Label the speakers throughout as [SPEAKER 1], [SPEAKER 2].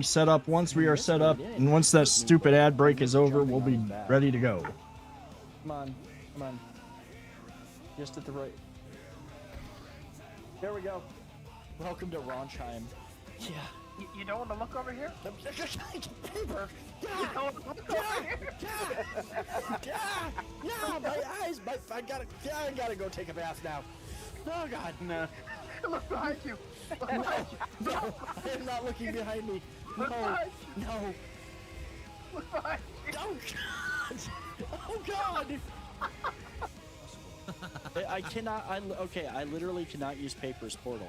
[SPEAKER 1] set up. Once we are set up, and once that stupid ad break is over, we'll be ready to go.
[SPEAKER 2] Come on, come on. Just at the right. There we go. Welcome to Ronchheim. Yeah.
[SPEAKER 3] You don't want to look over here?
[SPEAKER 2] Paper. Yeah, my eyes. I gotta go take a bath now. Oh God, no.
[SPEAKER 3] Look behind you.
[SPEAKER 2] No, I am not looking behind me. No, no.
[SPEAKER 3] Look behind you.
[SPEAKER 2] Oh God. Oh God. I cannot. Okay, I literally cannot use Paper's portal.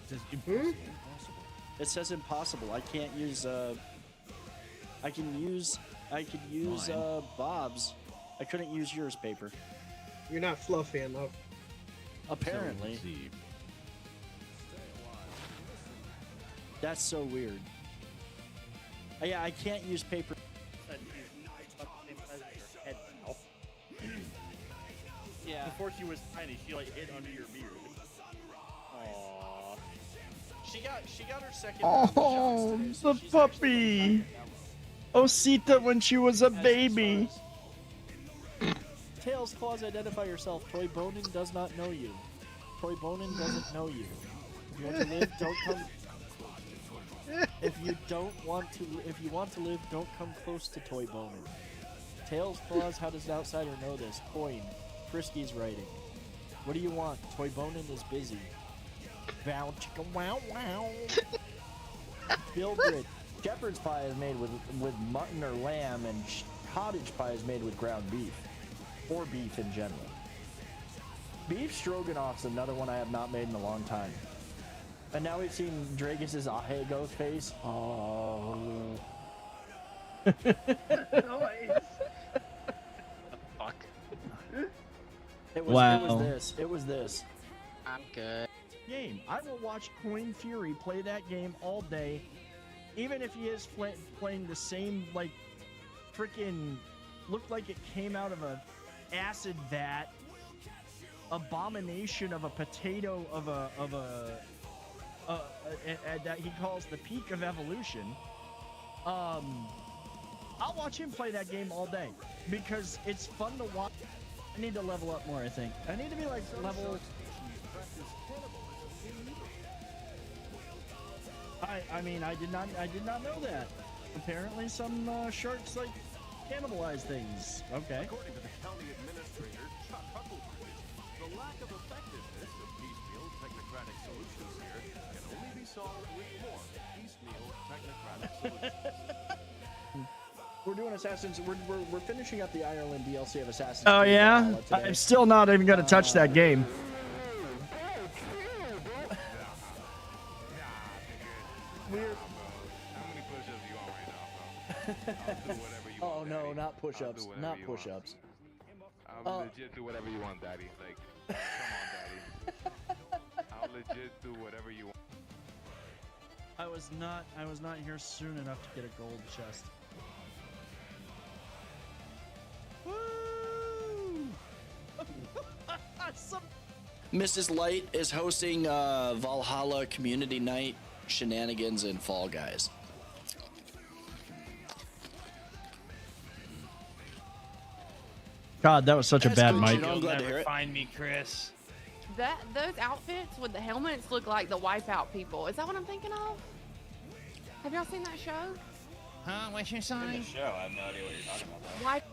[SPEAKER 4] It's impossible.
[SPEAKER 2] It says impossible. I can't use. I could use Bob's. I couldn't use yours, Paper.
[SPEAKER 5] You're not fluffy enough.
[SPEAKER 2] Apparently.
[SPEAKER 4] So, let's see.
[SPEAKER 2] That's so weird. Yeah, I can't use Paper.
[SPEAKER 6] Yeah. Before she was tiny, she like hid under your beard. Aww. She got her second.
[SPEAKER 1] Oh,
[SPEAKER 6] today, so
[SPEAKER 1] the
[SPEAKER 6] she's
[SPEAKER 1] puppy. Osita when she was a baby.
[SPEAKER 2] Tails, Claws, identify yourself. Toy Bonin does not know you. Toy Bonin doesn't know you. If you want to live, don't come. If you want to live, don't come close to Toy Bonin. Tails, Claws, how does an outsider know this? Coin. Frisky's writing. What do you want? Toy Bonin is busy. Bow chicka wow wow. Bildred. Shepherd's pie is made with mutton or lamb, and cottage pie is made with ground beef. Or beef in general. Beef stroganoff's another one I have not made in a long time. And now we've seen Dragus' Ahego face. Oh.
[SPEAKER 3] Fuck.
[SPEAKER 2] It was this.
[SPEAKER 3] I'm good.
[SPEAKER 1] Game. I will watch Coin Fury play that game all day, even if he is playing the same, like, freaking, looked like it came out of a acid vat abomination of a potato that he calls the peak of evolution. I'll watch him play that game all day because it's fun to watch. I need to level up more, I think. I need to be like level. I mean, I did not know that. Apparently some sharks like cannibalize things. Okay.
[SPEAKER 7] According to the county administrator, Chuck Huckleberry, the lack of effectiveness of piecemeal technocratic solutions here can only be solved with more piecemeal technocratic solutions.
[SPEAKER 2] We're doing Assassin's. We're finishing up the Ireland DLC of Assassin's.
[SPEAKER 1] Oh
[SPEAKER 2] Creed
[SPEAKER 1] yeah,
[SPEAKER 2] Valhalla today.
[SPEAKER 1] I'm still not even gonna touch that game.
[SPEAKER 7] How many push-ups you want right now, bro? I'll do whatever you want.
[SPEAKER 2] Oh no,
[SPEAKER 7] Daddy.
[SPEAKER 2] not push-ups.
[SPEAKER 7] I'll do
[SPEAKER 2] Not
[SPEAKER 7] whatever you want.
[SPEAKER 2] push-ups.
[SPEAKER 7] I'll legit do whatever you want, Daddy. Like, come on, Daddy. I'll legit do whatever you want.
[SPEAKER 1] I was not here soon enough to get a gold chest. Woo!
[SPEAKER 2] Mrs. Light is hosting Valhalla Community Night shenanigans and Fall Guys.
[SPEAKER 1] God, that was such a bad
[SPEAKER 2] good,
[SPEAKER 1] mic.
[SPEAKER 2] you know, I'm glad to hear it.
[SPEAKER 4] Find me, Chris.
[SPEAKER 8] Those outfits with the helmets look like the Wipeout people. Is that what I'm thinking of? Have y'all seen that show?
[SPEAKER 4] Huh? What's your sign?
[SPEAKER 6] Show. I have no idea what you're talking about.
[SPEAKER 8] Wipe.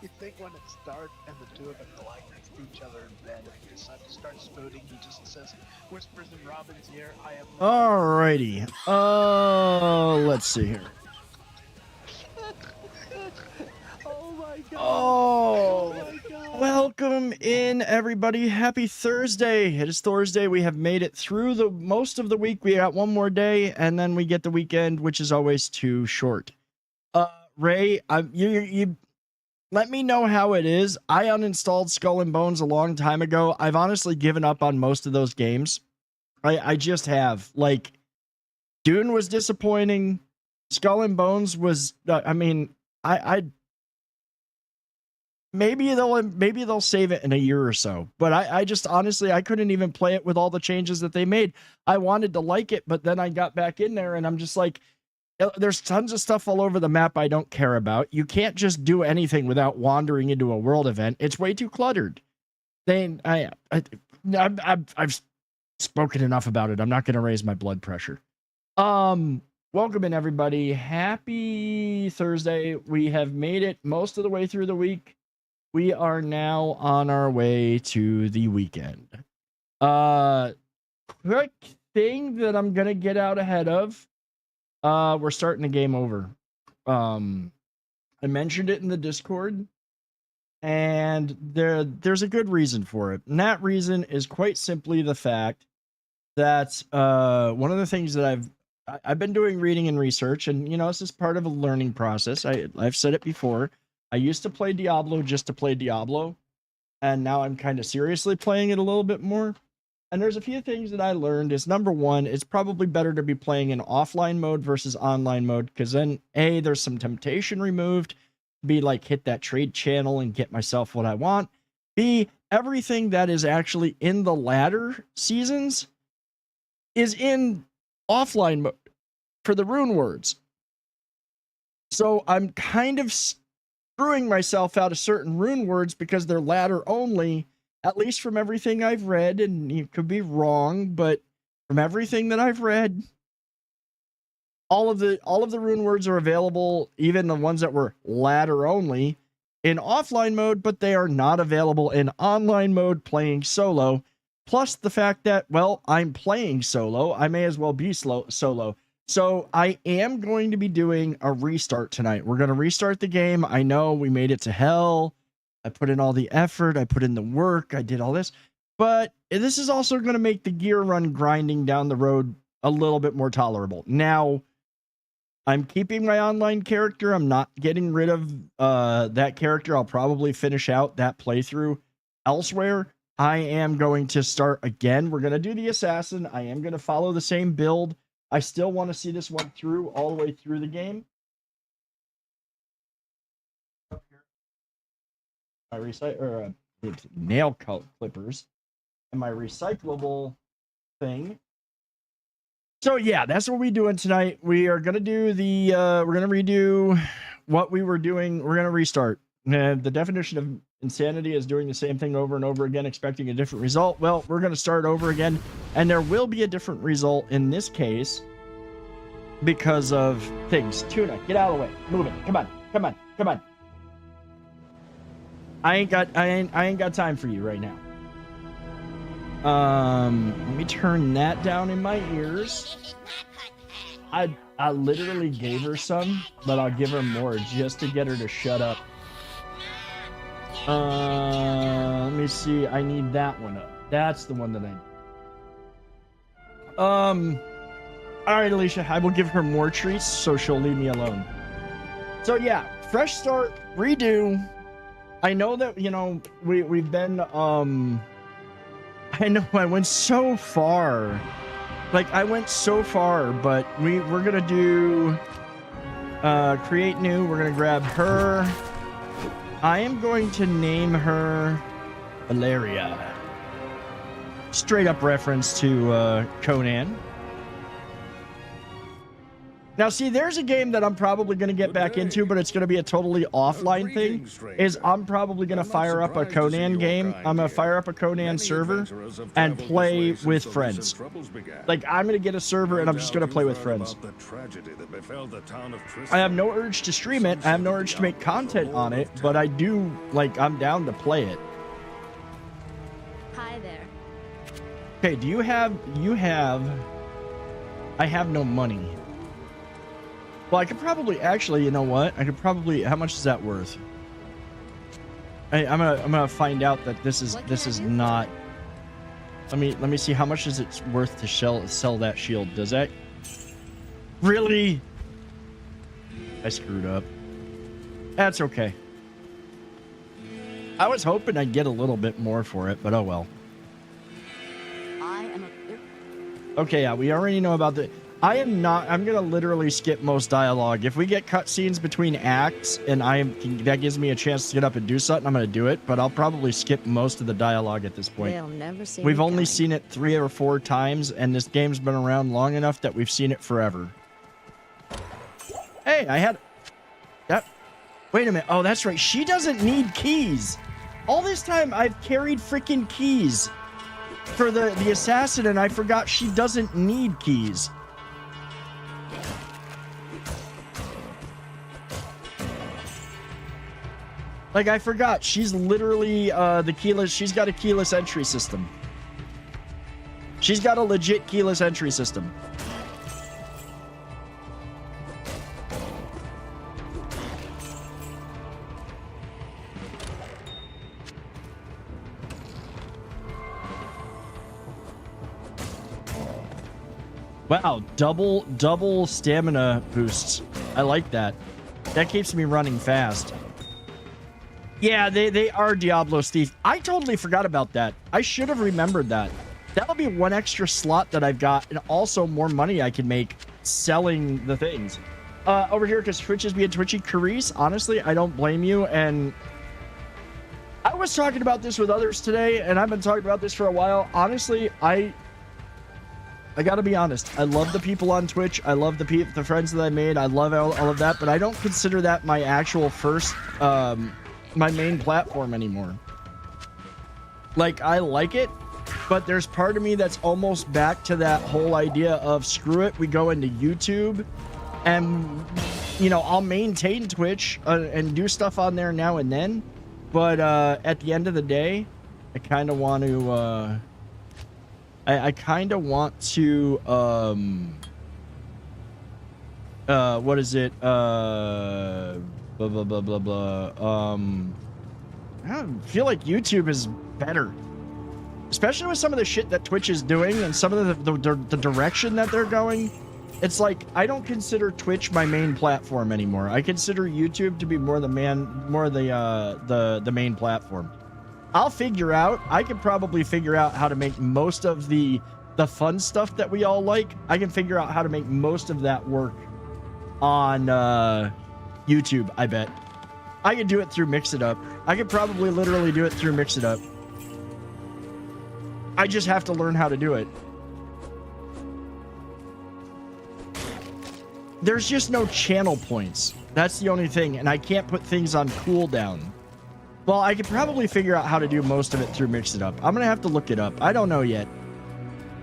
[SPEAKER 5] You think when it's dark and the two of them lie next to each other in bed and he decides to start spooning, he just says, whispers in Robin's ear, I am...
[SPEAKER 1] Alrighty. Let's see here.
[SPEAKER 2] Oh my god.
[SPEAKER 1] Oh, welcome in, everybody. Happy Thursday. It is Thursday. We have made it through the most of the week. We got one more day, and then we get the weekend, which is always too short. Ray, you let me know how it is. I uninstalled Skull and Bones a long time ago. I've honestly given up on most of those games. I just have. Like, Dune was disappointing. Skull and Bones was, I maybe they'll save it in a year or so. But I just honestly, I couldn't even play it with all the changes that they made. I wanted to like it, but then I got back in there and I'm just like, there's tons of stuff all over the map I don't care about. You can't just do anything without wandering into a world event. It's way too cluttered. I've spoken enough about it. I'm not going to raise my blood pressure. Welcome in, everybody. Happy Thursday. We have made it most of the way through the week. We are now on our way to the weekend. Quick thing that I'm going to get out ahead of. We're starting the game over. I mentioned it in the Discord, and there's a good reason for it. And that reason is quite simply the fact that one of the things that I've been doing reading and research, and you know, this is part of a learning process. I've said it before. I used to play Diablo just to play Diablo, and now I'm kind of seriously playing it a little bit more. And there's a few things that I learned. Is number one, it's probably better to be playing in offline mode versus online mode, because then A, there's some temptation removed. B, like hit that trade channel and get myself what I want. B, everything that is actually in the latter seasons is in offline mode for the rune words. So I'm kind of screwing myself out of certain rune words because they're ladder only, at least from everything I've read, and you could be wrong, but from everything that I've read, all of the rune words are available, even the ones that were ladder only, in offline mode, but they are not available in online mode playing solo. Plus the fact that, well, I'm playing solo, I may as well be solo. So I am going to be doing a restart tonight. We're going to restart the game. I know we made it to hell. I put in all the effort. I put in the work. I did all this. But this is also going to make the gear run grinding down the road a little bit more tolerable. Now, I'm keeping my online character. I'm not getting rid of that character. I'll probably finish out that playthrough elsewhere. I am going to start again. We're going to do the assassin. I am going to follow the same build. I still want to see this one through all the way through the game. My nail clippers and my recyclable thing. So yeah, that's what we're doing tonight. We are gonna do the we're gonna redo what we were doing. We're gonna restart. And the definition of insanity is doing the same thing over and over again, expecting a different result. Well, we're gonna start over again, and there will be a different result in this case because of things. Tuna, get out of the way. Move it. Come on. Come on. Come on. I ain't got time for you right now. Let me turn that down in my ears. I literally gave her some, but I'll give her more just to get her to shut up. Let me see. I need that one up. That's the one that I need. All right, Alicia, I will give her more treats so she'll leave me alone. So yeah, fresh start, redo. I know that, you know, we've been, I know I went so far. Like, I went so far, but we're going to do, create new. We're going to grab her. I am going to name her Valeria. Straight up reference to, Conan. Now, see, there's a game that I'm probably going to get back into, but it's going to be a totally offline thing, is I'm probably going to fire up a Conan game. I'm going to fire up a Conan server and play with friends. Like, I'm going to get a server and I'm just going to play with friends. I have no urge to stream it. I have no urge to make content on it, but I do, like, I'm down to play it.
[SPEAKER 9] Hi there.
[SPEAKER 1] Okay, do you have, I have no money. Well, I could probably actually, you know what? I could probably. How much is that worth? I'm gonna find out that this is not. Let me see how much is it worth to sell that shield. Does that really? I screwed up. That's okay. I was hoping I'd get a little bit more for it, but oh well.
[SPEAKER 9] I am a...
[SPEAKER 1] Okay, yeah, we already know about the. I'm gonna literally skip most dialogue. If we get cutscenes between acts and that gives me a chance to get up and do something, I'm gonna do it, but I'll probably skip most of the dialogue at this point.
[SPEAKER 9] They'll never see
[SPEAKER 1] We've
[SPEAKER 9] me
[SPEAKER 1] only
[SPEAKER 9] coming.
[SPEAKER 1] seen it 3 or 4 times, and this game's been around long enough that we've seen it forever. Hey, I had that. Wait a minute. Oh, that's right. She doesn't need keys. All this time I've carried freaking keys for the assassin, and I forgot she doesn't need keys. Like, I forgot. She's literally the keyless. She's got a keyless entry system. She's got a legit keyless entry system. Wow, double stamina boosts. I like that. That keeps me running fast. Yeah, they are Diablo, Steve. I totally forgot about that. I should have remembered that. That'll be 1 extra slot that I've got, and also more money I can make selling the things. Over here, because Twitch is being twitchy. Carice, honestly, I don't blame you. And I was talking about this with others today, and I've been talking about this for a while. Honestly, I gotta be honest. I love the people on Twitch. I love the friends that I made. I love all of that, but I don't consider that my actual first, my main platform anymore. Like, I like it, but there's part of me that's almost back to that whole idea of screw it, we go into YouTube, and you know, I'll maintain Twitch and do stuff on there now and then, but at the end of the day, I kind of want to I kind of want to what is it, blah blah blah blah blah. I feel like YouTube is better, especially with some of the shit that Twitch is doing and some of the direction that they're going. It's like, I don't consider Twitch my main platform anymore. I consider YouTube to be more the main platform. I'll figure out. I can probably figure out how to make most of the fun stuff that we all like. I can figure out how to make most of that work on YouTube, I bet. I could do it through Mix It Up. I could probably literally do it through Mix It Up. I just have to learn how to do it. There's just no channel points. That's the only thing, and I can't put things on cooldown. Well, I could probably figure out how to do most of it through Mix It Up. I'm gonna have to look it up. I don't know yet.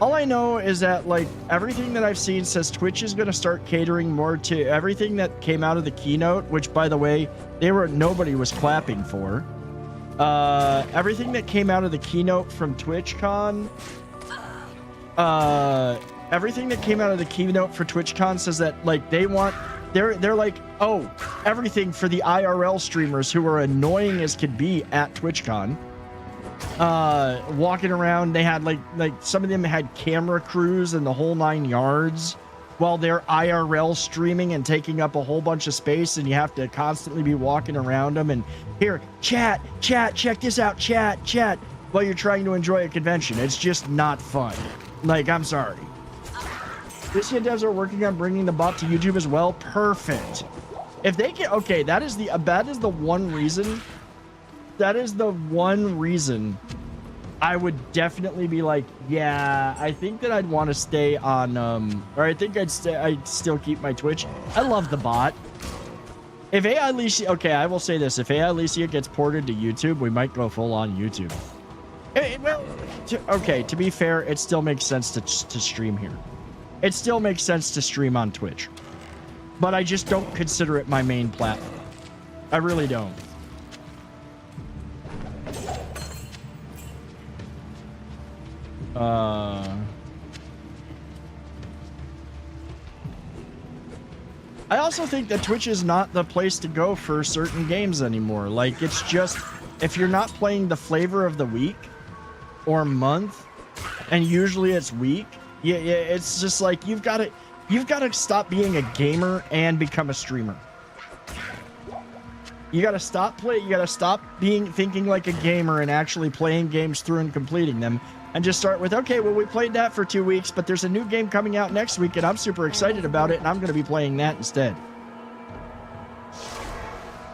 [SPEAKER 1] All I know is that, like, everything that I've seen says Twitch is gonna start catering more to everything that came out of the keynote, which, by the way, nobody was clapping for. Everything that came out of the keynote from TwitchCon, everything that came out of the keynote for TwitchCon says that, like, they're like, oh, everything for the IRL streamers who are annoying as could be at TwitchCon. Walking around, they had like some of them had camera crews and the whole 9 yards while they're IRL streaming and taking up a whole bunch of space, and you have to constantly be walking around them and here, chat, check this out, chat, while you're trying to enjoy a convention. It's just not fun. Like, I'm sorry. This year devs are working on bringing the bot to YouTube as well. Perfect. If they can, okay, that is the one reason. That is the one reason I would definitely be like, yeah, I think that I'd want to stay on, or I think I'd still keep my Twitch. I love the bot. If AI Alicia, okay, I will say this. If AI Alicia gets ported to YouTube, we might go full on YouTube. Well, to be fair, it still makes sense to stream here. It still makes sense to stream on Twitch. But I just don't consider it my main platform. I really don't. I also think that Twitch is not the place to go for certain games anymore. Like, it's just, if you're not playing the flavor of the week or month, and usually it's week, yeah, it's just like you've got to stop being a gamer and become a streamer. You got to stop thinking like a gamer and actually playing games through and completing them. and just start with, okay, well, we played that for 2 weeks, but there's a new game coming out next week, and I'm super excited about it, and I'm going to be playing that instead.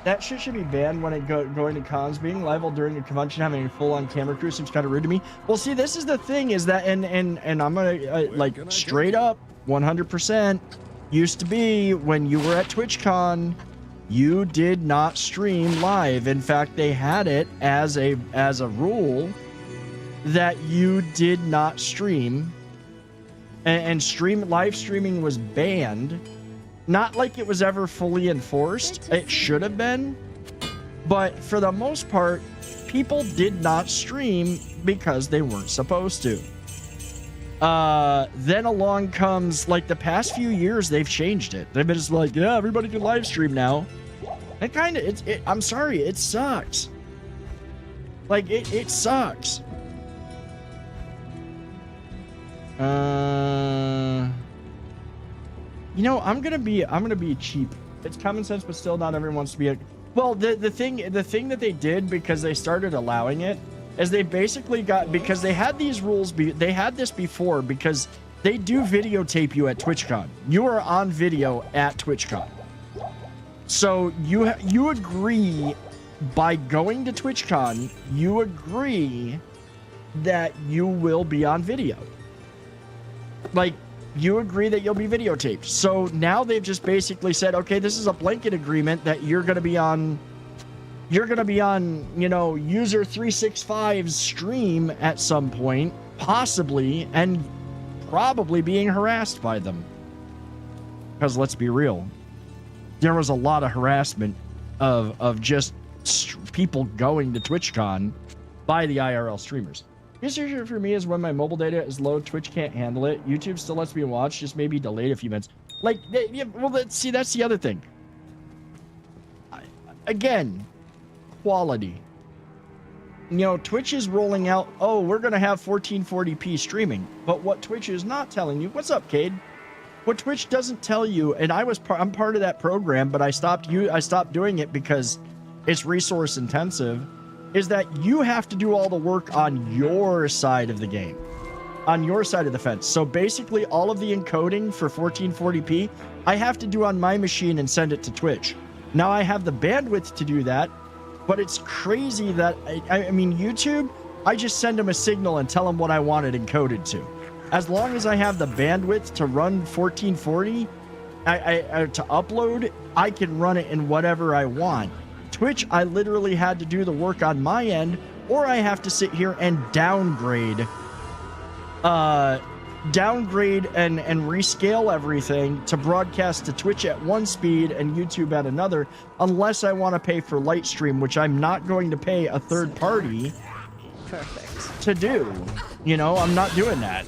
[SPEAKER 1] That shit should be banned when it going to cons. Being live during a convention, having a full-on camera crew seems kind of rude to me. Well, see, this is the thing, is that, and I'm gonna like straight up, 100% used to be when you were at TwitchCon, you did not stream live. In fact, they had it as a rule that you did not stream, and live streaming was banned. Not like it was ever fully enforced. It should have been. But for the most part, people did not stream because they weren't supposed to. Then along comes, like, the past few years, they've changed it. They've been just like, yeah, everybody can live stream now. It kind of, I'm sorry, it sucks. Like, it sucks. You know, I'm gonna be cheap. It's common sense, but still not everyone wants to be a... Well, the thing that they did, because they started allowing it, is they basically got, because they had these rules, they had this before, because they do videotape you at TwitchCon. You are on video at TwitchCon. So you agree, by going to TwitchCon, you agree that you will be on video. Like, you agree that you'll be videotaped. So now they've just basically said, okay, this is a blanket agreement that you're going to be on, you know, user 365's stream at some point, possibly, and probably being harassed by them. Because let's be real, there was a lot of harassment of just people going to TwitchCon by the IRL streamers. Biggest issue for me is when my mobile data is low, Twitch can't handle it. YouTube still lets me watch, just maybe delayed a few minutes. Like, yeah, well, see, that's the other thing. Again, quality. You know, Twitch is rolling out, oh, we're going to have 1440p streaming. But what Twitch is not telling you, what's up, Cade? What Twitch doesn't tell you, and I'm part of that program, but I stopped doing it because it's resource intensive, is that you have to do all the work on your side of the game, on your side of the fence. So basically all of the encoding for 1440p, I have to do on my machine and send it to Twitch. Now I have the bandwidth to do that, but it's crazy that, I mean, YouTube, I just send them a signal and tell them what I want it encoded to. As long as I have the bandwidth to run 1440, to upload, I can run it in whatever I want. Twitch, I literally had to do the work on my end, or I have to sit here and downgrade and rescale everything to broadcast to Twitch at one speed and YouTube at another, unless I want to pay for Lightstream, which I'm not going to pay a third party to do. You know, I'm not doing that.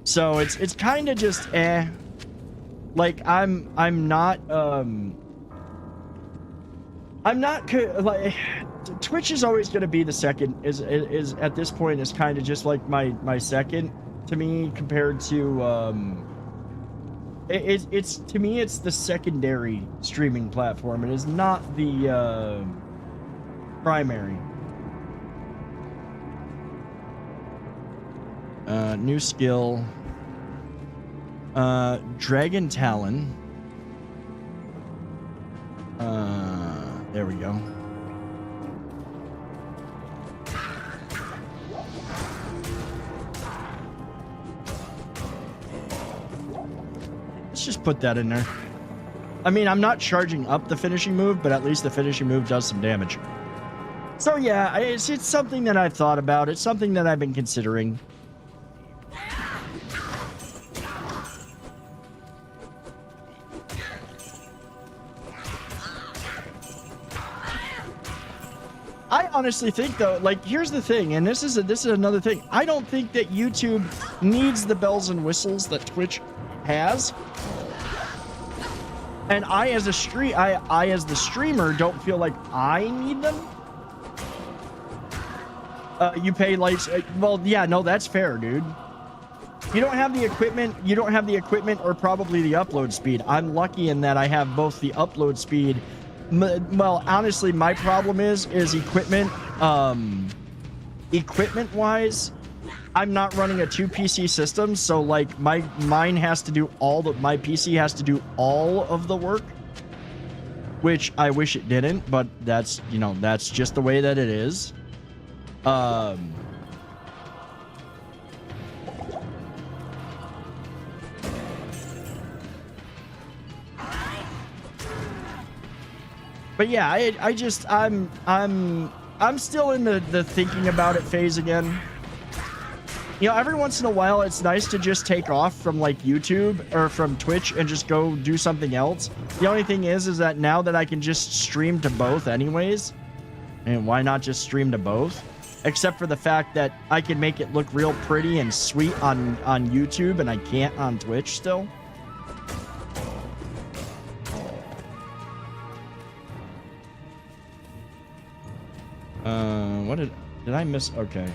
[SPEAKER 1] So it's kind of just like I'm not like, Twitch is always going to be the second, is at this point is kind of just like my second to me, compared to it's to me it's the secondary streaming platform. It is not the primary. New skill, Dragon Talon. There we go. Let's just put that in there. I mean, I'm not charging up the finishing move, but at least the finishing move does some damage. So yeah, it's something that I've thought about. It's something that I've been considering. I honestly think, though, like, here's the thing, and this is another thing. I don't think that YouTube needs the bells and whistles that Twitch has. And I as the streamer don't feel like I need them. You pay lights. Well, yeah, no, that's fair, dude. You don't have the equipment. You don't have the equipment or probably the upload speed. I'm lucky in that I have both the upload speed. Well, honestly, my problem is equipment. equipment wise, I'm not running a 2 PC system, so like mine has to do my PC has to do all of the work, which I wish it didn't, but that's, you know, that's just the way that it is. But yeah, I'm still in the thinking about it phase again. You know, every once in a while, it's nice to just take off from like YouTube or from Twitch and just go do something else. The only thing is that now that I can just stream to both anyways, and why not just stream to both? Except for the fact that I can make it look real pretty and sweet on YouTube, and I can't on Twitch still. What did I miss? Okay.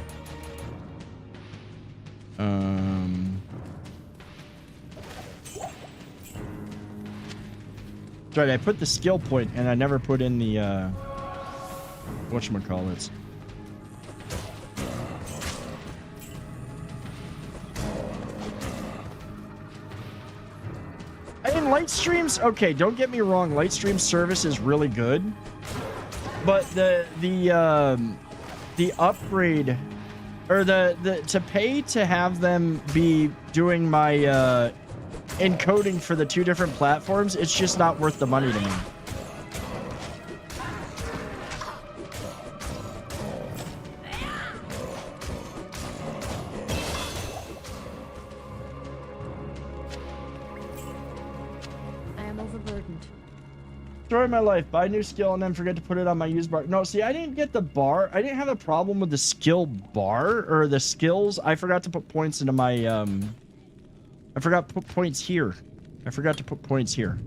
[SPEAKER 1] Sorry, I put the skill point and I never put in the whatchamacallits. In light streams, okay, don't get me wrong, light stream service is really good, but the upgrade or the to pay to have them be doing my encoding for the 2 different platforms, it's just not worth the money to me.
[SPEAKER 9] I am overburdened.
[SPEAKER 1] Story of my life, buy a new skill and then forget to put it on my use bar. No, see, I didn't get the bar. I didn't have a problem with the skill bar or the skills. I forgot to put points into my I forgot to put points here. I forgot to put points here.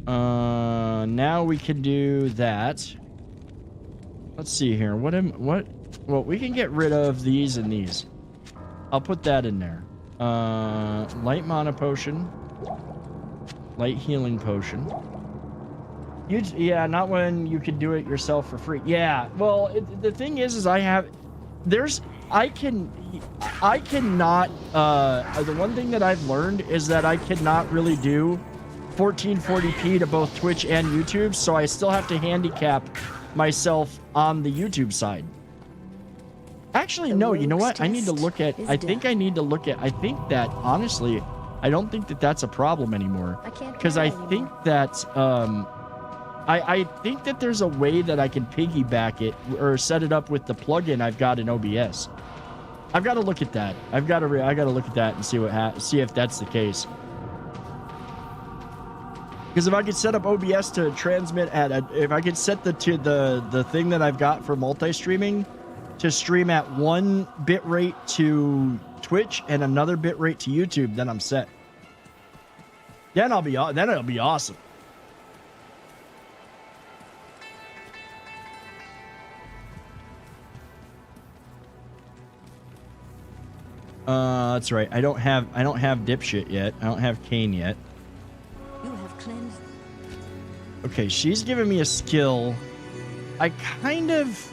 [SPEAKER 1] Now we can do that. Let's see here. Well, we can get rid of these and these. I'll put that in there. Light mana potion. Light healing potion. Yeah, not when you can do it yourself for free. Yeah, well, the thing is I cannot, the one thing that I've learned is that I cannot really do 1440p to both Twitch and YouTube, so I still have to handicap myself on the YouTube side. Actually, no, you know what? I need to look at, I think that, honestly, I don't think that that's a problem anymore. Because I think that, I think that there's a way that I can piggyback it or set it up with the plugin I've got in OBS. I've got to look at that. I got to look at that and see if that's the case. Because if I could set up OBS to transmit if I could set the thing that I've got for multi-streaming to stream at 1 bitrate to Twitch and another bitrate to YouTube, then I'm set. Then it'll be awesome. That's right. I don't have dipshit yet. I don't have Kane yet.
[SPEAKER 9] You have cleansed.
[SPEAKER 1] Okay, she's giving me a skill. I kind of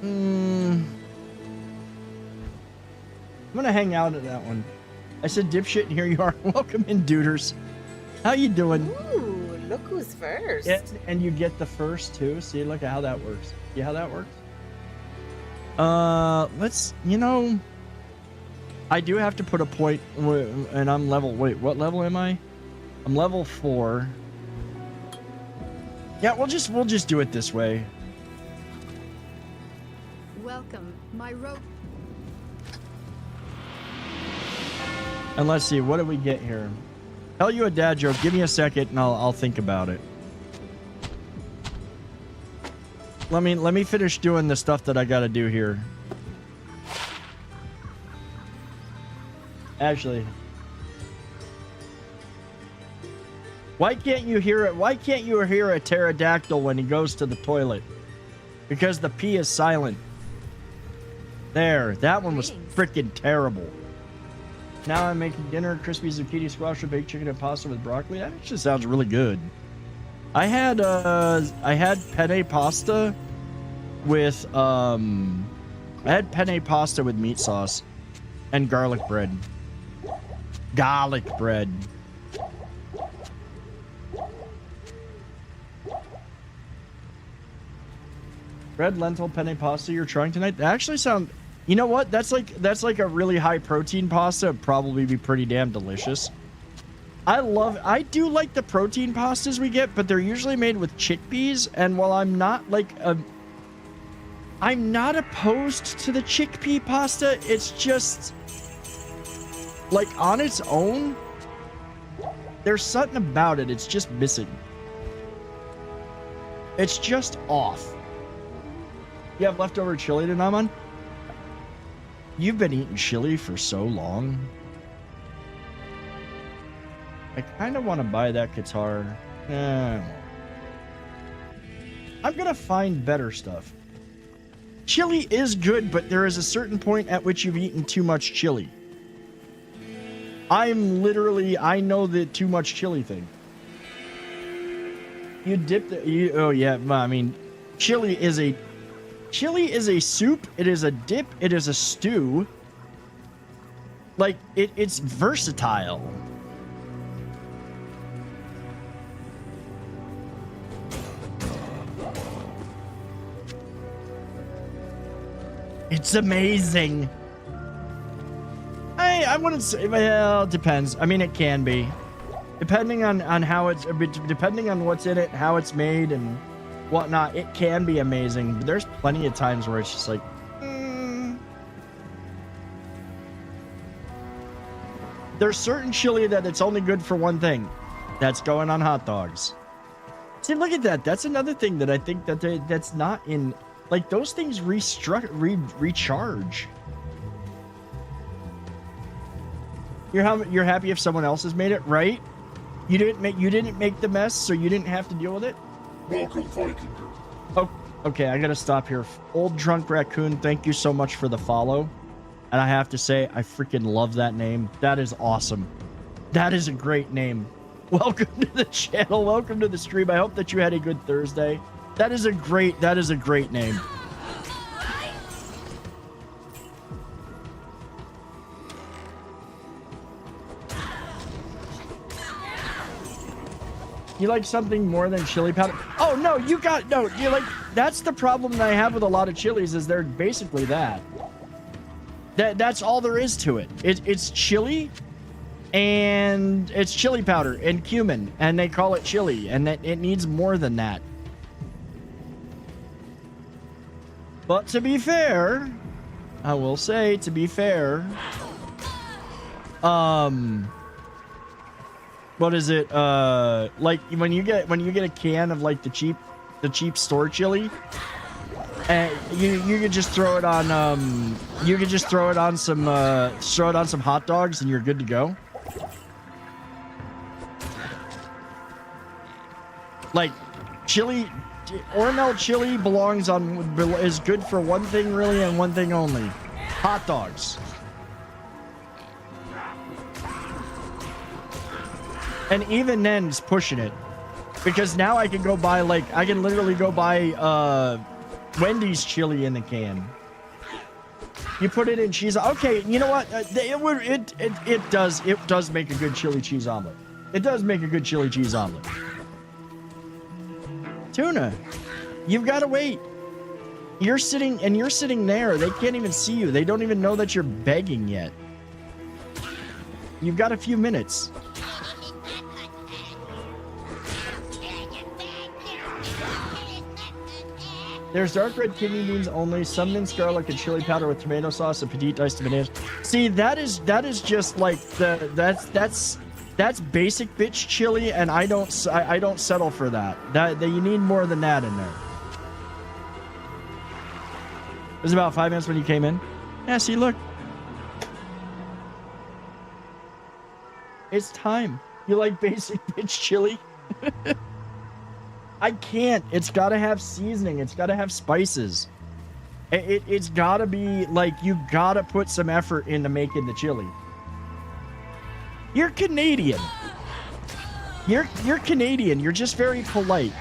[SPEAKER 1] I'm gonna hang out at that one. I said dipshit and here you are. Welcome in, duders. How you doing?
[SPEAKER 10] Ooh, look who's first.
[SPEAKER 1] Yeah, and you get the first too. See, look at how that works. See how that works? Let's, I do have to put a point, and I'm level, wait, what level am I? I'm level 4. Yeah, we'll just do it this way.
[SPEAKER 9] Welcome, my rope.
[SPEAKER 1] And let's see, what do we get here? Tell you a dad joke. Give me a second, and I'll think about it. Let me finish doing the stuff that I gotta do here. Actually, why can't you hear it? Why can't you hear a pterodactyl when he goes to the toilet? Because the P is silent. There, that one was freaking terrible. Now I'm making dinner: crispy zucchini squash with baked chicken and pasta with broccoli. That actually sounds really good. I had penne pasta with I had penne pasta with meat sauce and garlic bread. Garlic bread. Red lentil penne pasta you're trying tonight? That actually sound, you know what? That's like a really high protein pasta. It'd probably be pretty damn delicious. I do like the protein pastas we get, but they're usually made with chickpeas. And while I'm not I'm not opposed to the chickpea pasta, it's just like on its own, there's something about it. It's just missing. It's just off. You have leftover chili to Naman? You've been eating chili for so long. I kind of want to buy that guitar. I'm going to find better stuff. Chili is good, but there is a certain point at which you've eaten too much chili. I know the too much chili thing. You dip the... oh, yeah, I mean, chili is a soup, it is a dip, it is a stew. Like, it's versatile. It's amazing. I wouldn't say, well, it depends. I mean, it can be. Depending on how it's, depending on what's in it, how it's made, and whatnot, it can be amazing. But there's plenty of times where it's just like, There's certain chili that it's only good for one thing. That's going on hot dogs. See, look at that. That's another thing that I think that that's not in, like, those things recharge. You're happy if someone else has made it, right? You didn't make the mess, so you didn't have to deal with it.
[SPEAKER 11] Welcome, Viking.
[SPEAKER 1] Oh, okay. I gotta stop here. Old Drunk Raccoon, thank you so much for the follow. And I have to say, I freaking love that name. That is awesome. That is a great name. Welcome to the channel. Welcome to the stream. I hope that you had a good Thursday. That is a great name. You like something more than chili powder? Oh, no, you like, that's the problem that I have with a lot of chilies is they're basically that. That's all there is to it. It's chili and it's chili powder and cumin and they call it chili and that it needs more than that. But to be fair, I will say to be fair, what is it? Like when you get a can of like the cheap store chili, and you could just throw it on some hot dogs and you're good to go. Like chili, Ormel chili is good for one thing really and one thing only: hot dogs. And even then, it's pushing it, because now I can literally go buy Wendy's chili in the can. You put it in cheese. Okay, you know what? It does make a good chili cheese omelet. It does make a good chili cheese omelet. Tuna, you've got to wait. You're sitting there. They can't even see you. They don't even know that you're begging yet. You've got a few minutes. There's dark red kidney beans only, some minced garlic and chili powder with tomato sauce and petite diced tomatoes. See, that is just like that's basic bitch chili, and I don't settle for that. That you need more than that in there. It was about 5 minutes when you came in. Yeah, see, look. It's time. You like basic bitch chili? I can't. It's got to have seasoning. It's got to have spices. It's got to be like, you got to put some effort into making the chili. You're Canadian. You're Canadian. You're just very polite.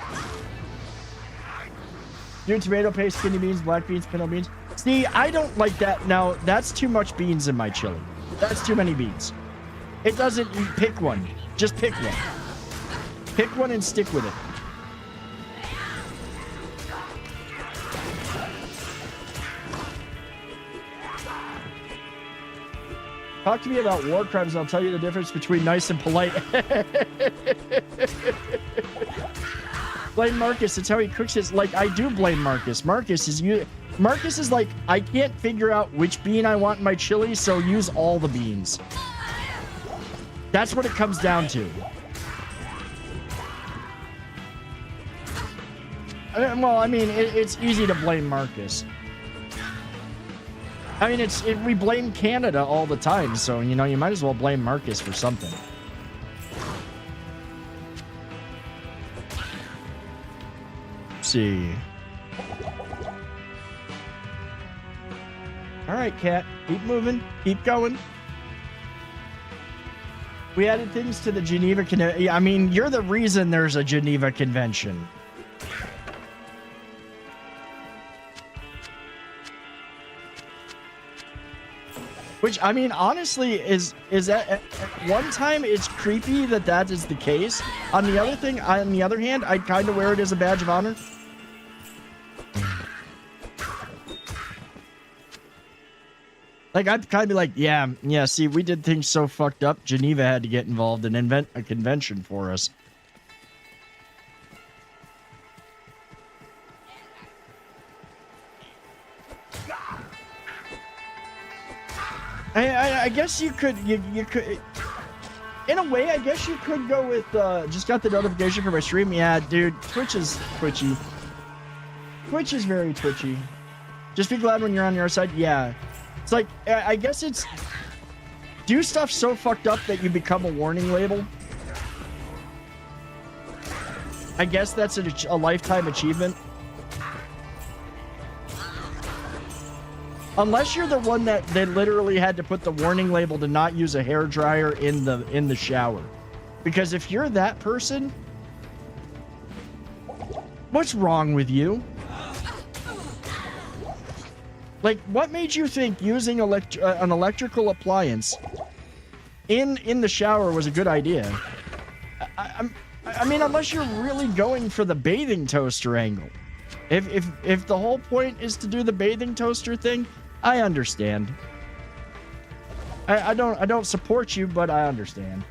[SPEAKER 1] Do tomato paste, skinny beans, black beans, pinto beans. See, I don't like that. Now, that's too much beans in my chili. That's too many beans. It doesn't, you pick one. Just pick one. Pick one and stick with it. Talk to me about war crimes, and I'll tell you the difference between nice and polite. Blame Marcus. It's how he cooks his. Like, I do blame Marcus. Marcus is like, I can't figure out which bean I want in my chili, so use all the beans. That's what it comes down to. Well, I mean, it's easy to blame Marcus. I mean, we blame Canada all the time, so, you know, you might as well blame Marcus for something. Let's see. All right, Cat. Keep moving. Keep going. We added things to the Geneva Convention. I mean, you're the reason there's a Geneva Convention. Which, I mean, honestly, is that at one time it's creepy that is the case. On the other hand, I'd kind of wear it as a badge of honor. Like, I'd kind of be like, yeah, see, we did things so fucked up, Geneva had to get involved and invent a convention for us. I guess you could, you could, in a way, I guess you could go with, just got the notification for my stream. Yeah, dude, Twitch is twitchy. Twitch is very twitchy. Just be glad when you're on your side. Yeah. It's like, I guess it's, do stuff so fucked up that you become a warning label. I guess that's a lifetime achievement. Unless you're the one that they literally had to put the warning label to not use a hairdryer in the shower. Because if you're that person, what's wrong with you? Like, what made you think using an electrical appliance in the shower was a good idea? I mean, unless you're really going for the bathing toaster angle. If the whole point is to do the bathing toaster thing, I understand. I don't support you, but I understand.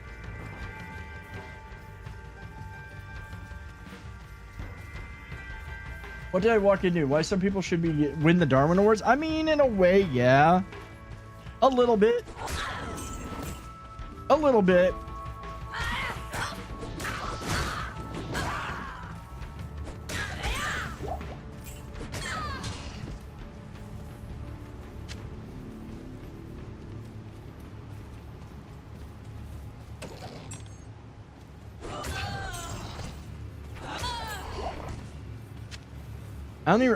[SPEAKER 1] What did I walk into? Why some people should win the Darwin Awards? I mean, in a way, yeah. A little bit. A little bit.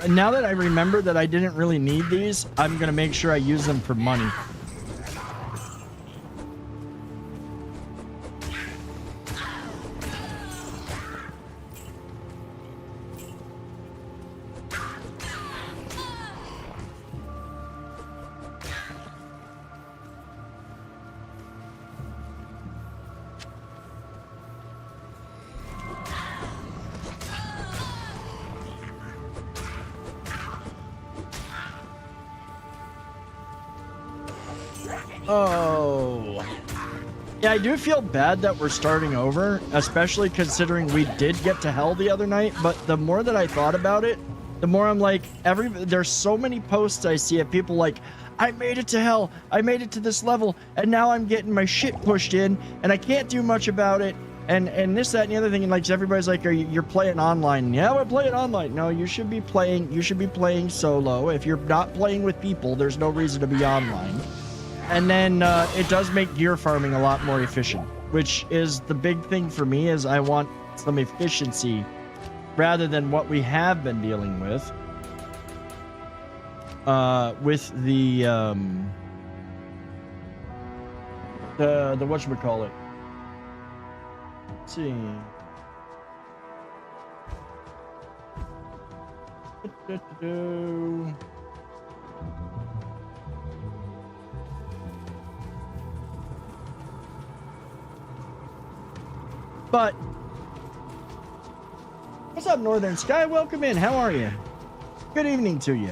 [SPEAKER 1] Now that I remember that I didn't really need these, I'm gonna make sure I use them for money. Oh. Yeah, I do feel bad that we're starting over, especially considering we did get to hell the other night, but the more that I thought about it, the more I'm like, there's so many posts I see of people like, I made it to hell, I made it to this level, and now I'm getting my shit pushed in, and I can't do much about it, and this, that, and the other thing, and like everybody's like, you're playing online. Yeah, we're playing online. No, you should be playing solo. If you're not playing with people, there's no reason to be online. And then it does make gear farming a lot more efficient, which is the big thing for me, is I want some efficiency rather than what we have been dealing with the whatchamacallit. Let's see. Do-do-do. But what's up, Northern Sky? Welcome in. How are you? Good evening to you.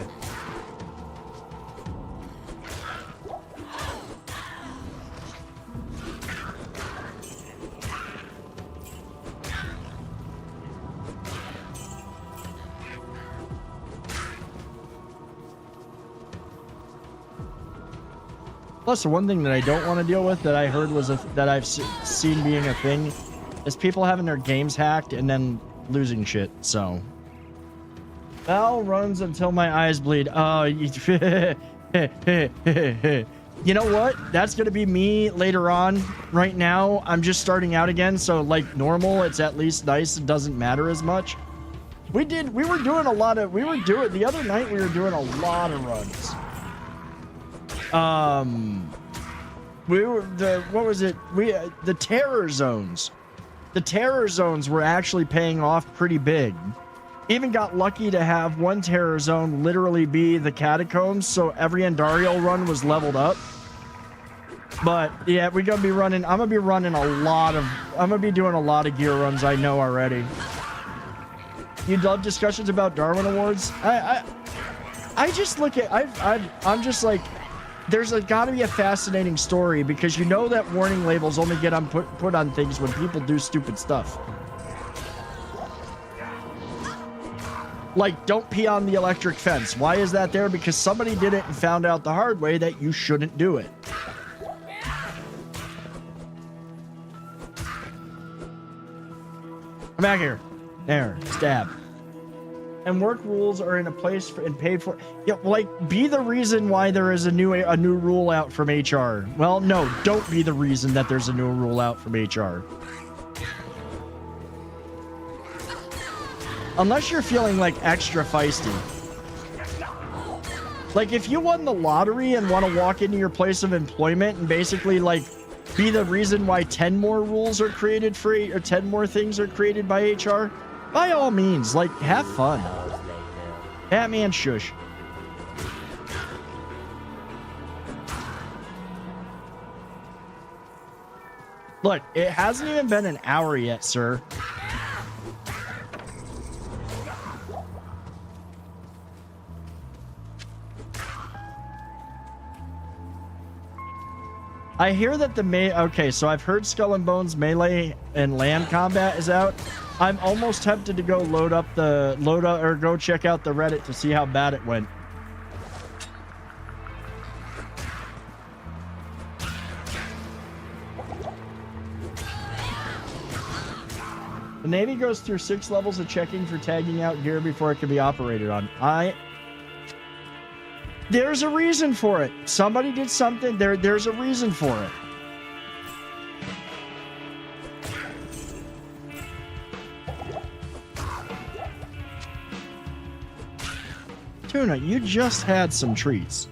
[SPEAKER 1] Plus, the one thing that I don't want to deal with that I heard was that I've seen being a thing is people having their games hacked and then losing shit. So, Val runs until my eyes bleed. Oh, you know what? That's gonna be me later on. Right now, I'm just starting out again, so like normal, it's at least nice. It doesn't matter as much. We were doing a lot of. The other night we were doing a lot of runs. What was it? The terror zones. The terror zones were actually paying off pretty big. Even got lucky to have one terror zone literally be the catacombs, so every Andariel run was leveled up. But yeah, I'm gonna be doing a lot of gear runs, I know already. You'd love discussions about Darwin Awards? I just look at I'm just like, there's got to be a fascinating story, because you know that warning labels only get put on things when people do stupid stuff. Like, don't pee on the electric fence. Why is that there? Because somebody did it and found out the hard way that you shouldn't do it. Come back here. There. Stab. And work rules are in a place and paid for. Yeah, like, be the reason why there is a new rule out from HR. Well, no, don't be the reason that there's a new rule out from HR. Unless you're feeling like extra feisty. Like, if you won the lottery and want to walk into your place of employment and basically like be the reason why 10 more rules are created or 10 more things are created by HR, by all means, like, have fun. Batman shush. Look, it hasn't even been an hour yet, sir. I hear that okay, so I've heard Skull and Bones melee and land combat is out. I'm almost tempted to go go check out the Reddit to see how bad it went. The Navy goes through 6 levels of checking for tagging out gear before it can be operated on. There's a reason for it. Somebody did something. There's a reason for it. Tuna, you just had some treats.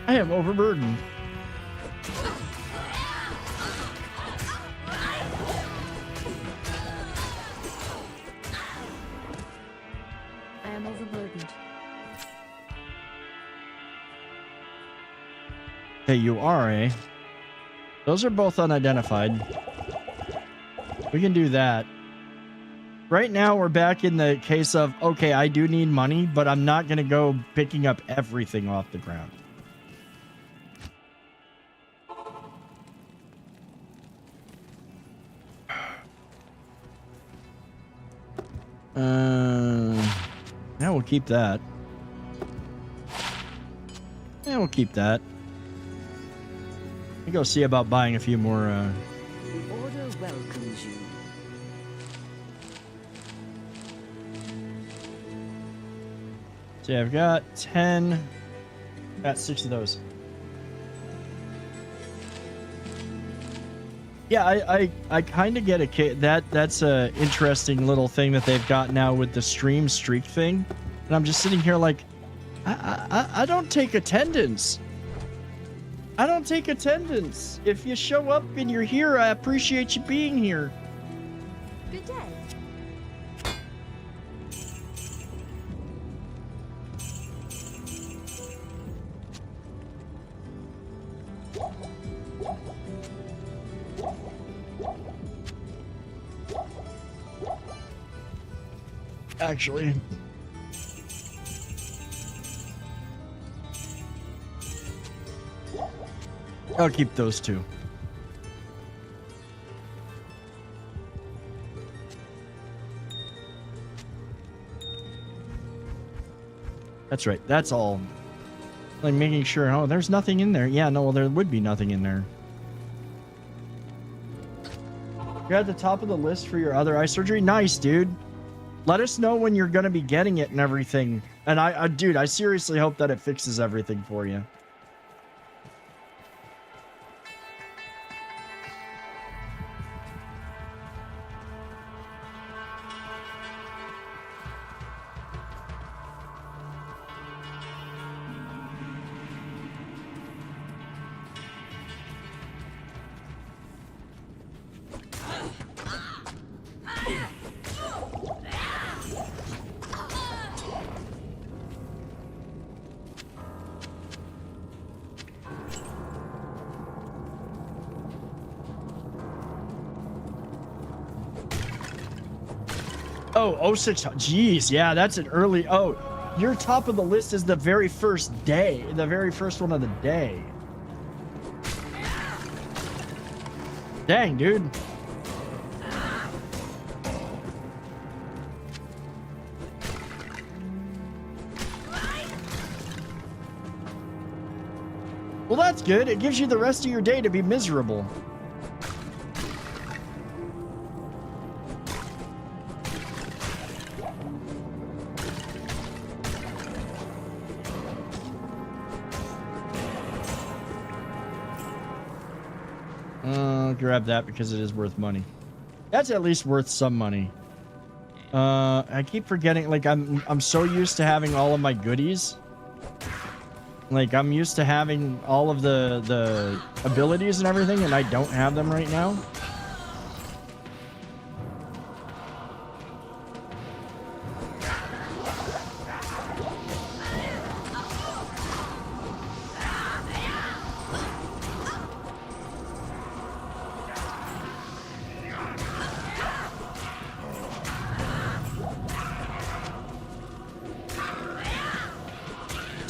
[SPEAKER 1] I am overburdened.
[SPEAKER 9] I am overburdened.
[SPEAKER 1] Hey, you are, eh? Those are both unidentified. We can do that. Right now, we're back in the case of, okay, I do need money, but I'm not going to go picking up everything off the ground. Yeah, we'll keep that. Yeah, we'll keep that. Let me go see about buying a few more,
[SPEAKER 10] The order welcomes you.
[SPEAKER 1] So yeah, I've got 10. Got 6 of those. Yeah, I kind of get a that's a interesting little thing that they've got now with the stream streak thing, and I'm just sitting here like, I don't take attendance. I don't take attendance. If you show up and you're here, I appreciate you being here.
[SPEAKER 9] Good day.
[SPEAKER 1] Actually. I'll keep those 2. That's right. That's all. Like making sure, oh, there's nothing in there. Yeah, no, well, there would be nothing in there. You're at the top of the list for your other eye surgery? Nice, dude. Let us know when you're going to be getting it and everything. And dude, I seriously hope that it fixes everything for you. Oh, 06. Jeez, yeah, that's an early. Oh, your top of the list is the very first day, the very first one of the day. Dang, dude. Well, that's good. It gives you the rest of your day to be miserable. Grab that because it is worth money. That's at least worth some money. I keep forgetting, like I'm so used to having all of my goodies. Like I'm used to having all of the abilities and everything, and I don't have them right now.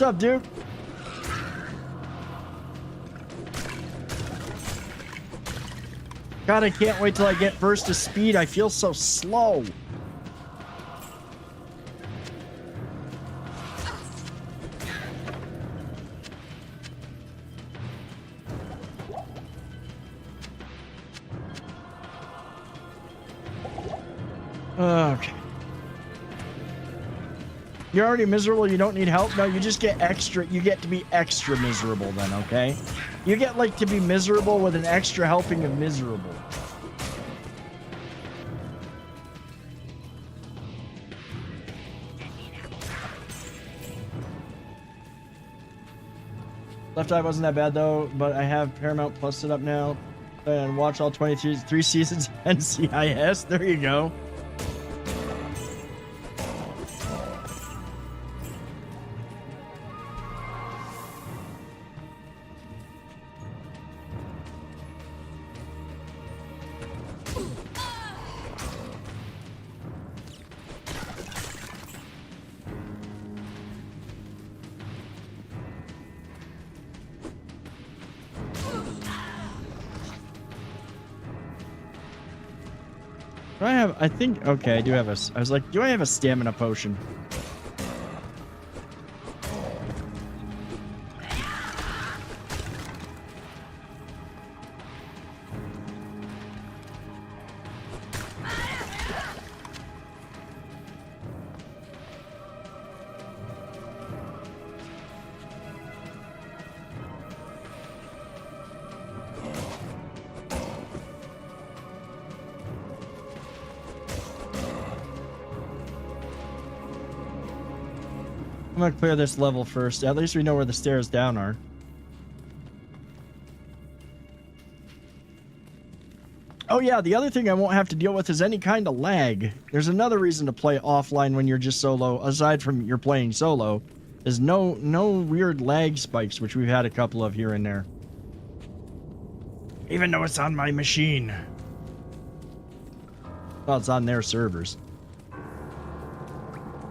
[SPEAKER 1] What's up, dude? God, I can't wait till I get burst of speed. I feel so slow. Okay. You're already miserable, you don't need help? No, you just get extra, you get to be extra miserable then, okay? You get like to be miserable with an extra helping of miserable. Left Eye wasn't that bad though, but I have Paramount Plus set up now and watch all 23 seasons and CIS. There you go. Do I have, I think, okay, I do have a, I was like, do I have a stamina potion? I'm gonna clear this level first. At least we know where the stairs down are. Oh yeah, the other thing I won't have to deal with is any kind of lag. There's another reason to play offline when you're just solo, aside from you're playing solo, is no weird lag spikes, which we've had a couple of here and there. Even though it's on my machine. Well, it's on their servers.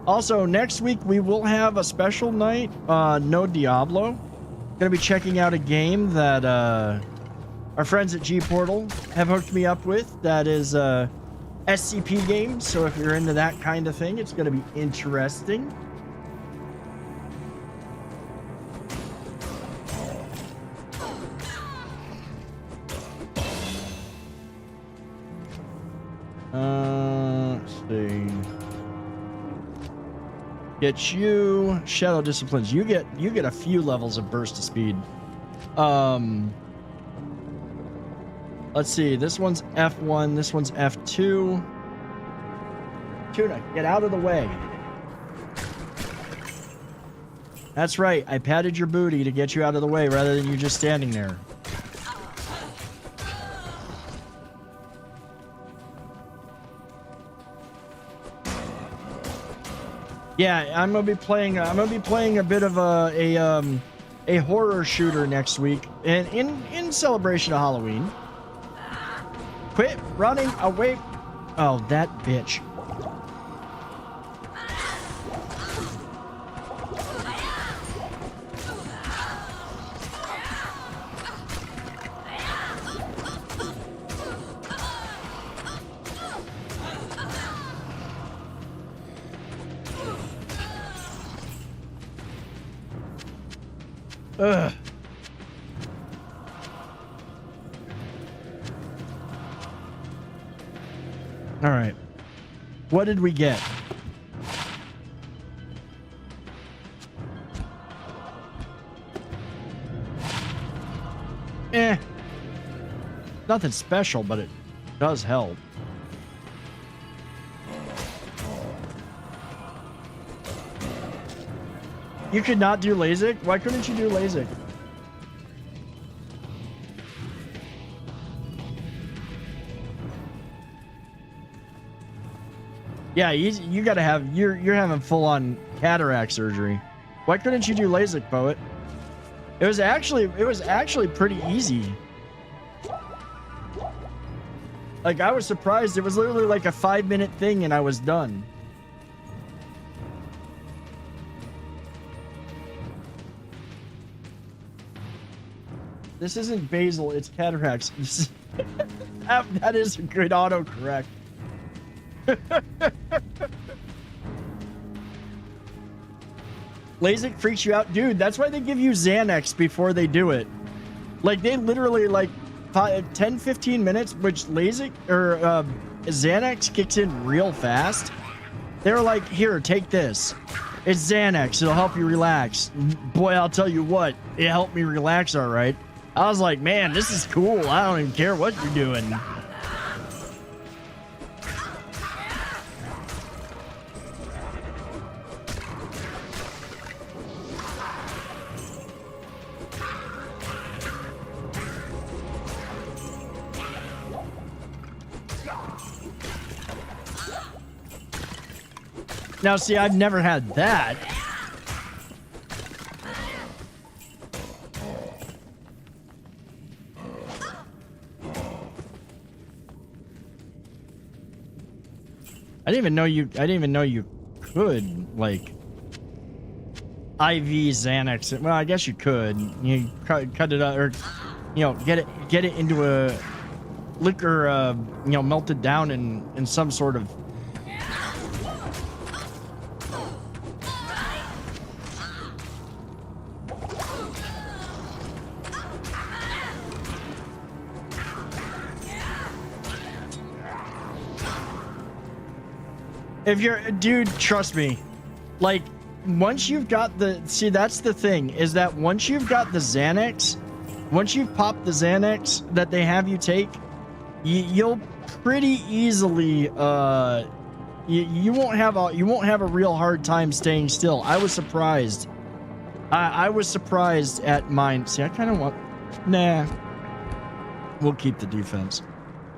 [SPEAKER 1] Also, next week we will have a special night, no Diablo. Gonna be checking out a game that our friends at G Portal have hooked me up with. That is a SCP game, so if you're into that kind of thing, it's gonna be interesting. Let's see. Get you Shadow Disciplines. You get a few levels of burst of speed. Let's see. This one's F1. This one's F2. Tuna, get out of the way. That's right. I patted your booty to get you out of the way rather than you just standing there. Yeah, I'm gonna be playing a bit of a horror shooter next week, and in celebration of Halloween. Quit running away! Oh, that bitch! Ugh. All right. What did we get? Nothing special, but it does help. You could not do LASIK? Why couldn't you do LASIK? Yeah, you gotta have, you're having full-on cataract surgery. Why couldn't you do LASIK, Poet? It was actually pretty easy. Like, I was surprised. It was literally like a 5-minute thing and I was done. This isn't basal, it's cataracts. That is a good autocorrect. LASIK freaks you out? Dude, that's why they give you Xanax before they do it. Like, they literally, like, 10-15 minutes, which LASIK, or Xanax kicks in real fast. They're like, here, take this. It's Xanax, it'll help you relax. Boy, I'll tell you what, it helped me relax all right. I was like, man, this is cool. I don't even care what you're doing. Now, see, I've never had that. I didn't even know you could, like, IV Xanax. Well, I guess you could. You cut it out, or, you know, get it into a liquor, you know, melted down in some sort of. If you're, dude, trust me, like, once you've got the, see, that's the thing, is that once you've got the Xanax, once you've popped the Xanax that they have you take, you'll pretty easily, you won't have a real hard time staying still. I was surprised. I was surprised at mine. See, I kind of want... Nah. We'll keep the defense.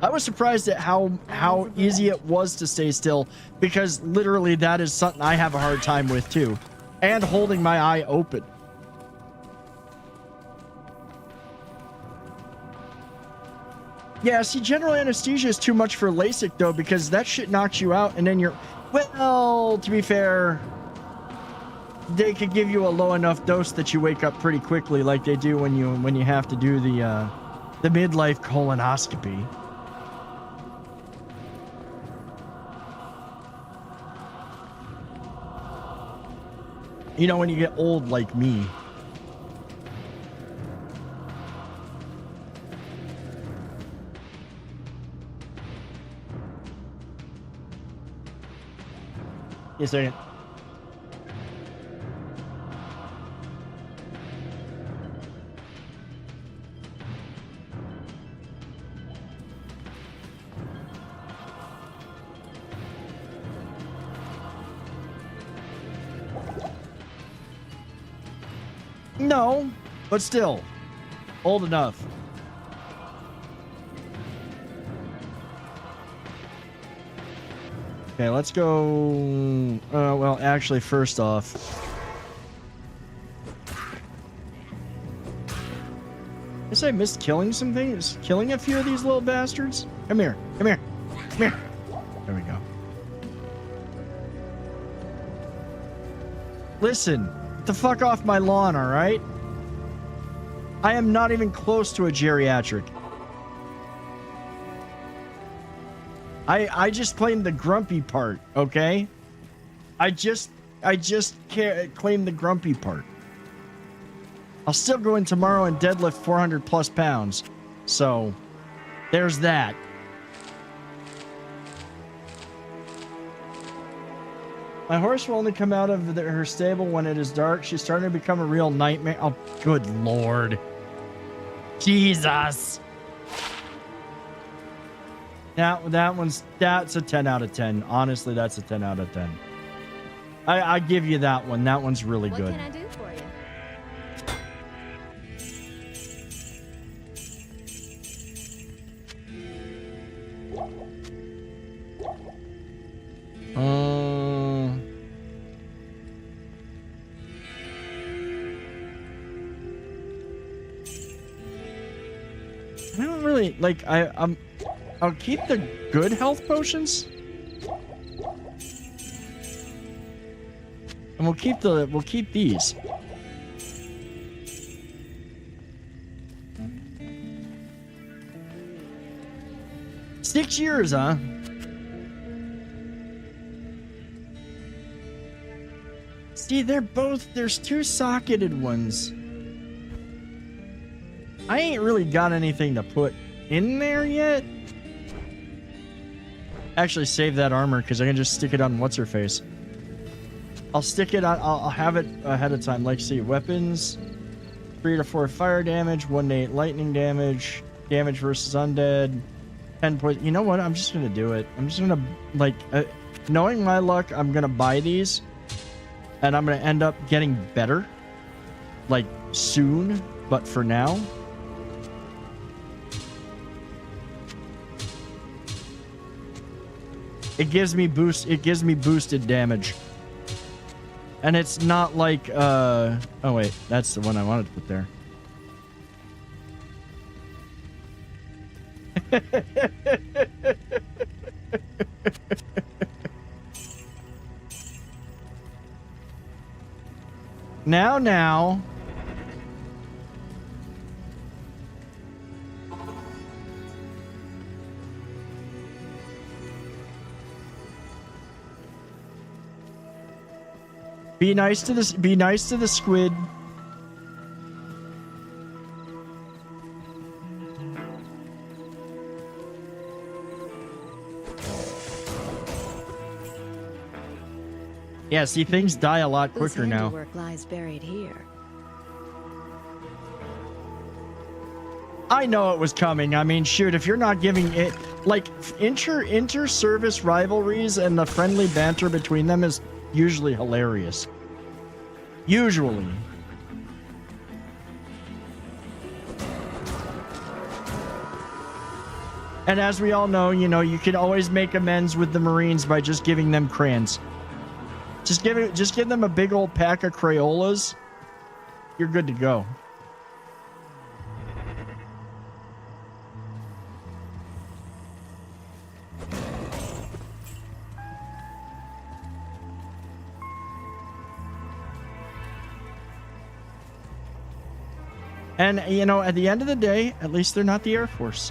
[SPEAKER 1] I was surprised at how easy it was to stay still, because literally that is something I have a hard time with too. And holding my eye open. Yeah, see, general anesthesia is too much for LASIK though, because that shit knocks you out and then you're... Well, to be fair... They could give you a low enough dose that you wake up pretty quickly, like they do when you have to do the midlife colonoscopy. You know, when you get old like me. Yes, second. No, but still, old enough. Okay, let's go. Well, actually, first off, I guess I missed killing some things. Killing a few of these little bastards. Come here. Come here. Come here. There we go. Listen. Get the fuck off my lawn, all right? I am not even close to a geriatric. I just claimed the grumpy part, okay? I just claimed the grumpy part. I'll still go in tomorrow and deadlift 400 plus pounds. So, there's that. My horse will only come out of her stable when it is dark. She's starting to become a real nightmare. Oh, good Lord. Jesus. That's a 10 out of 10. Honestly, that's a 10 out of 10. I give you that one. That one's really good.
[SPEAKER 9] What can I do for you?
[SPEAKER 1] I don't really like. I'll keep the good health potions, and we'll keep these. Six years, huh? See, there's two socketed ones. I ain't really got anything to put in there yet. Actually, save that armor because I can just stick it on what's her face. I'll stick it on. I'll have it ahead of time. Like, see, weapons, 3 to 4 fire damage, 1 to 8 lightning damage, damage versus undead, 10 poison. You know what? I'm just gonna do it. I'm just gonna knowing my luck, I'm gonna buy these, and I'm gonna end up getting better, like soon. But for now. It gives me boosted damage. And it's not like oh wait, that's the one I wanted to put there. Now. Be nice to this. Be nice to the squid. Yeah, see, things die a lot quicker now.
[SPEAKER 9] Whose handiwork lies buried here?
[SPEAKER 1] I know it was coming. I mean, shoot, if you're not giving it, like inter-service rivalries and the friendly banter between them is usually hilarious. Usually. And as we all know, you know, you can always make amends with the Marines by just giving them crayons. Just give them a big old pack of Crayolas. You're good to go. And, you know, at the end of the day, at least they're not the Air Force.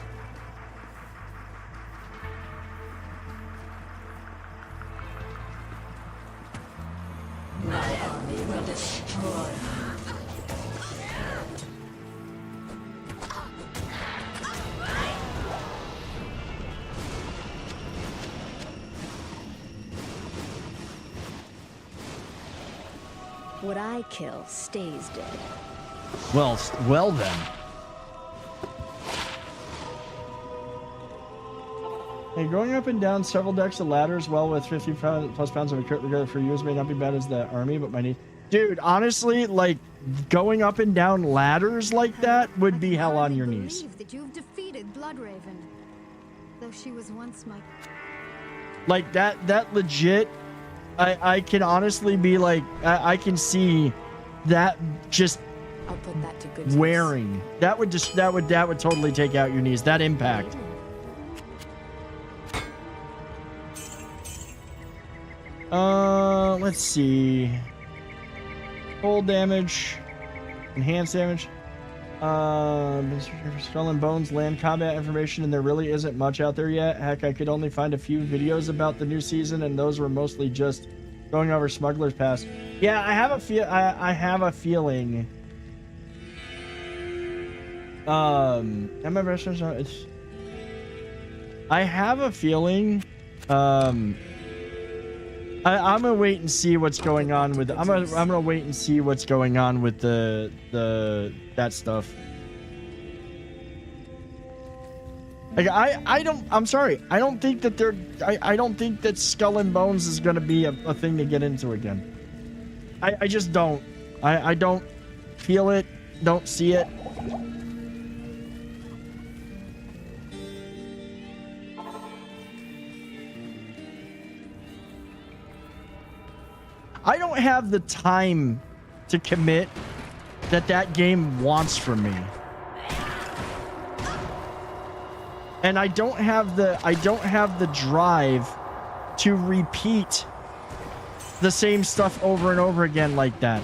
[SPEAKER 9] What I kill stays dead.
[SPEAKER 1] Well then. Hey, going up and down several decks of ladders, well, with 50 plus pounds of a crit regard for use may not be bad as the army, but my knee. Dude, honestly, like, going up and down ladders like that would be hell on your knees.
[SPEAKER 11] That you've defeated Bloodraven, though she was once my.
[SPEAKER 1] Like, that legit, I can honestly be like, I can see that just
[SPEAKER 9] I'll put that to good
[SPEAKER 1] wearing. Use. That would totally take out your knees. That impact. Let's see. Full damage, enhanced damage. Skull and Bones land combat information, and there really isn't much out there yet. Heck, I could only find a few videos about the new season, and those were mostly just going over Smuggler's Pass. Yeah, I have a feeling. I have a feeling. I'm gonna wait and see what's going on with. I'm gonna wait and see what's going on with that stuff. Like I'm sorry. I don't think that I don't think that Skull and Bones is gonna be a thing to get into again. I just don't. I don't feel it. Don't see it. I don't have the time to commit that game wants from me. And I don't have the drive to repeat the same stuff over and over again like that.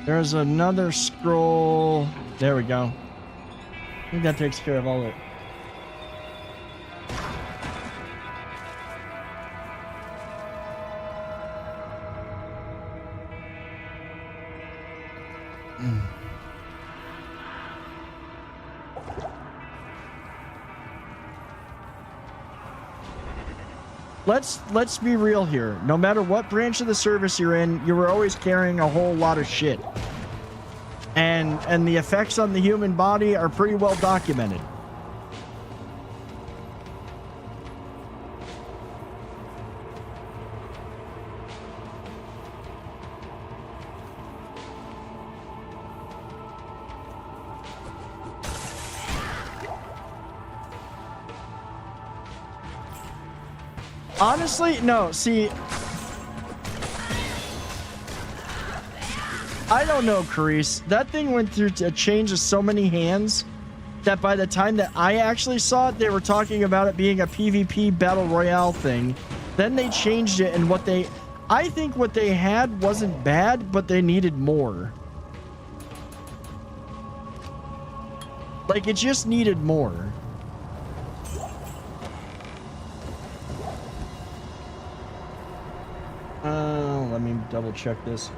[SPEAKER 1] There's another scroll. There we go. I think that takes care of all of it. Let's be real here. No matter what branch of the service you're in, you were always carrying a whole lot of shit. And the effects on the human body are pretty well documented. Honestly, no. See, I don't know, Carice. That thing went through a change of so many hands that by the time that I actually saw it, they were talking about it being a PvP battle royale thing. Then they changed it, and I think what they had wasn't bad, but they needed more. Like, it just needed more. Let me double check this.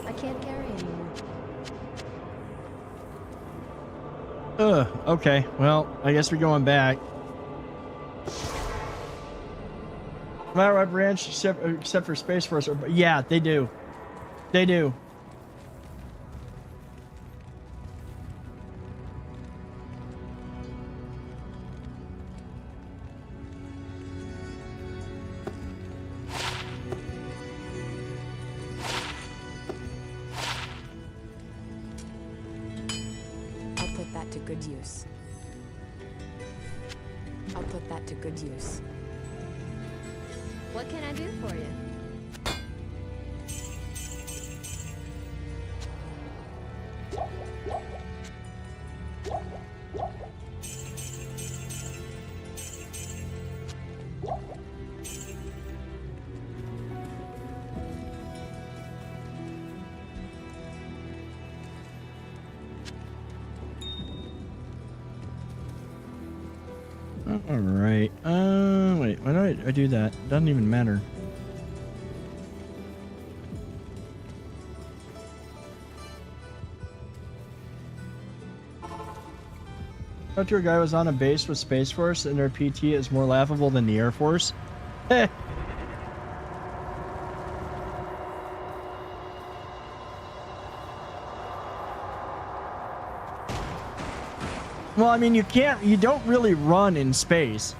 [SPEAKER 9] I can't carry anymore.
[SPEAKER 1] Okay. Well, I guess we're going back. No matter what branch, except for Space Force. Yeah, they do. They do.
[SPEAKER 10] I'll put that to good use. I'll put that to good use.
[SPEAKER 9] What can I do for you?
[SPEAKER 1] All right. Wait. Why do I do that? Doesn't even matter. I thought your guy was on a base with Space Force and their PT is more laughable than the Air Force. Eh. Well, I mean, you don't really run in space.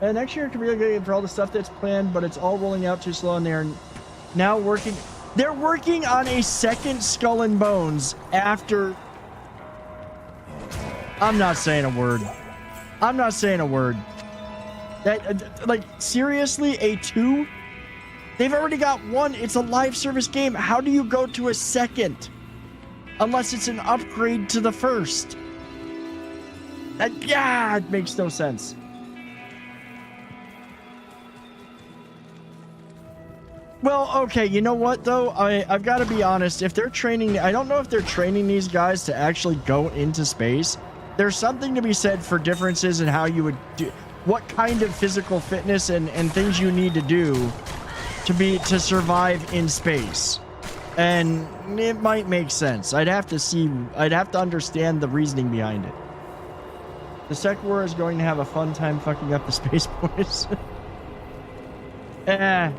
[SPEAKER 1] And next year could be really good for all the stuff that's planned, but it's all rolling out too slow and they're now working. They're working on a second Skull and Bones after. I'm not saying a word. I'm not saying a word. That, like, seriously, a 2? They've already got 1. It's a live service game. How do you go to a second? Unless it's an upgrade to the first. Yeah, it makes no sense. Well, okay, you know what, though? I've got to be honest. If they're training... I don't know if they're training these guys to actually go into space. There's something to be said for differences in how you would do... What kind of physical fitness and things you need to do to survive in space. And it might make sense. I'd have to understand the reasoning behind it. The Second War is going to have a fun time fucking up the Space Boys. I'm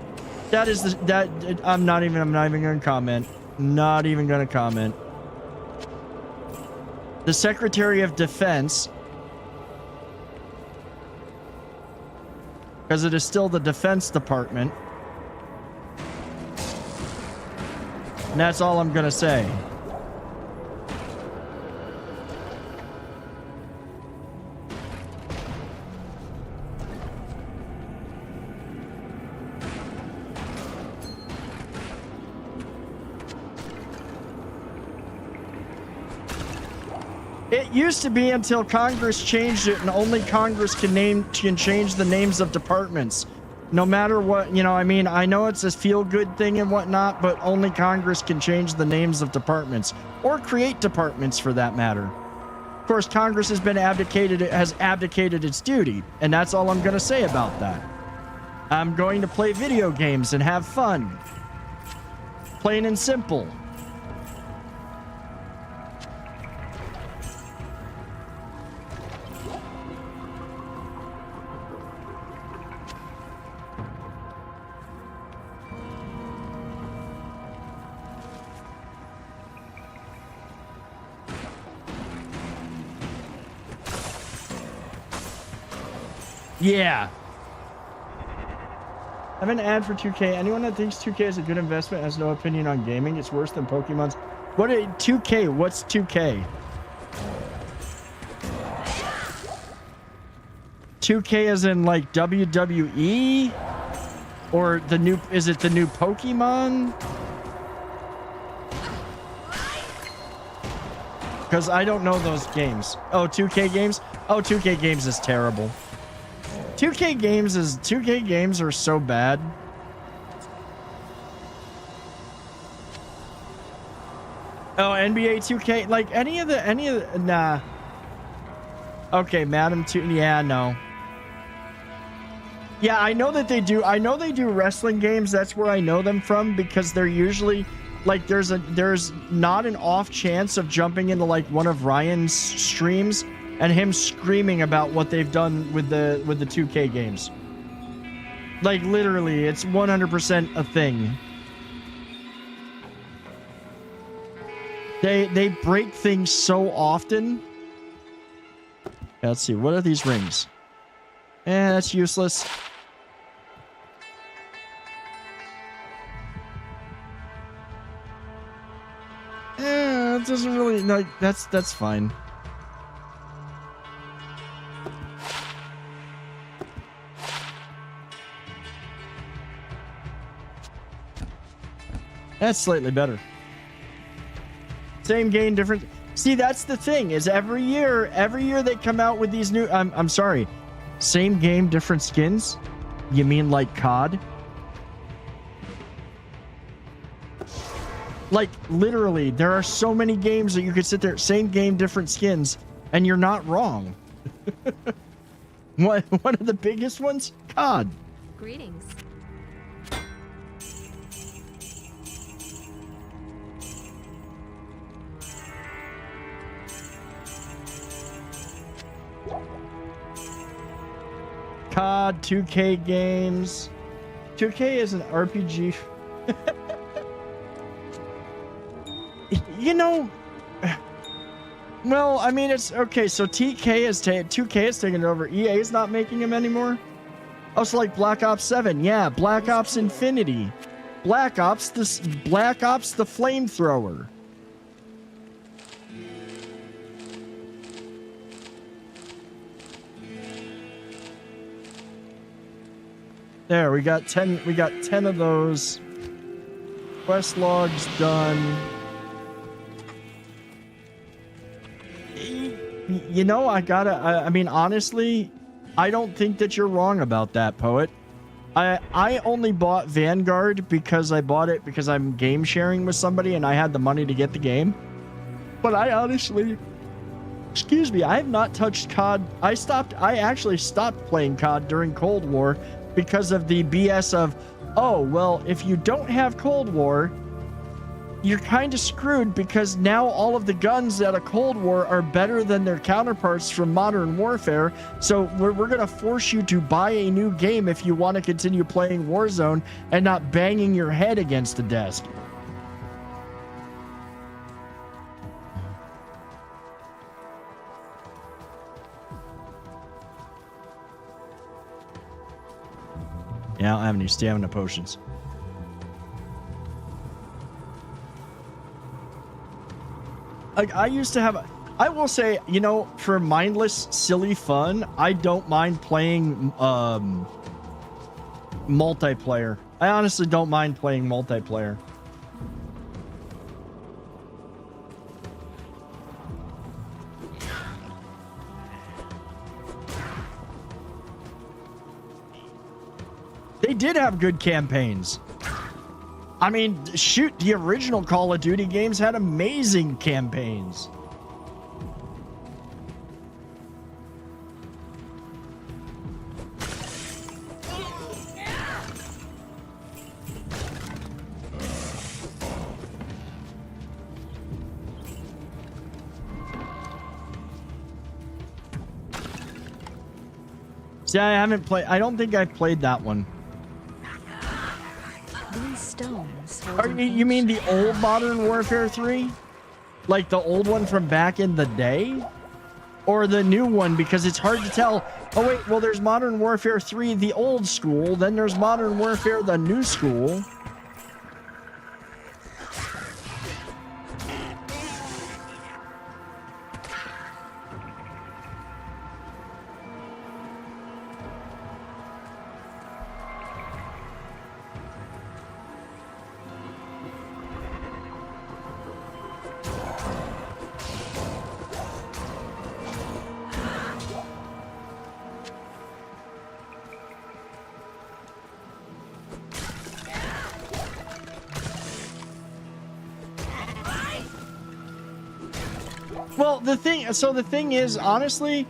[SPEAKER 1] not even going to comment. Not even going to comment. The Secretary of Defense, because it is still the Defense Department. And that's all I'm going to say. It used to be until Congress changed it, and only Congress can change the names of departments. No matter what, you know, I mean, I know it's a feel-good thing and whatnot, but only Congress can change the names of departments, or create departments for that matter. Of course, Congress has abdicated its duty, and that's all I'm going to say about that. I'm going to play video games and have fun. Plain and simple. Yeah. I have an ad for 2K. Anyone that thinks 2K is a good investment has no opinion on gaming. It's worse than Pokemon's. What 2K? What's 2K? 2K as in like WWE? Or the new, is it the new Pokemon? Because I don't know those games. Oh, 2K games? Oh, 2K games is terrible. 2K games are so bad. Oh, NBA 2K, like any of the, nah. Okay, Madam 2, yeah, no. Yeah, I know that they do. I know they do wrestling games. That's where I know them from, because they're usually like there's not an off chance of jumping into like one of Ryan's streams and him screaming about what they've done with the 2K games. Like literally, it's 100% a thing. They break things so often. Yeah, let's see. What are these rings? That's useless. It doesn't really, no, that's fine. That's slightly better. Same game, different. See, that's the thing, is every year they come out with these new, I'm sorry, same game, different skins? You mean like COD? Like, literally, there are so many games that you could sit there, same game, different skins, and you're not wrong. One of the biggest ones? COD.
[SPEAKER 9] Greetings.
[SPEAKER 1] COD, 2K games. 2K is an RPG. You know, well, I mean, it's okay. So 2K is taking it over. EA is not making them anymore. Oh, so like Black Ops 7. Yeah, Black Ops Infinity. Black Ops the flamethrower. There, we got 10 of those. Quest logs done. You know, I mean, honestly, I don't think that you're wrong about that, Poet. I only bought Vanguard because I bought it because I'm game sharing with somebody and I had the money to get the game. But I honestly, excuse me, I have not touched COD. I actually stopped playing COD during Cold War because of the BS of, oh, well, if you don't have Cold War, you're kind of screwed because now all of the guns out of Cold War are better than their counterparts from Modern Warfare. So we're going to force you to buy a new game if you want to continue playing Warzone and not banging your head against the desk. Yeah, I don't have any stamina potions. Like, I used to have, I will say, you know, for mindless, silly fun, I don't mind playing multiplayer. I honestly don't mind playing multiplayer. They did have good campaigns. I mean, shoot, the original Call of Duty games had amazing campaigns. See, I haven't played, I don't think I've played that one.
[SPEAKER 9] These stones.
[SPEAKER 1] You mean the old Modern Warfare 3? Like the old one from back in the day? or the new one, because it's hard to tell. Oh wait, well there's Modern Warfare 3, the old school, then there's Modern Warfare, the new school. Well, the thing is, honestly,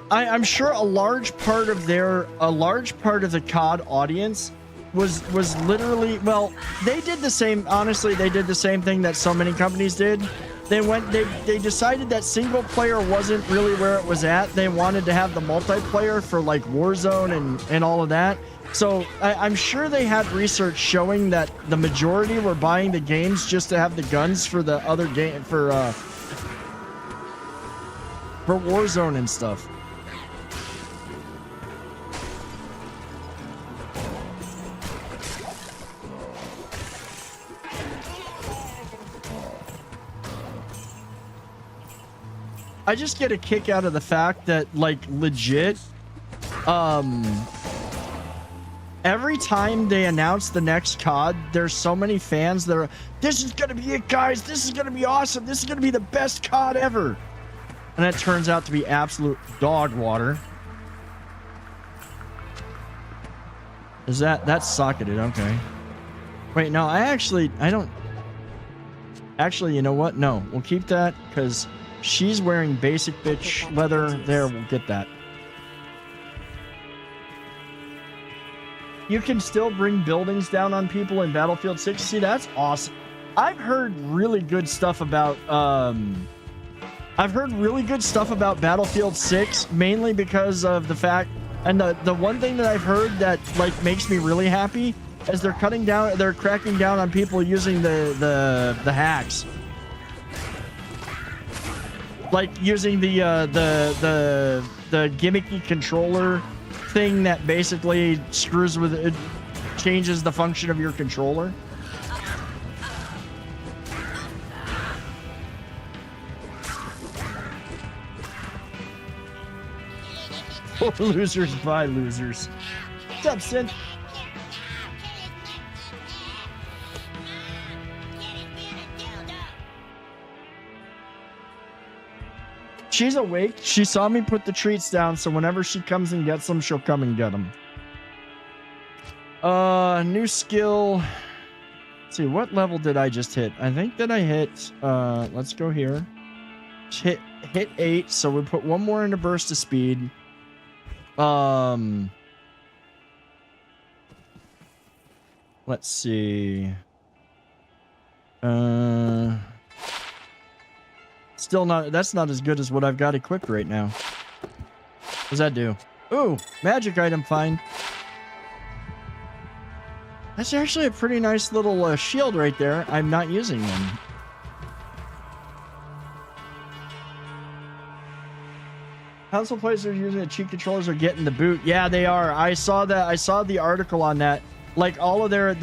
[SPEAKER 1] I'm sure a large part of the COD audience was literally, well, they did the same, honestly, they did the same thing that so many companies did. They decided that single player wasn't really where it was at. They wanted to have the multiplayer for like Warzone and all of that. So I'm sure they had research showing that the majority were buying the games just to have the guns for the other game, for Warzone and stuff. I just get a kick out of the fact that, like, legit, every time they announce the next COD, there's so many fans that are, this is gonna be it, guys, this is gonna be awesome, this is gonna be the best COD ever. And it turns out to be absolute dog water. Is that's socketed, okay. Wait, no, I don't. Actually, you know what? No, we'll keep that, because she's wearing basic bitch leather. There, we'll get that. You can still bring buildings down on people in Battlefield 6. See, that's awesome. I've heard really good stuff about Battlefield 6, mainly because of the fact, and the one thing that I've heard that like makes me really happy is they're cracking down on people using the hacks. Like using the gimmicky controller thing that basically screws with it, changes the function of your controller. Poor losers by losers. What's up, Synth? She's awake. She saw me put the treats down, so whenever she comes and gets them, she'll come and get them. New skill. Let's see, what level did I just hit? I think that I hit, let's go here. Hit 8, so we put one more into burst of speed. Let's see. Still not, that's not as good as what I've got equipped right now. What does that do? Ooh, magic item find. That's actually a pretty nice little shield right there. I'm not using them. Console players are using the cheat controllers are getting the boot. Yeah, they are. I saw that. I saw the article on that. Like all of their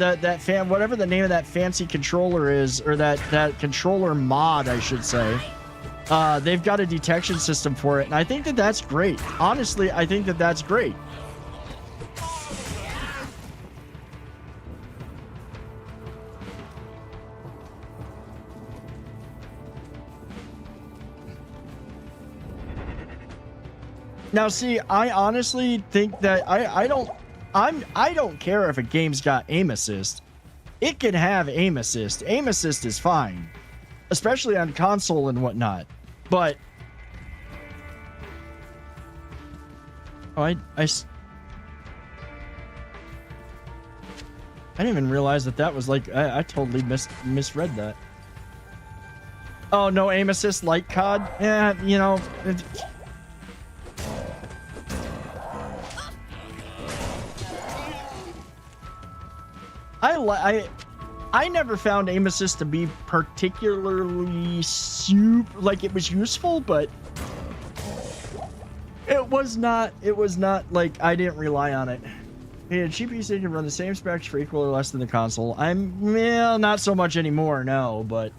[SPEAKER 1] whatever the name of that fancy controller is, or that controller mod, I should say. They've got a detection system for it, and I think that that's great. Honestly, I think that that's great. Now, see, I honestly think that I don't care if a game's got aim assist. It can have aim assist. Aim assist is fine, especially on console and whatnot. But I didn't even realize that was like I totally misread that. Oh, no aim assist like COD? Yeah, you know. I never found aim assist to be particularly like it was useful, but it was not like I didn't rely on it. Yeah, cheap PC can run the same specs for equal or less than the console. Well, not so much anymore, no, but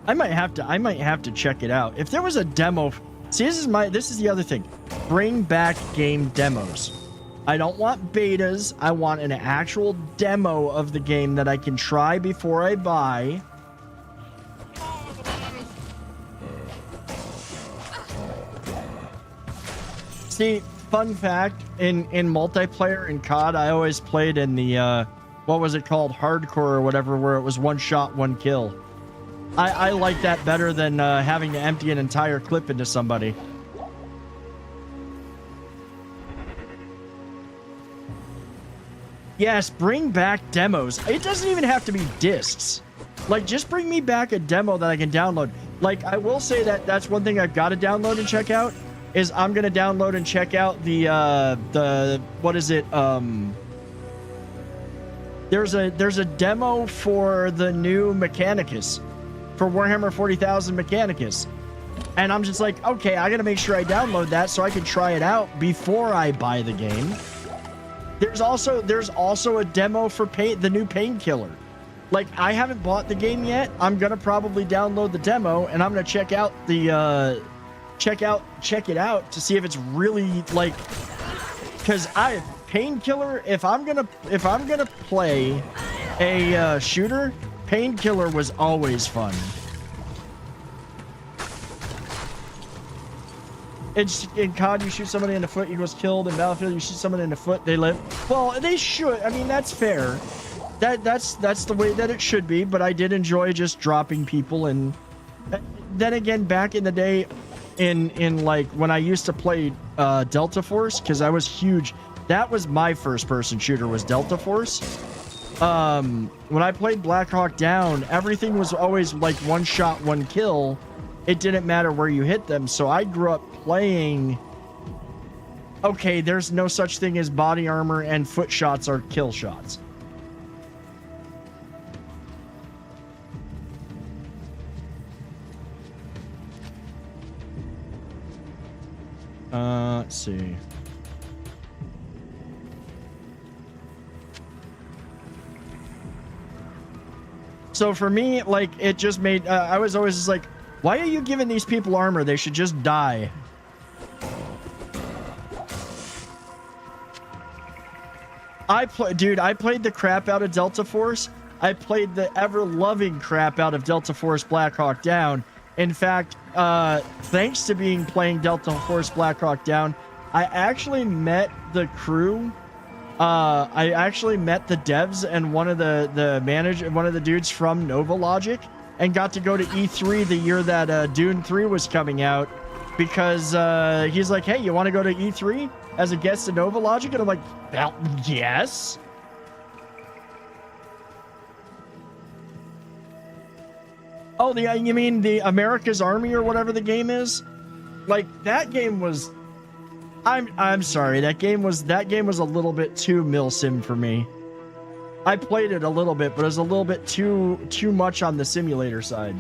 [SPEAKER 1] I might have to check it out. If there was a demo, see, this is the other thing. Bring back game demos. I don't want betas. I want an actual demo of the game that I can try before I buy. See, fun fact, in multiplayer in COD, I always played in the what was it called, hardcore or whatever, where it was one shot, one kill. I like that better than having to empty an entire clip into somebody. Yes, bring back demos. It doesn't even have to be discs. Like, just bring me back a demo that I can download. Like, I will say that that's one thing I've got to download and check out, is I'm going to download and check out the what is it? There's a demo for the new Mechanicus. For Warhammer 40,000 Mechanicus. And I'm just like, okay, I gotta make sure I download that so I can try it out before I buy the game. There's also a demo for the new Painkiller. Like, I haven't bought the game yet. I'm gonna probably download the demo and I'm gonna check out the check it out to see if it's really like, because Painkiller, if I'm gonna play a shooter, Painkiller was always fun. In COD, you shoot somebody in the foot, equals killed. In Battlefield, you shoot someone in the foot, they live. Well, they should. I mean, that's fair. That's the way that it should be. But I did enjoy just dropping people. And then again, back in the day, in like when I used to play Delta Force, because I was huge. That was my first person shooter, was Delta Force. When I played Black Hawk Down, everything was always like one shot, one kill. It didn't matter where you hit them. So I grew up playing, okay, there's no such thing as body armor and foot shots are kill shots. Let's see. So for me, like, it just made, I was always just like, why are you giving these people armor? They should just die. I played the crap out of Delta Force. I played the ever-loving crap out of Delta Force Black Hawk Down. In fact, thanks to playing Delta Force Black Hawk Down, I actually met the crew. I actually met the devs and one of the dudes from Nova Logic, and got to go to E3 the year that Dune 3 was coming out, because he's like, hey, you want to go to E3 as a guest of Nova Logic? And I'm like, well, yes. Oh, you mean the America's Army or whatever the game is? Like, that game was, I'm sorry, that game was a little bit too milsim for me. I played it a little bit, but it was a little bit too much on the simulator side.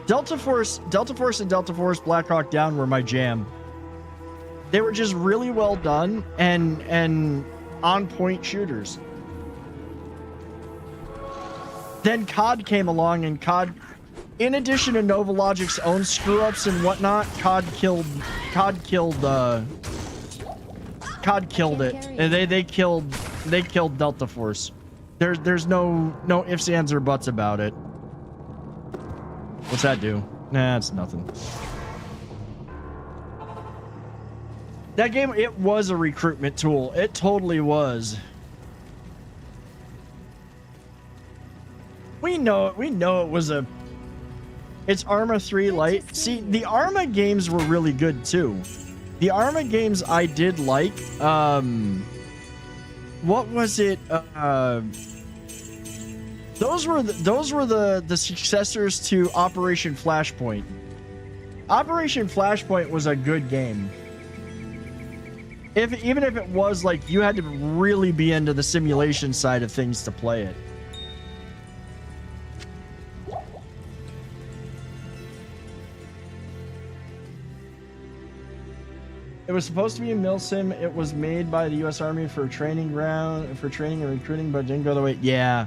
[SPEAKER 1] Delta Force and Delta Force Black Hawk Down were my jam. They were just really well done and on point shooters. Then COD came along, and COD, in addition to Nova Logic's own screw ups and whatnot, COD killed it. And they killed Delta Force. There's no ifs, ands, or buts about it. What's that do? Nah, it's nothing. That game, it was a recruitment tool. It totally was. We know it was a... It's Arma 3 Lite. See, the Arma games were really good too. The Arma games I did like. What was it? Those were the successors to Operation Flashpoint. Operation Flashpoint was a good game. Even if it was like you had to really be into the simulation side of things to play it. It was supposed to be a milsim. It was made by the U.S. Army for training and recruiting, but didn't go the way. Yeah.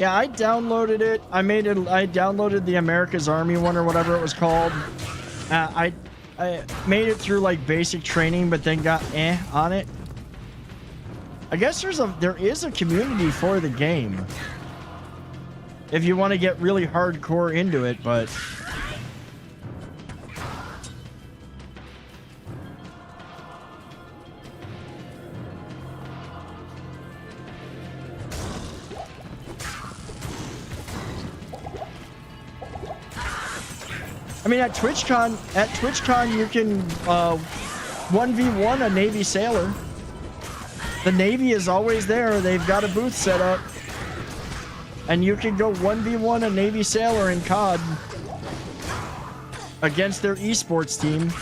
[SPEAKER 1] Yeah, I downloaded it. I downloaded the America's Army one or whatever it was called. I made it through like basic training, but then got on it. I guess there is a community for the game if you want to get really hardcore into it, but I mean, at TwitchCon you can 1v1 a Navy sailor. The Navy is always there. They've got a booth set up. And you can go 1v1 a Navy sailor in COD against their esports team.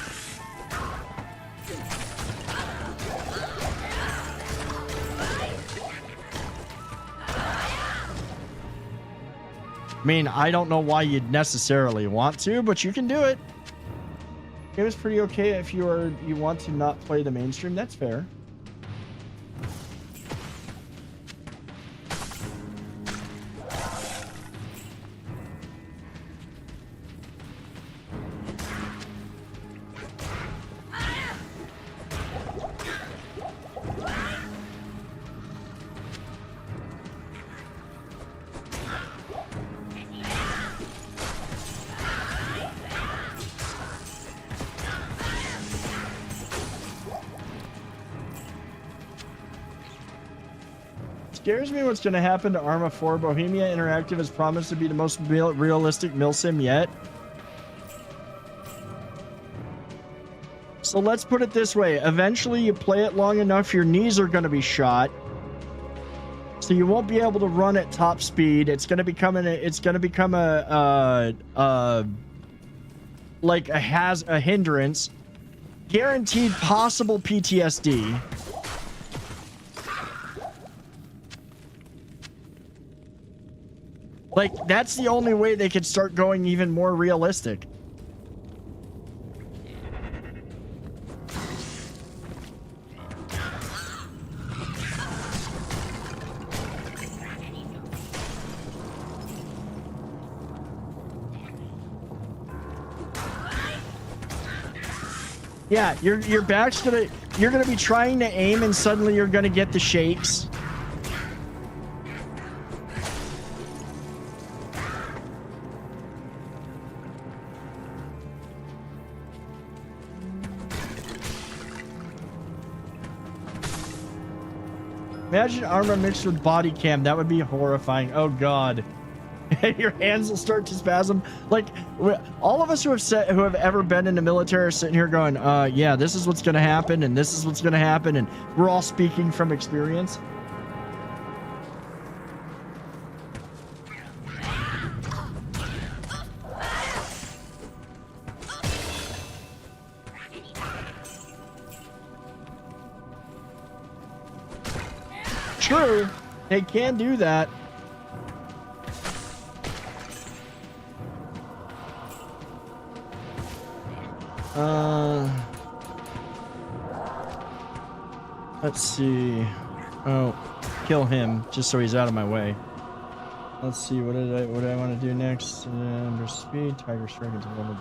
[SPEAKER 1] I mean, I don't know why you'd necessarily want to, but you can do it. It was pretty okay if you want to not play the mainstream. That's fair. Scares me what's going to happen to Arma 4. Bohemia Interactive has promised to be the most realistic milsim yet. So let's put it this way. Eventually, you play it long enough, your knees are going to be shot. So you won't be able to run at top speed. It's going to become like a hindrance. Guaranteed possible PTSD. Like, that's the only way they could start going even more realistic. Yeah, your back's you're gonna be trying to aim and suddenly you're gonna get the shakes. Imagine armor mixed with body cam. That would be horrifying. Oh god. Your hands will start to spasm. Like, all of us who have ever been in the military are sitting here going, yeah, this is what's going to happen, and this is what's going to happen, and we're all speaking from experience. True, they can do that. Let's see. Oh, kill him just so he's out of my way. Let's see. What do I want to do next? Under speed, Tiger Strike is leveled.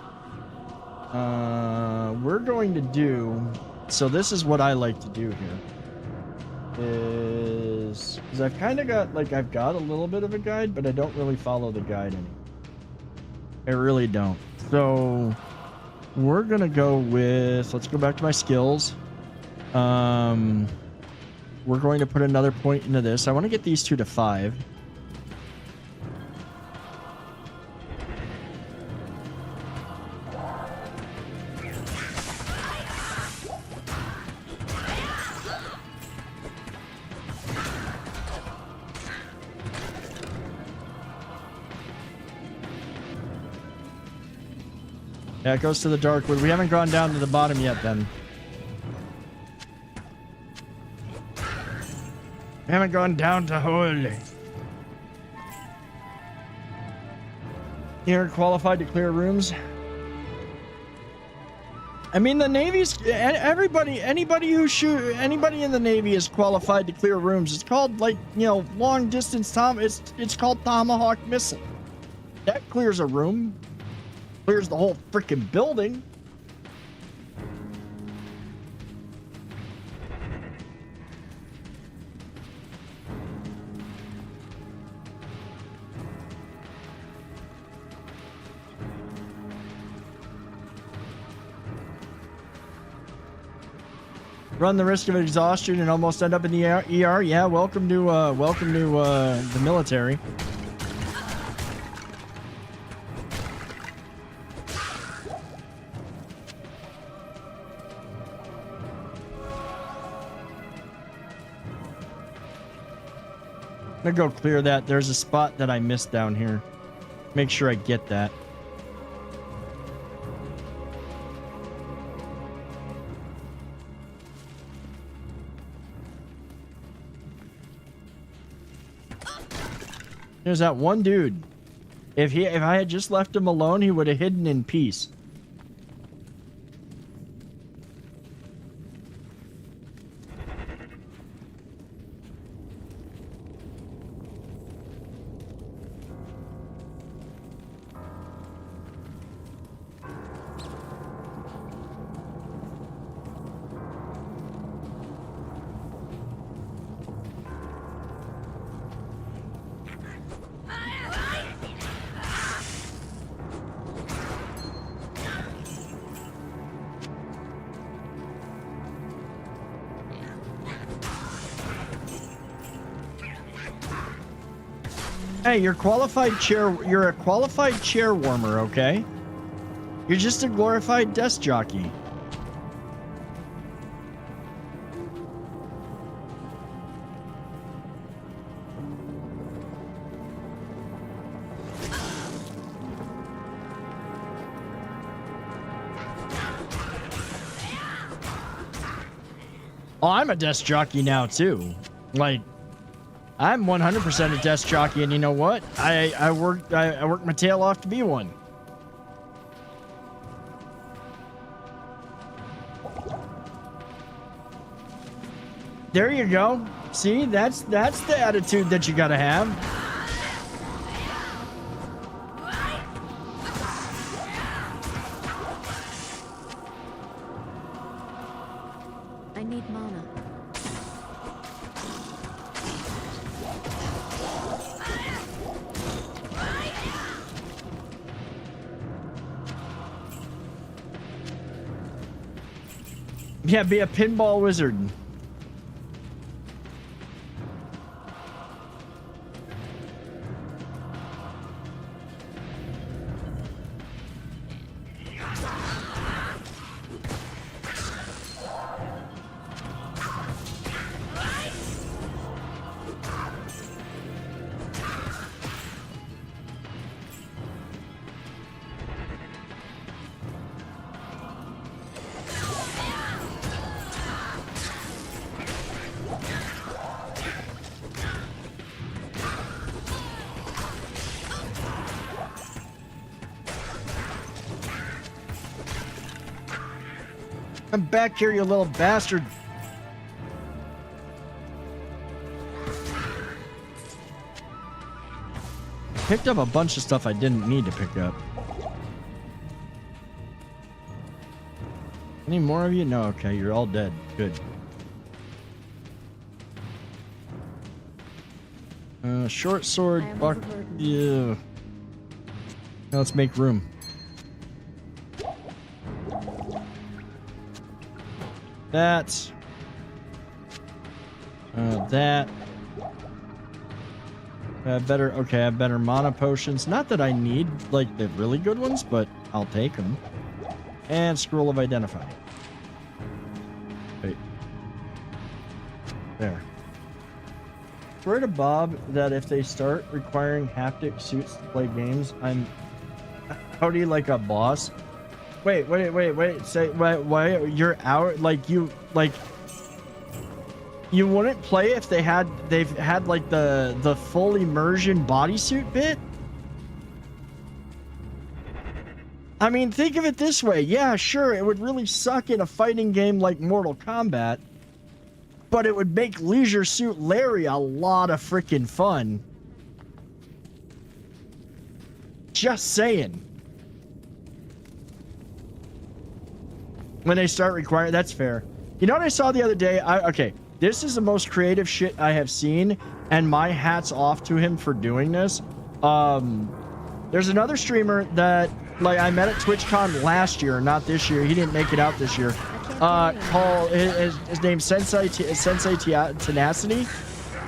[SPEAKER 1] We're going to do So this is what I like to do here. Is because I've kind of got like I've got a little bit of a guide, but I don't really follow the guide anymore. I really don't. So we're gonna go with, let's go back to my skills. We're going to put another point into this. I want to get these two to 5. Yeah, it goes to the Darkwood. We haven't gone down to the bottom yet, then. We haven't gone down to Holy. You're qualified to clear rooms. I mean, the Navy's... anybody in the Navy is qualified to clear rooms. It's called, like, you know, long distance it's called Tomahawk missile. That clears a room. Clears the whole freaking building. Run the risk of exhaustion and almost end up in the ER. Yeah, welcome to the military. I'm gonna go clear that. There's a spot that I missed down here. Make sure I get that. There's that one dude. If I had just left him alone, he would have hidden in peace. Hey, you're a qualified chair warmer, okay? You're just a glorified desk jockey. Oh, I'm a desk jockey now too. Like, I'm 100% a desk jockey, and you know what? I worked my tail off to be one. There you go. See, that's the attitude that you gotta have.
[SPEAKER 9] I need mana.
[SPEAKER 1] Yeah, be a pinball wizard. Come back here, you little bastard. Picked up a bunch of stuff I didn't need to pick up. Any more of you? No, okay, you're all dead. Good. Short sword,
[SPEAKER 9] I am
[SPEAKER 1] buck.
[SPEAKER 9] overburdened.
[SPEAKER 1] Yeah. Now let's make room. That. That. I have better. Okay, I have better mana potions. Not that I need like the really good ones, but I'll take them. And scroll of identify. Wait. There. Swear to Bob that if they start requiring haptic suits to play games, I'm howdy like a boss. Wait. Say why you're out? Like you wouldn't play if they've had like the full immersion bodysuit bit? I mean, think of it this way. Yeah, sure, it would really suck in a fighting game like Mortal Kombat, but it would make Leisure Suit Larry a lot of freaking fun. Just saying. When they start requiring, that's fair. You know what I saw the other day? Okay, this is the most creative shit I have seen, and my hat's off to him for doing this. There's another streamer that, like, I met at TwitchCon last year, not this year. He didn't make it out this year. Called his name's Sensei Tenacity,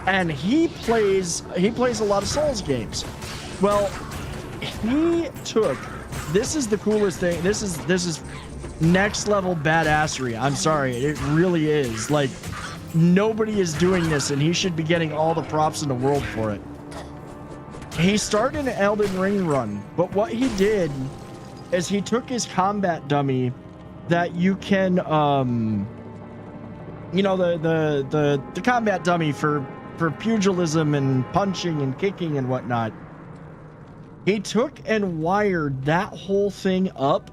[SPEAKER 1] and he plays a lot of Souls games. Well, he took, this is the coolest thing. This is next level badassery. I'm sorry, it really is. Like, nobody is doing this, and he should be getting all the props in the world for it. He started an Elden Ring run, but what he did is he took his combat dummy that you can, you know, the combat dummy for pugilism and punching and kicking and whatnot. He took and wired that whole thing up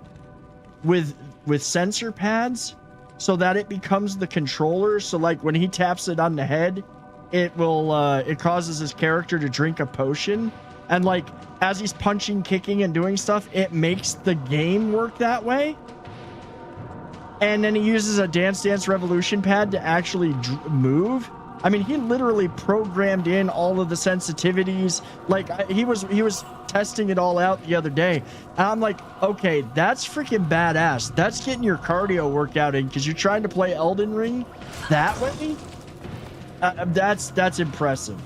[SPEAKER 1] with sensor pads so that it becomes the controller. So like when he taps it on the head, it will it causes his character to drink a potion, and like as he's punching, kicking, and doing stuff, it makes the game work that way. And then he uses a Dance Dance Revolution pad to actually move. I mean, he literally programmed in all of the sensitivities. Like he was testing it all out the other day, and I'm like, okay, that's freaking badass. That's getting your cardio workout in because you're trying to play Elden Ring that way. That's impressive.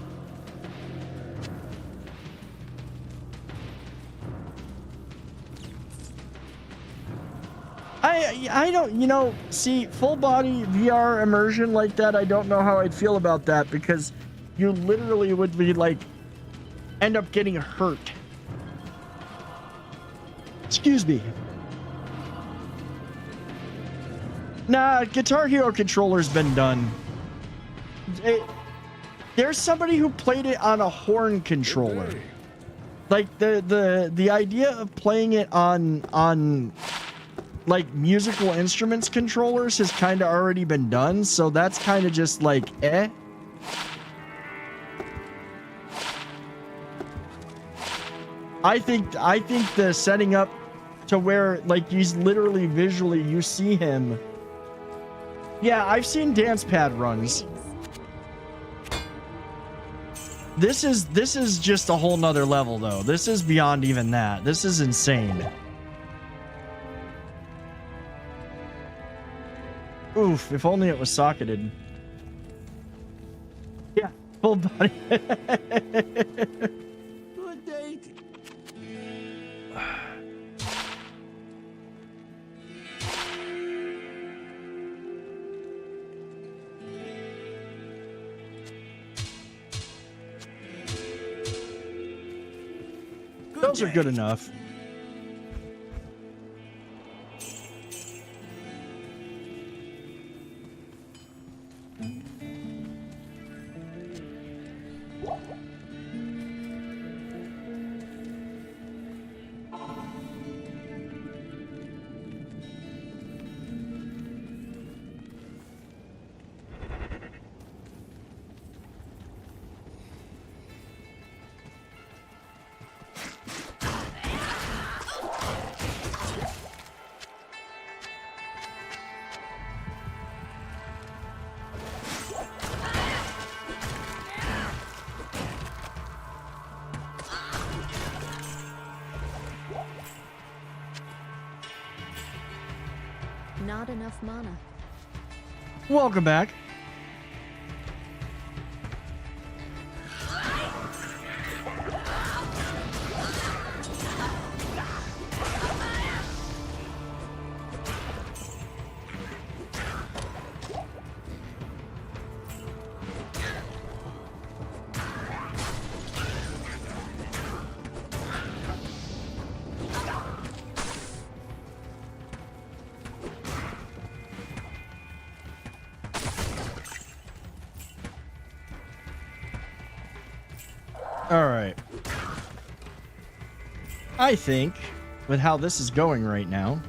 [SPEAKER 1] I don't, you know, see, full body VR immersion like that, I don't know how I'd feel about that, because you literally would be like end up getting hurt. Excuse me. Nah, Guitar Hero controller's been done. There's somebody who played it on a horn controller. Like the idea of playing it on like musical instruments controllers has kind of already been done, so that's kind of just like eh. I think the setting up to where like he's literally visually you see him. Yeah, I've seen dance pad runs. This is just a whole nother level though. This is beyond even that. This is insane. Oof, if only it was socketed. Yeah, full body.
[SPEAKER 7] Good date.
[SPEAKER 1] Those are good enough.
[SPEAKER 9] Not enough mana.
[SPEAKER 1] Welcome back. All right. I think with how this is going right now,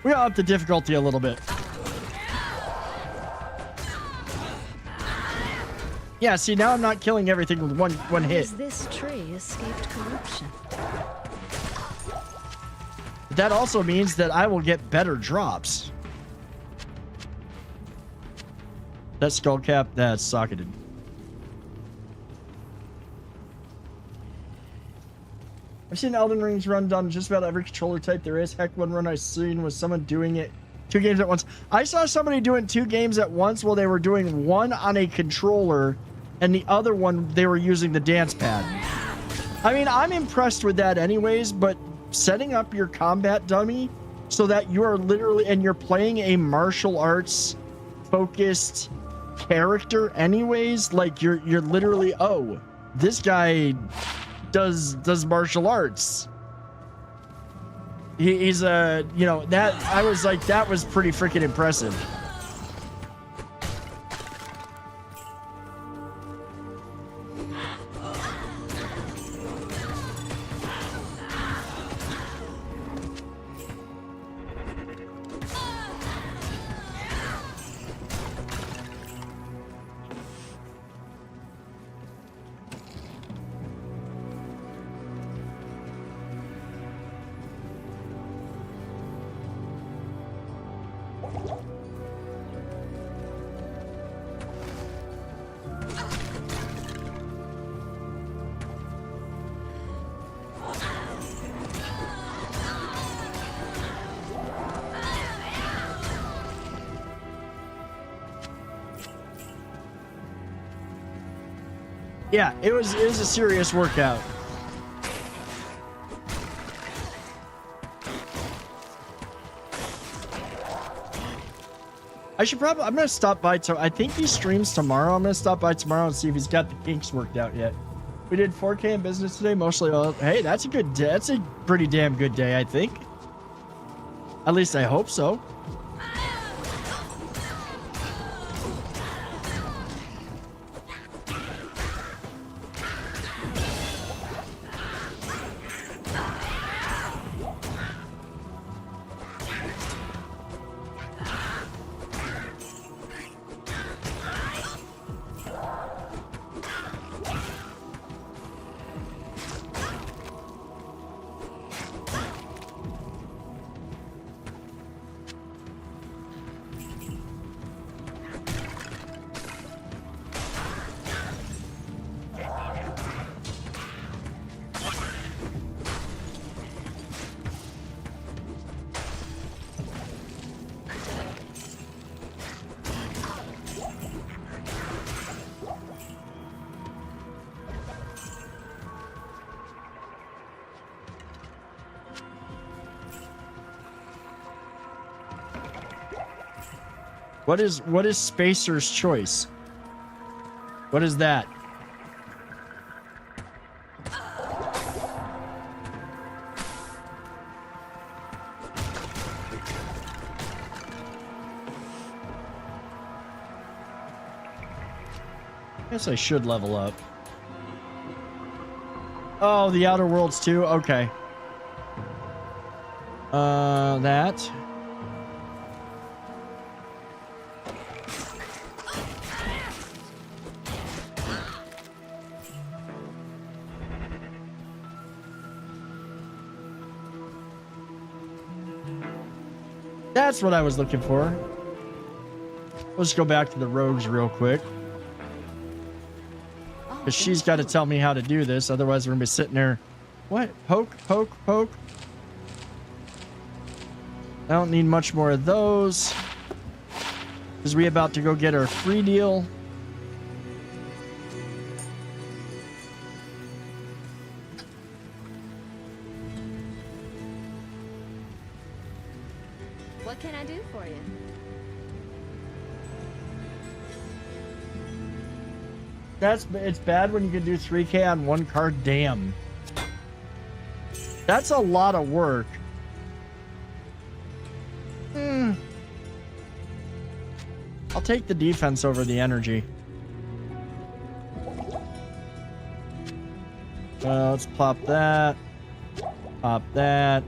[SPEAKER 1] we up the difficulty a little bit. Yeah, see, now I'm not killing everything with one hit.
[SPEAKER 9] Has this tree escaped corruption?
[SPEAKER 1] That also means that I will get better drops. That skull cap, that's socketed. I've seen Elden Rings run done just about every controller type there is. Heck, one run I seen was someone doing it 2 games at once. I saw somebody doing 2 games at once while they were doing one on a controller and the other one they were using the dance pad. I mean, I'm impressed with that anyways, but setting up your combat dummy so that you are literally, and you're playing a martial arts focused character anyways, like you're literally, oh, this guy does martial arts. He's a, you know, that I was like, that was pretty freaking impressive. Yeah, it was a serious workout. I should probably, I'm gonna stop by I think he streams tomorrow. I'm gonna stop by tomorrow and see if he's got the kinks worked out yet. We did 4K in business today, mostly all. Hey, that's a good day. That's a pretty damn good day, I think. At least I hope so. What is Spacer's choice? What is that? Guess I should level up. Oh, the Outer Worlds too? Okay. That. That's what I was looking for. Let's go back to the rogues real quick. Because she's got to tell me how to do this. Otherwise, we're going to be sitting there. What? Poke, poke, poke. I don't need much more of those. Because we about to go get our free deal.
[SPEAKER 9] What can I do for you?
[SPEAKER 1] It's bad when you can do 3K on one card. Damn. That's a lot of work. I'll take the defense over the energy. Let's pop that. Pop that.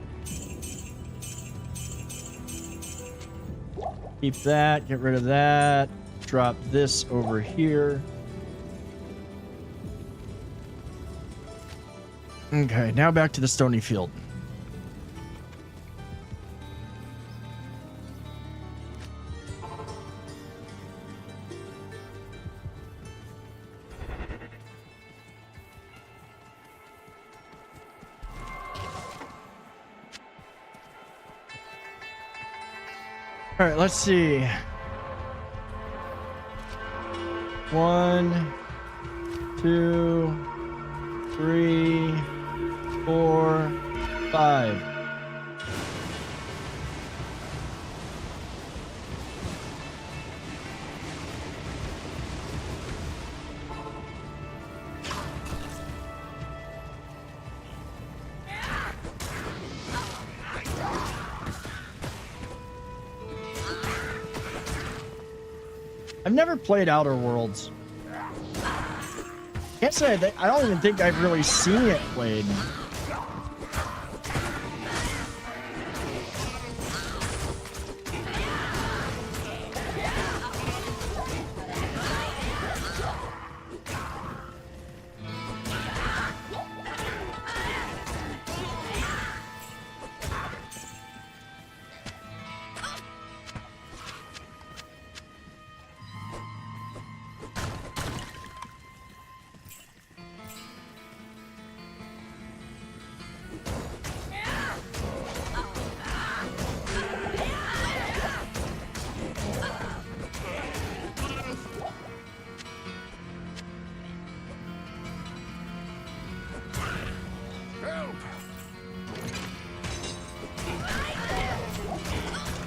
[SPEAKER 1] Keep that. Get rid of that. Drop this over here. Okay, now back to the stony field. All right, let's see. 1, 2, 3, 4, 5. I've never played Outer Worlds. Can't say I don't even think I've really seen it played.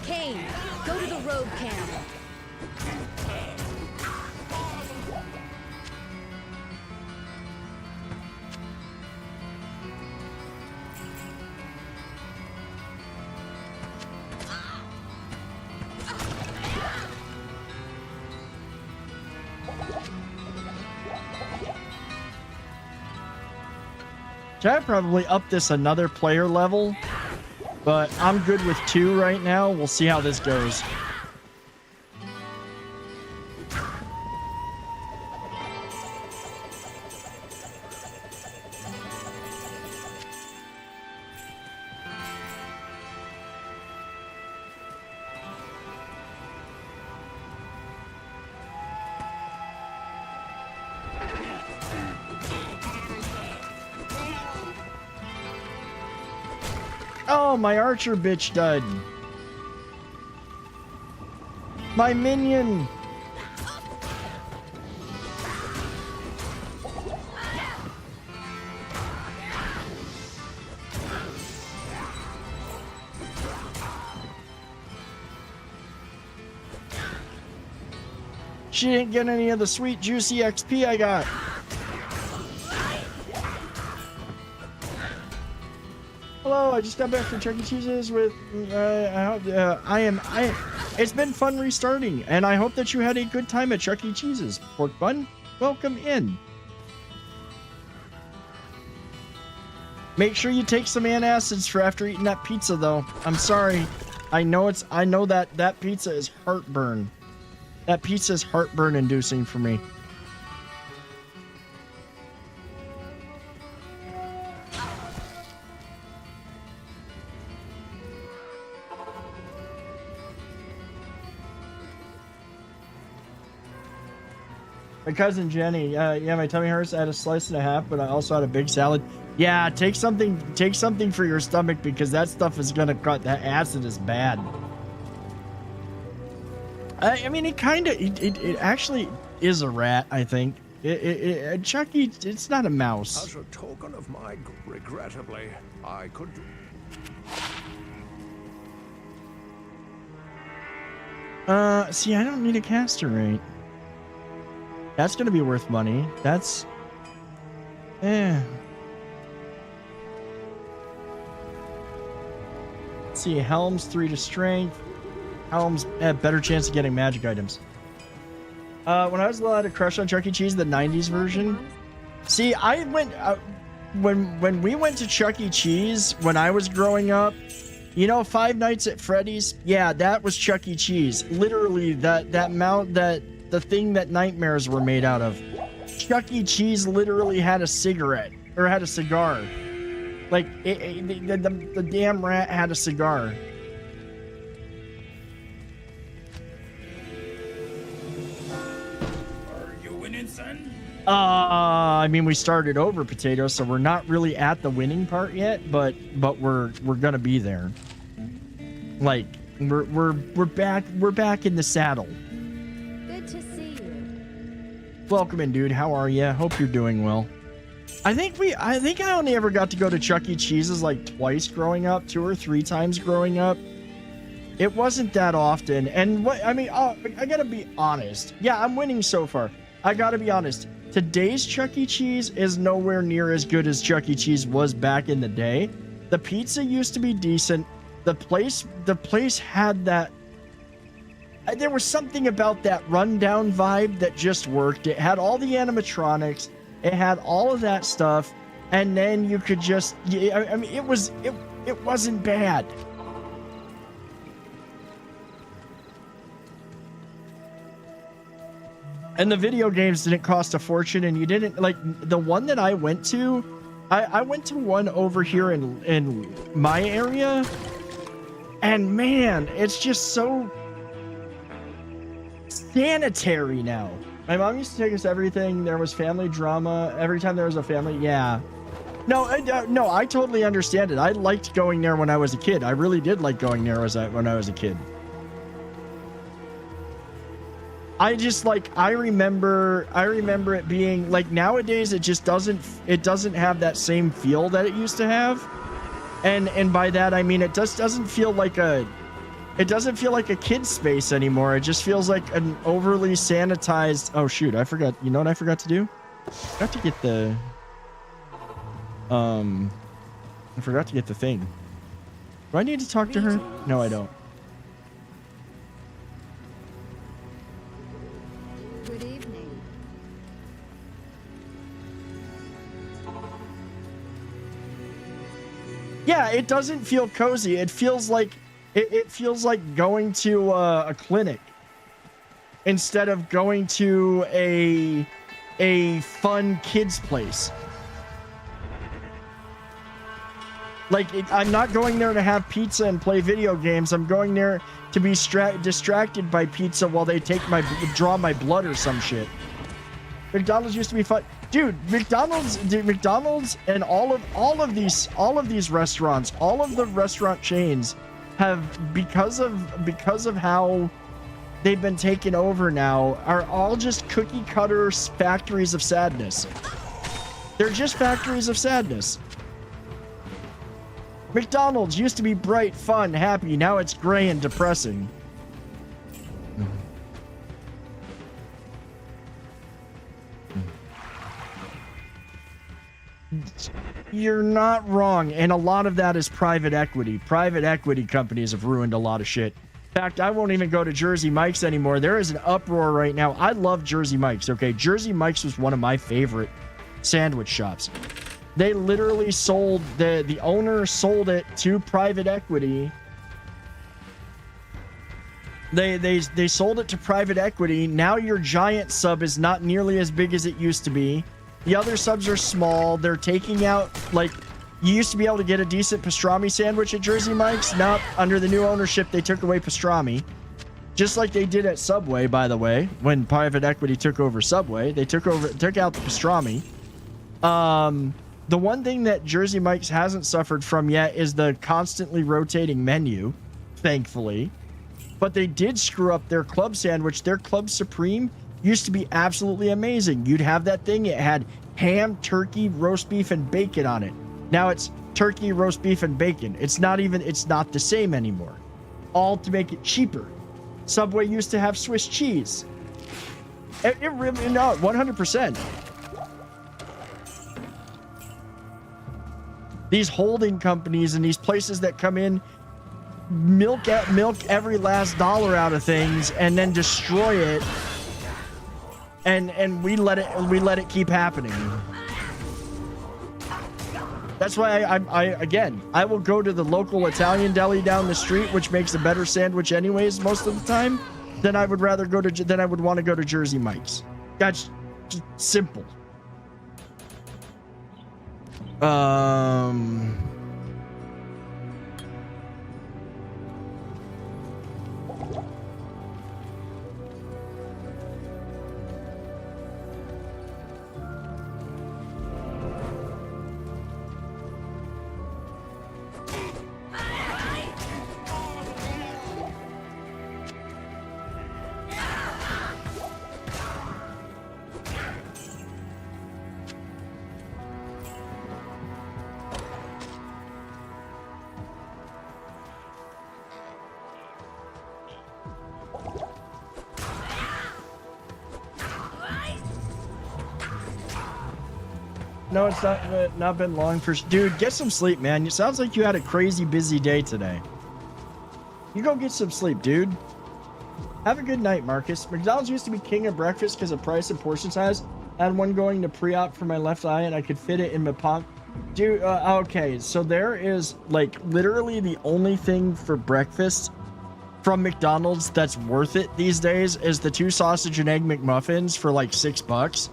[SPEAKER 9] Kane, go to the road camp.
[SPEAKER 1] Should I probably up this another player level? But I'm good with 2 right now. We'll see how this goes. Oh, my archer bitch died. My minion. She didn't get any of the sweet juicy XP I got. Hello, I just got back from Chuck E. Cheese's with, it's been fun restarting, and I hope that you had a good time at Chuck E. Cheese's. Pork bun, welcome in. Make sure you take some antacids for after eating that pizza, though. I'm sorry. I know that pizza is heartburn. That pizza is heartburn inducing for me. My cousin Jenny, yeah, my tummy hurts. I had a slice and a half, but I also had a big salad. Yeah, take something for your stomach because that stuff is gonna cut. That acid is bad. I mean, it actually is a rat. I think Chucky, it's not a mouse.
[SPEAKER 7] As a token of my regrettably, I could.
[SPEAKER 1] See, I don't need a caster rate. That's gonna be worth money. That's, Let's see, Helm's 3 to strength. Helm's better chance of getting magic items. When I was little, I had a crush on Chuck E. Cheese, the 90s version. See, I went when we went to Chuck E. Cheese when I was growing up. You know, Five Nights at Freddy's. Yeah, that was Chuck E. Cheese. Literally, that the thing that nightmares were made out of. Chuck E. Cheese literally had a cigarette or had a cigar. Like the damn rat had a cigar. I mean, we started over, Potato, so we're not really at the winning part yet, but we're gonna be there. Like we're back in the saddle.
[SPEAKER 9] Good to see you.
[SPEAKER 1] Welcome in, dude. How are you? Hope you're doing well. I think I only ever got to go to Chuck E. Cheese's like twice growing up, 2 or 3 times growing up. It wasn't that often, and I gotta be honest. Yeah, I'm winning so far. I gotta be honest. Today's Chuck E. Cheese is nowhere near as good as Chuck E. Cheese was back in the day. The pizza used to be decent. The place had that. There was something about that rundown vibe that just worked. It had all the animatronics. It had all of that stuff, and then you could just. I mean, it wasn't bad. And the video games didn't cost a fortune, and you didn't like the one that I went to. I went to one over here in my area, and man, it's just so sanitary now. My mom used to take us everything. There was family drama every time there was a family. Yeah, no, I totally understand it. I liked going there when I was a kid. I really did like going there when I was a kid. I remember it being like nowadays it just doesn't have that same feel that it used to have. And by that I mean it just doesn't feel like a kid's space anymore. It just feels like an overly sanitized. Oh shoot, I forgot. You know what I forgot to do? I forgot to get the thing. Do I need to talk to her? No, I don't.
[SPEAKER 11] Good evening.
[SPEAKER 1] Yeah, it doesn't feel cozy. It feels like it feels like going to a clinic instead of going to a fun kids place. Like I'm not going there to have pizza and play video games. I'm going there to be distracted by pizza while they draw my blood or some shit. McDonald's used to be fun. Dude, McDonald's and all of these restaurants, all of the restaurant chains have because of how they've been taken over now are all just cookie cutter factories of sadness. They're just factories of sadness. McDonald's used to be bright, fun, happy. Now it's gray and depressing. You're not wrong, and a lot of that is private equity. Private equity companies have ruined a lot of shit. In fact, I won't even go to Jersey Mike's anymore. There is an uproar right now. I love Jersey Mike's, okay? Jersey Mike's was one of my favorite sandwich shops. They literally sold, the owner sold it to private equity. They sold it to private equity. Now your giant sub is not nearly as big as it used to be. The other subs are small. They're taking out, like, you used to be able to get a decent pastrami sandwich at Jersey Mike's. Now, under the new ownership, they took away pastrami. Just like they did at Subway, by the way, when private equity took over Subway, they took out the pastrami. The one thing that Jersey Mike's hasn't suffered from yet is the constantly rotating menu, thankfully. But they did screw up their club sandwich. Their Club Supreme used to be absolutely amazing. You'd have that thing, it had ham, turkey, roast beef, and bacon on it. Now it's turkey, roast beef, and bacon. It's not the same anymore. All to make it cheaper. Subway used to have Swiss cheese. It really, no, 100%. These holding companies and these places that come in, milk every last dollar out of things and then destroy it, and we let it keep happening. That's why I will go to the local Italian deli down the street, which makes a better sandwich anyways most of the time, than I would want to go to Jersey Mike's. That's just simple. No, it's not been long for... Dude, get some sleep, man. It sounds like you had a crazy busy day today. You go get some sleep, dude. Have a good night, Marcus. McDonald's used to be king of breakfast because of price and portion size. I had one going to pre-op for my left eye and I could fit it in my palm. Dude, okay. So there is, like, literally the only thing for breakfast from McDonald's that's worth it these days is the 2 sausage and egg McMuffins for like $6.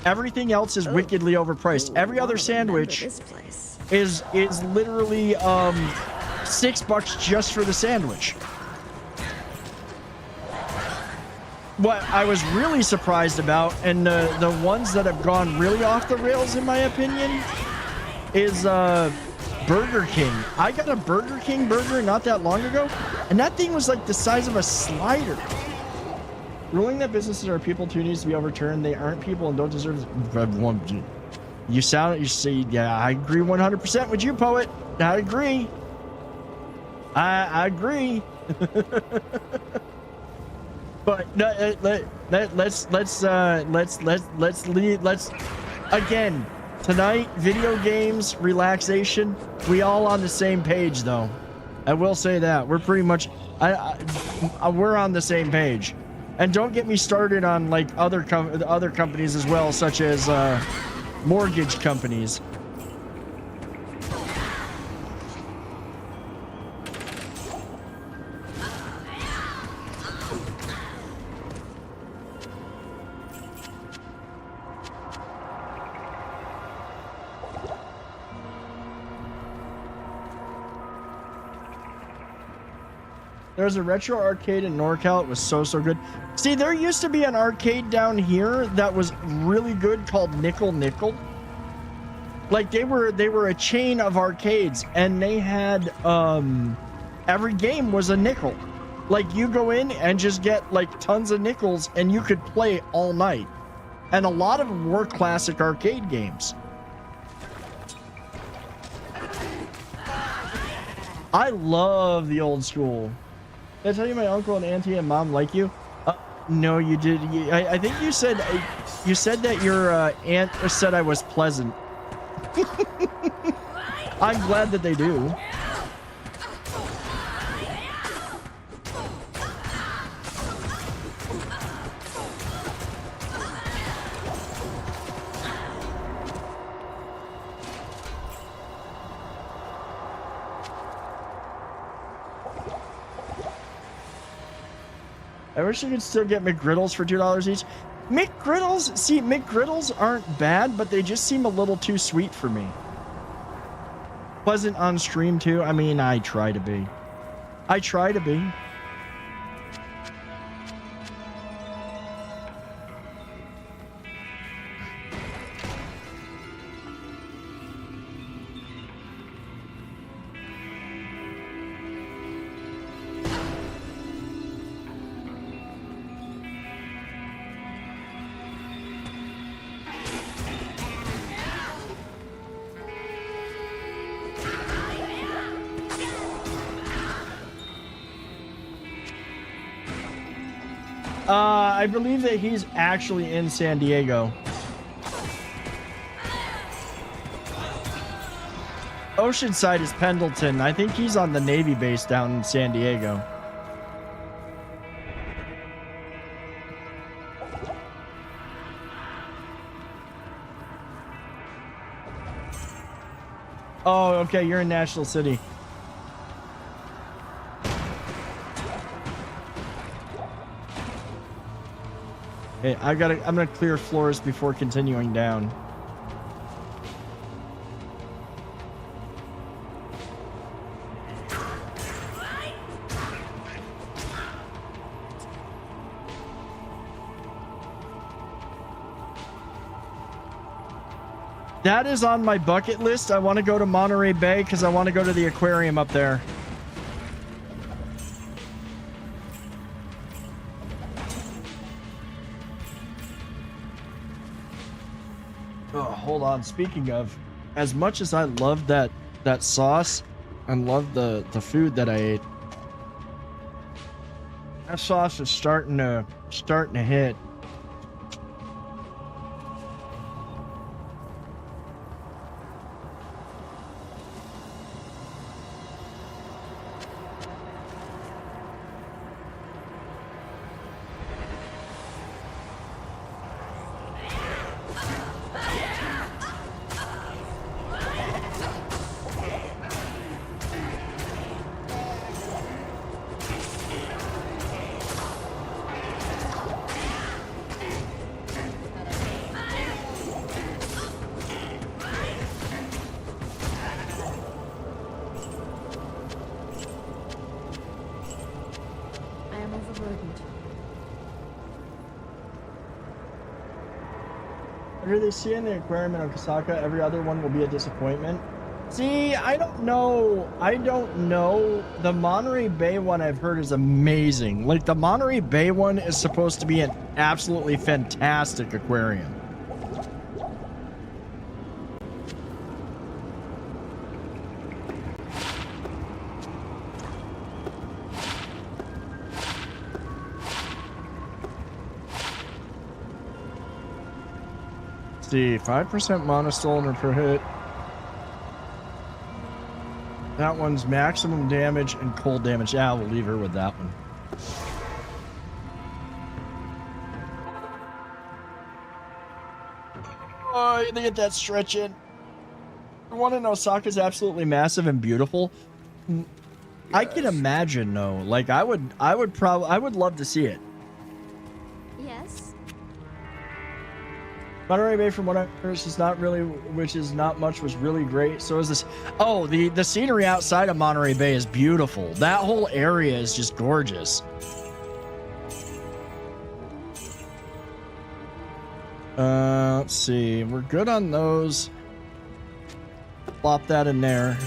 [SPEAKER 1] Everything else is wickedly overpriced. Every other sandwich is literally $6 just for the sandwich. What I was really surprised about, and the ones that have gone really off the rails in my opinion, is Burger King. I got a Burger King burger not that long ago, and that thing was like the size of a slider. Ruling that businesses are people too needs to be overturned. They aren't people and don't deserve... You see, yeah, I agree 100% with you, Poet. I agree. I agree. But let's again, tonight, video games, relaxation. We all on the same page, though. I will say that we're pretty much we're on the same page. And don't get me started on like other companies as well, such as mortgage companies. There was a retro arcade in NorCal. It was so good. See, there used to be an arcade down here that was really good called Nickel Nickel. Like they were a chain of arcades, and they had every game was a nickel. Like you go in and just get like tons of nickels, and you could play all night. And a lot of them were classic arcade games. I love the old school. Did I tell you my uncle and auntie and mom like you? No, you did. I think you said that your aunt said I was pleasant. I'm glad that they do. I wish you could still get McGriddles for $2 each. McGriddles aren't bad, but they just seem a little too sweet for me. Pleasant on stream too. I mean, I try to be. I believe that he's actually in San Diego. Oceanside is Pendleton. I think he's on the Navy base down in San Diego. Oh, okay, you're in National City. Hey, I'm gonna clear floors before continuing down. That is on my bucket list. I want to go to Monterey Bay because I want to go to the aquarium up there. Oh, hold on. Speaking of, as much as I love that sauce and love the food that I ate, that sauce is starting to hit. They see in the aquarium in Osaka, every other one will be a disappointment. See, I don't know. The Monterey Bay one I've heard is amazing. Like, the Monterey Bay one is supposed to be an absolutely fantastic aquarium. See, 5% monostoner per hit. That one's maximum damage and cold damage. Yeah, we'll leave her with that one. Oh, you gotta get that stretch in. The one in Osaka is absolutely massive and beautiful. I can imagine though. Like I would love to see it.
[SPEAKER 11] Yes.
[SPEAKER 1] Monterey Bay, from what I heard, is not really, which is not much, was really great. So is this. Oh, the scenery outside of Monterey Bay is beautiful. That whole area is just gorgeous. Let's see. We're good on those. Plop that in there.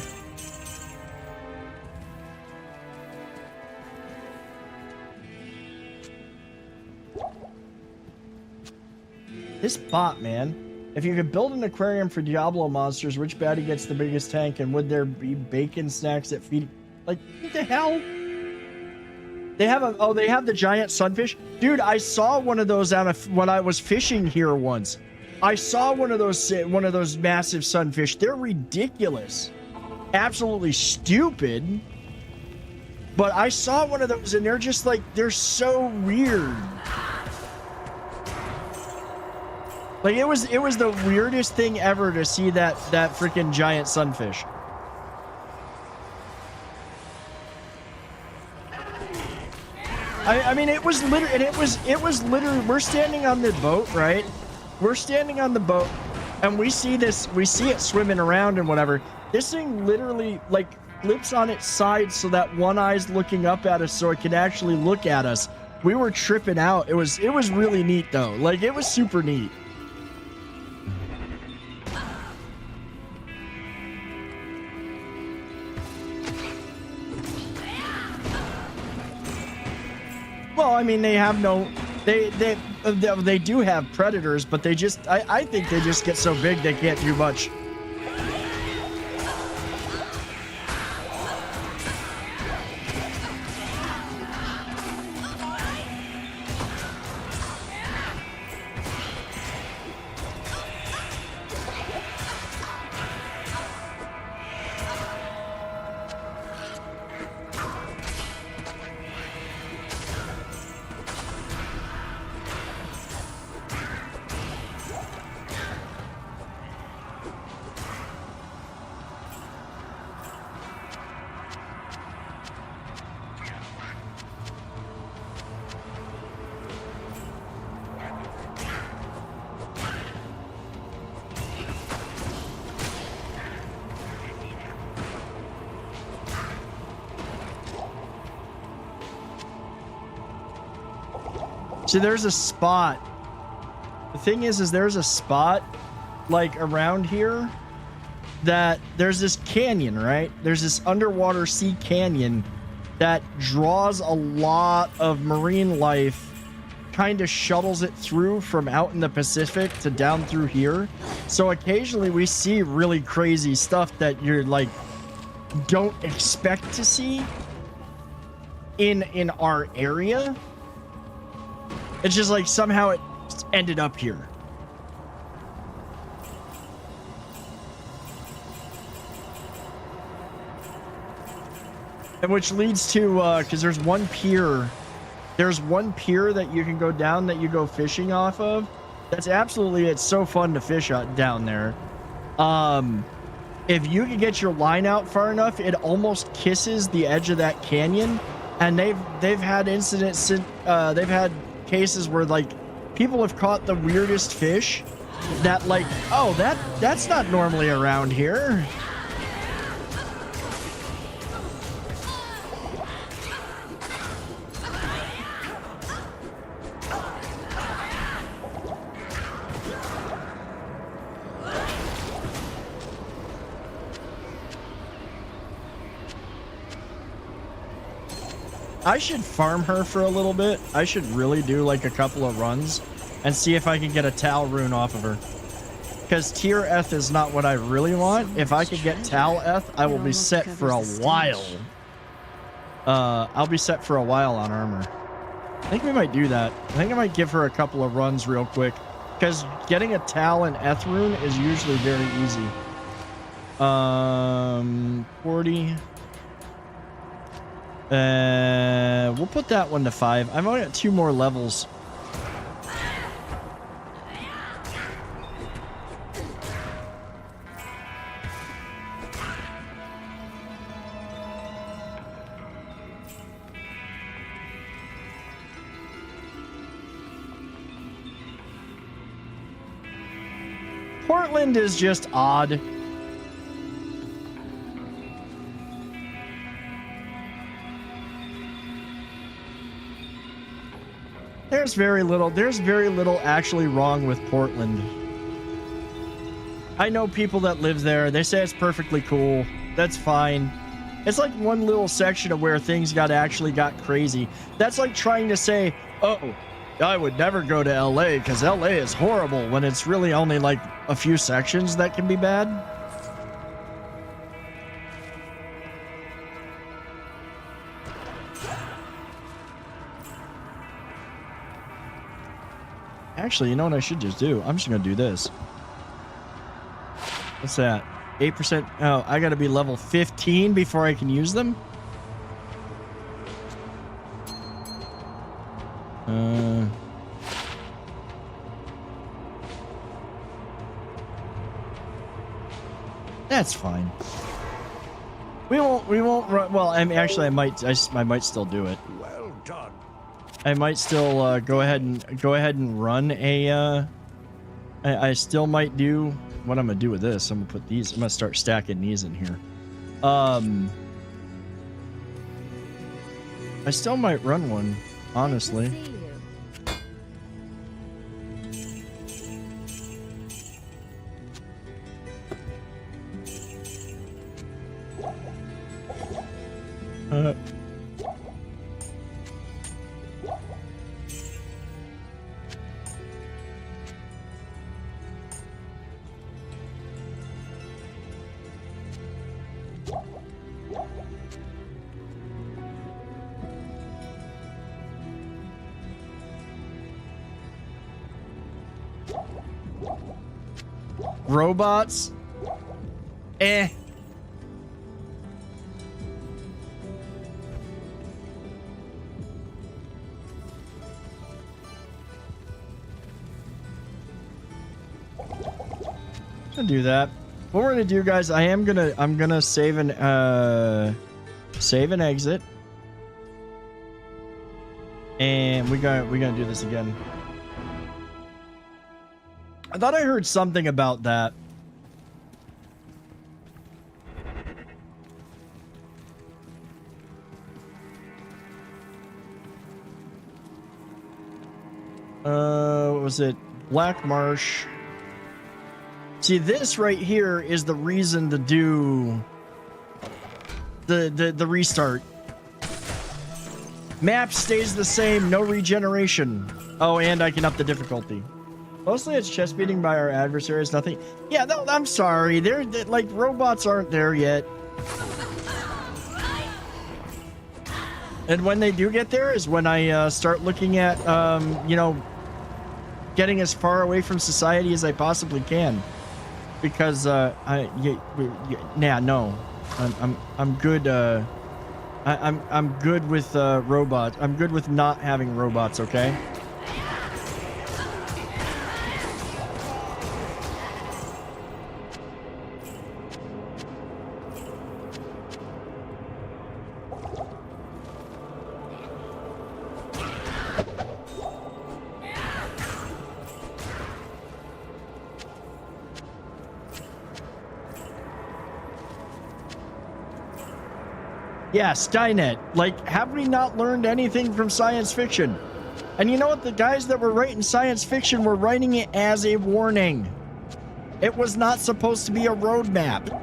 [SPEAKER 1] This bot, man. If you could build an aquarium for Diablo monsters, which baddie gets the biggest tank, and would there be bacon snacks that feed? Like, what the hell? They have they have the giant sunfish. Dude, I saw one of those when I was fishing here once. I saw one of those massive sunfish. They're ridiculous. Absolutely stupid. But I saw one of those and they're just like, they're so weird. Like it was the weirdest thing ever to see that freaking giant sunfish. I mean, it was literally, we're standing on the boat, right? We're standing on the boat and we see it swimming around and whatever. This thing literally like flips on its side so that one eye's looking up at us so it can actually look at us. We were tripping out. It was really neat though. Like it was super neat. Well, I mean, they have no, they do have predators, but they just, I think they just get so big they can't do much. See, there's a spot. The thing is there's a spot like around here that there's this canyon, right? There's this underwater sea canyon that draws a lot of marine life, kind of shuttles it through from out in the Pacific to down through here. So occasionally we see really crazy stuff that you're like don't expect to see in our area. It's just like somehow it ended up here. And which leads to, because there's one pier that you can go down that you go fishing off of. That's absolutely, it's so fun to fish down there. If you can get your line out far enough, it almost kisses the edge of that canyon. And they've had incidents, they've had cases where like people have caught the weirdest fish that like, oh, that's not normally around here. I should farm her for a little bit. I should really do like a couple of runs and see if I can get a Tal rune off of her. Because tier Eth is not what I really want. If I could get Tal Eth, I will be set for a while. I'll be set for a while on armor. I think we might do that. I think I might give her a couple of runs real quick. Because getting a Tal and Eth rune is usually very easy. 40... we'll put that one to 5. I've only got 2 more levels. Portland is just odd. There's very little actually wrong with Portland. I know people that live there. They say it's perfectly cool. That's fine. It's like one little section of where things got crazy. That's like trying to say, oh, I would never go to LA because LA is horrible, when it's really only like a few sections that can be bad. Actually, you know what I should just do? I'm just going to do this. What's that? 8%. Oh, I got to be level 15 before I can use them? That's fine. We won't run. Well, I mean, actually, I might still do it.
[SPEAKER 7] Well done.
[SPEAKER 1] I might still go ahead and run a. I still might do what I'm gonna do with this. I'm gonna put these. I'm gonna start stacking these in here. I still might run one, honestly. Robots? Eh. I'll do that. What we're gonna do, guys, I'm gonna save an exit. And we're gonna do this again. I thought I heard something about that. What was it? Black Marsh. See, this right here is the reason to do the restart. Map stays the same, no regeneration. Oh, and I can up the difficulty. Mostly it's chest beating by our adversaries, nothing. Yeah, no, I'm sorry. They're like, robots aren't there yet. And when they do get there is when I start looking at, you know, getting as far away from society as I possibly can. Because no, I'm good. I'm good with robots. I'm good with not having robots. Okay. Yeah, Skynet. Like, have we not learned anything from science fiction? And you know what? The guys that were writing science fiction were writing it as a warning. It was not supposed to be a roadmap.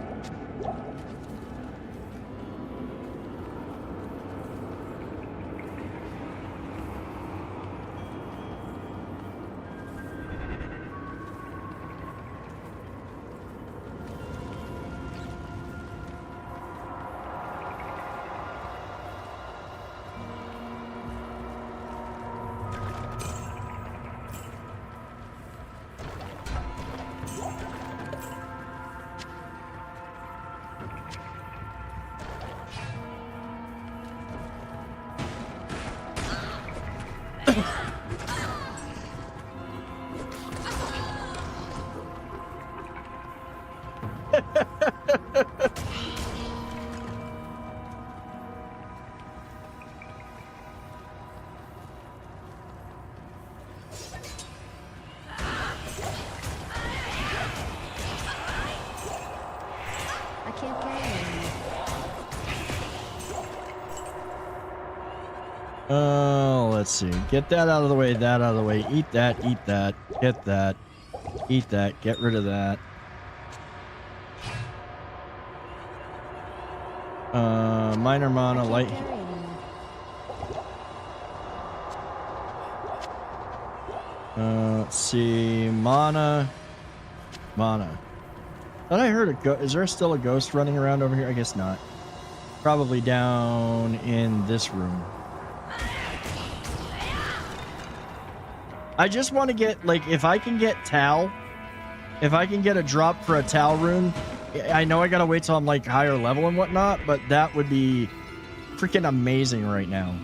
[SPEAKER 9] I can't carry anymore.
[SPEAKER 1] Oh, let's see. Get that out of the way, that out of the way. Eat that, get that. Eat that, get rid of that. Minor mana, light.
[SPEAKER 9] Carry anymore.
[SPEAKER 1] Let's see. Mana. Thought I heard a ghost. Is there still a ghost running around over here? I guess not. Probably down in this room. I just want to get, like, if I can get Tal, if I can get a drop for a Tal rune, I know I gotta wait till I'm, like, higher level and whatnot, but that would be freaking amazing right now.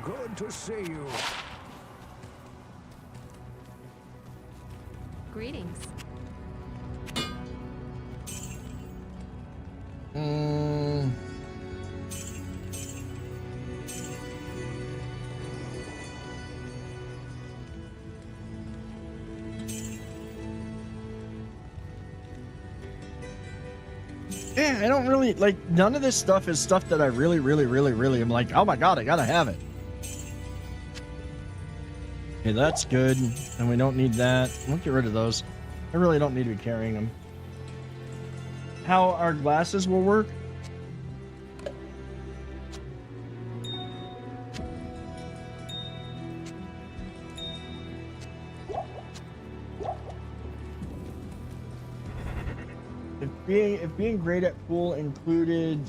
[SPEAKER 12] Good to see you.
[SPEAKER 9] Greetings.
[SPEAKER 1] Yeah, I don't really, like, none of this stuff is stuff that I really am like, oh my god, I gotta have it. Okay, that's good. And we don't need that. We'll get rid of those. I really don't need to be carrying them. How our glasses will work? If being great at pool included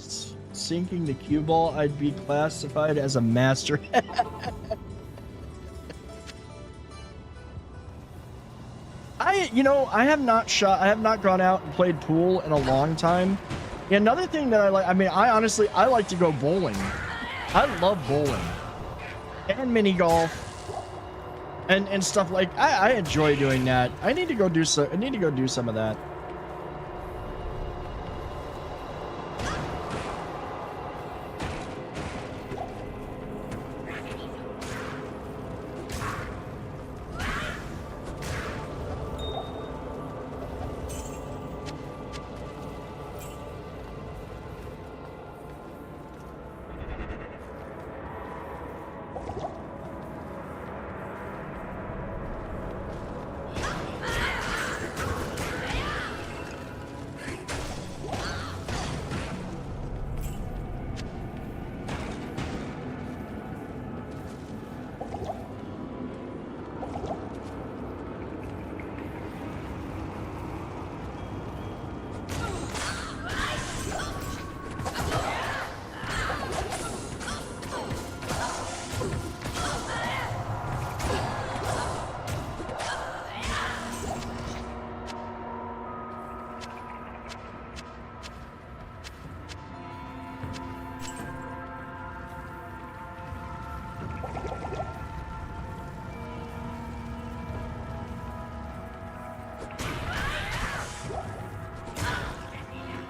[SPEAKER 1] sinking the cue ball, I'd be classified as a master. I have not gone out and played pool in a long time. Another thing that I like, I like to go bowling. I love bowling and mini golf and stuff like. I enjoy doing that. I need to go do some of that.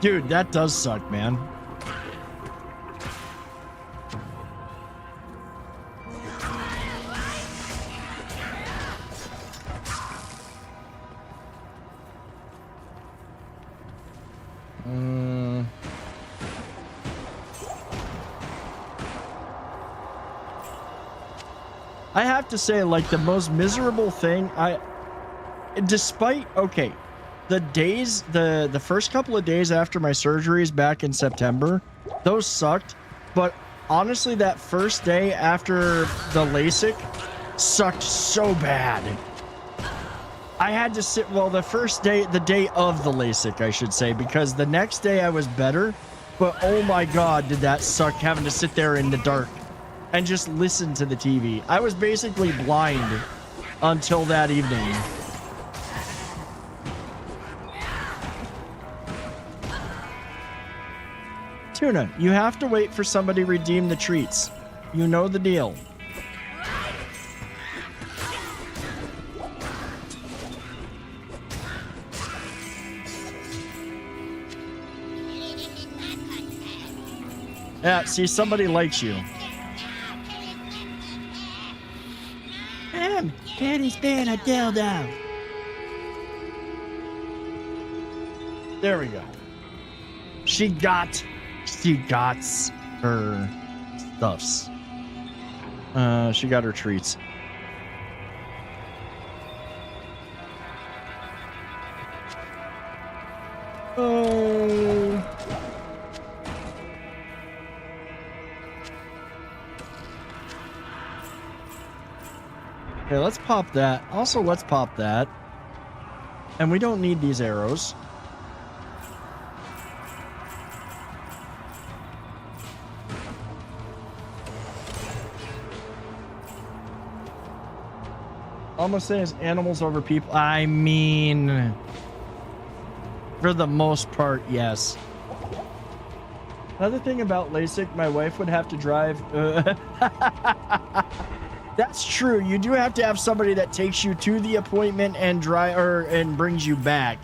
[SPEAKER 1] Dude, that does suck, man. I have to say, like, the most miserable thing, the days, the first couple of days after my surgeries back in September, those sucked. But honestly, that first day after the LASIK sucked so bad. I had to sit, well, the day of the LASIK, I should say, because the next day I was better. But oh my God, did that suck having to sit there in the dark and just listen to the TV. I was basically blind until that evening. Tuna, you have to wait for somebody to redeem the treats. You know the deal. Yeah, see, somebody likes you. Daddy's being a dildo. There we go. She got her stuffs. She got her treats. Oh. Okay, let's pop that. Also, let's pop that. And we don't need these arrows. Almost saying animals over people. I mean, for the most part, yes. Another thing about LASIK, my wife would have to drive. That's true. You do have to have somebody that takes you to the appointment and and brings you back.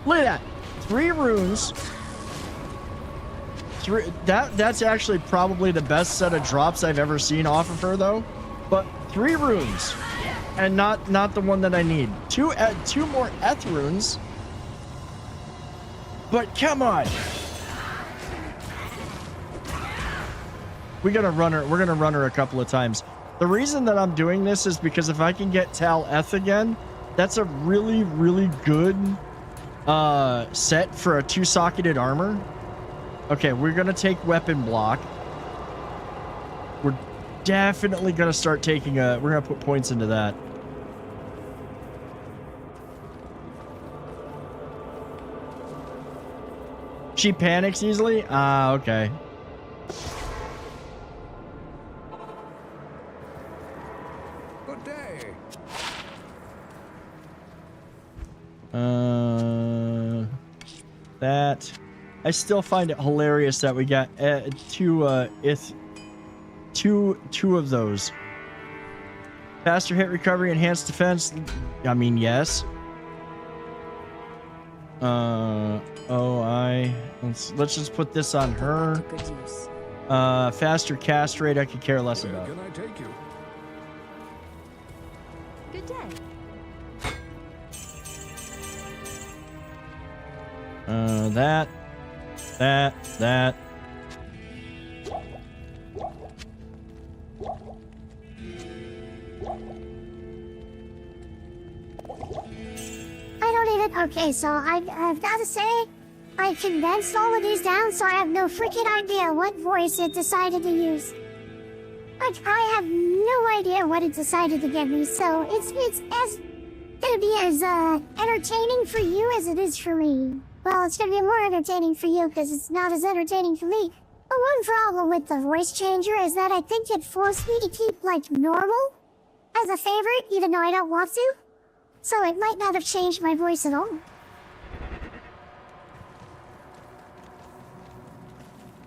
[SPEAKER 1] Look at that. 3 runes. That's actually probably the best set of drops I've ever seen off of her, though. But 3 runes, and not the one that I need. 2 more eth runes. But come on. We're gonna run her a couple of times. The reason that I'm doing this is because if I can get Tal Eth again, that's a really, really good set for a 2-socketed armor. Okay, we're gonna take weapon block. We're definitely gonna start taking we're gonna put points into that. She panics easily? Ah, okay.
[SPEAKER 12] Good day.
[SPEAKER 1] That. I still find it hilarious that we got two of those. Faster hit recovery, enhanced defense. I mean, yes. Let's just put this on her. Faster cast rate, I could care less about.
[SPEAKER 12] Can I take you?
[SPEAKER 9] Good day.
[SPEAKER 1] That.
[SPEAKER 13] Okay, so I've got to say, I condensed all of these down, so I have no freaking idea what voice it decided to use. I have no idea what it decided to give me, so it's gonna be as entertaining for you as it is for me. Well, it's gonna be more entertaining for you because it's not as entertaining for me. But one problem with the voice changer is that I think it forced me to keep, like, normal as a favorite, even though I don't want to. So it might not have changed my voice at all.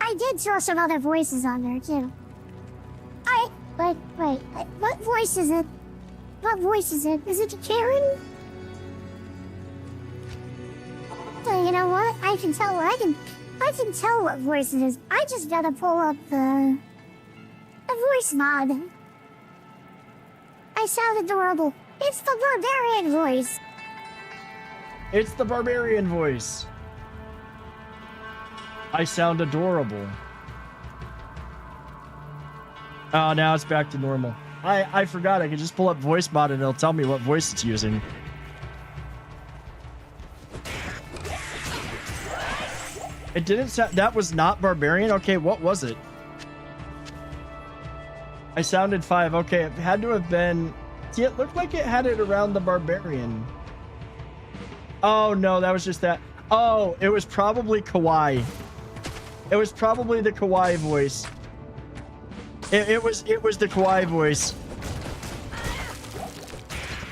[SPEAKER 13] I did throw some other voices on there, too. Wait, what voice is it? What voice is it? Is it Karen? So you know what? I can tell what voice it is. I just gotta pull up the voice mod. I sound adorable. It's the barbarian voice.
[SPEAKER 1] It's the barbarian voice. I sound adorable. Oh, now it's back to normal. I forgot I could just pull up voice mod and it'll tell me what voice it's using. It didn't sound... That was not barbarian? Okay, what was it? I sounded 5. Okay, it had to have been... See, it looked like it had it around the barbarian. Oh, no, that was just that. Oh, it was probably Kawaii. It was probably the Kawaii voice. It was the Kawaii voice.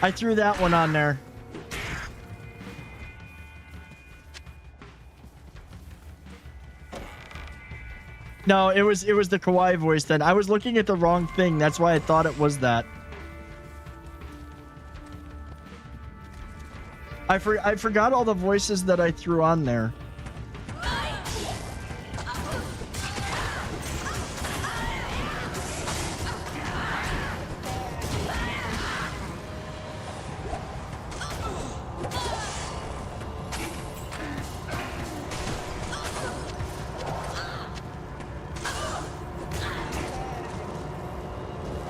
[SPEAKER 1] I threw that one on there. No, it was the Kawaii voice then. I was looking at the wrong thing. That's why I thought it was that. I forgot all the voices that I threw on there.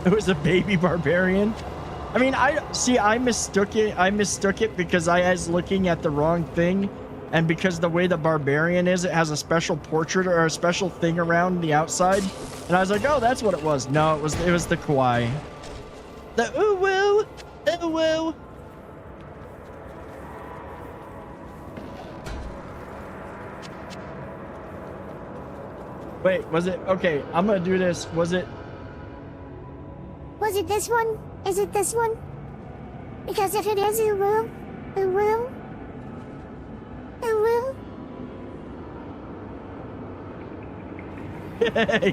[SPEAKER 1] It was a baby barbarian. I mean, I mistook it because I was looking at the wrong thing, and because the way the barbarian is, it has a special portrait or a special thing around the outside, and I was like, oh, that's what it was. No, it was the Kawaii. The ooh woo, ooh woo. Wait, was it? Okay, I'm gonna do this. Was it
[SPEAKER 13] this one? Is it this one? Because if it is, ooh woo, ooh woo, ooh woo.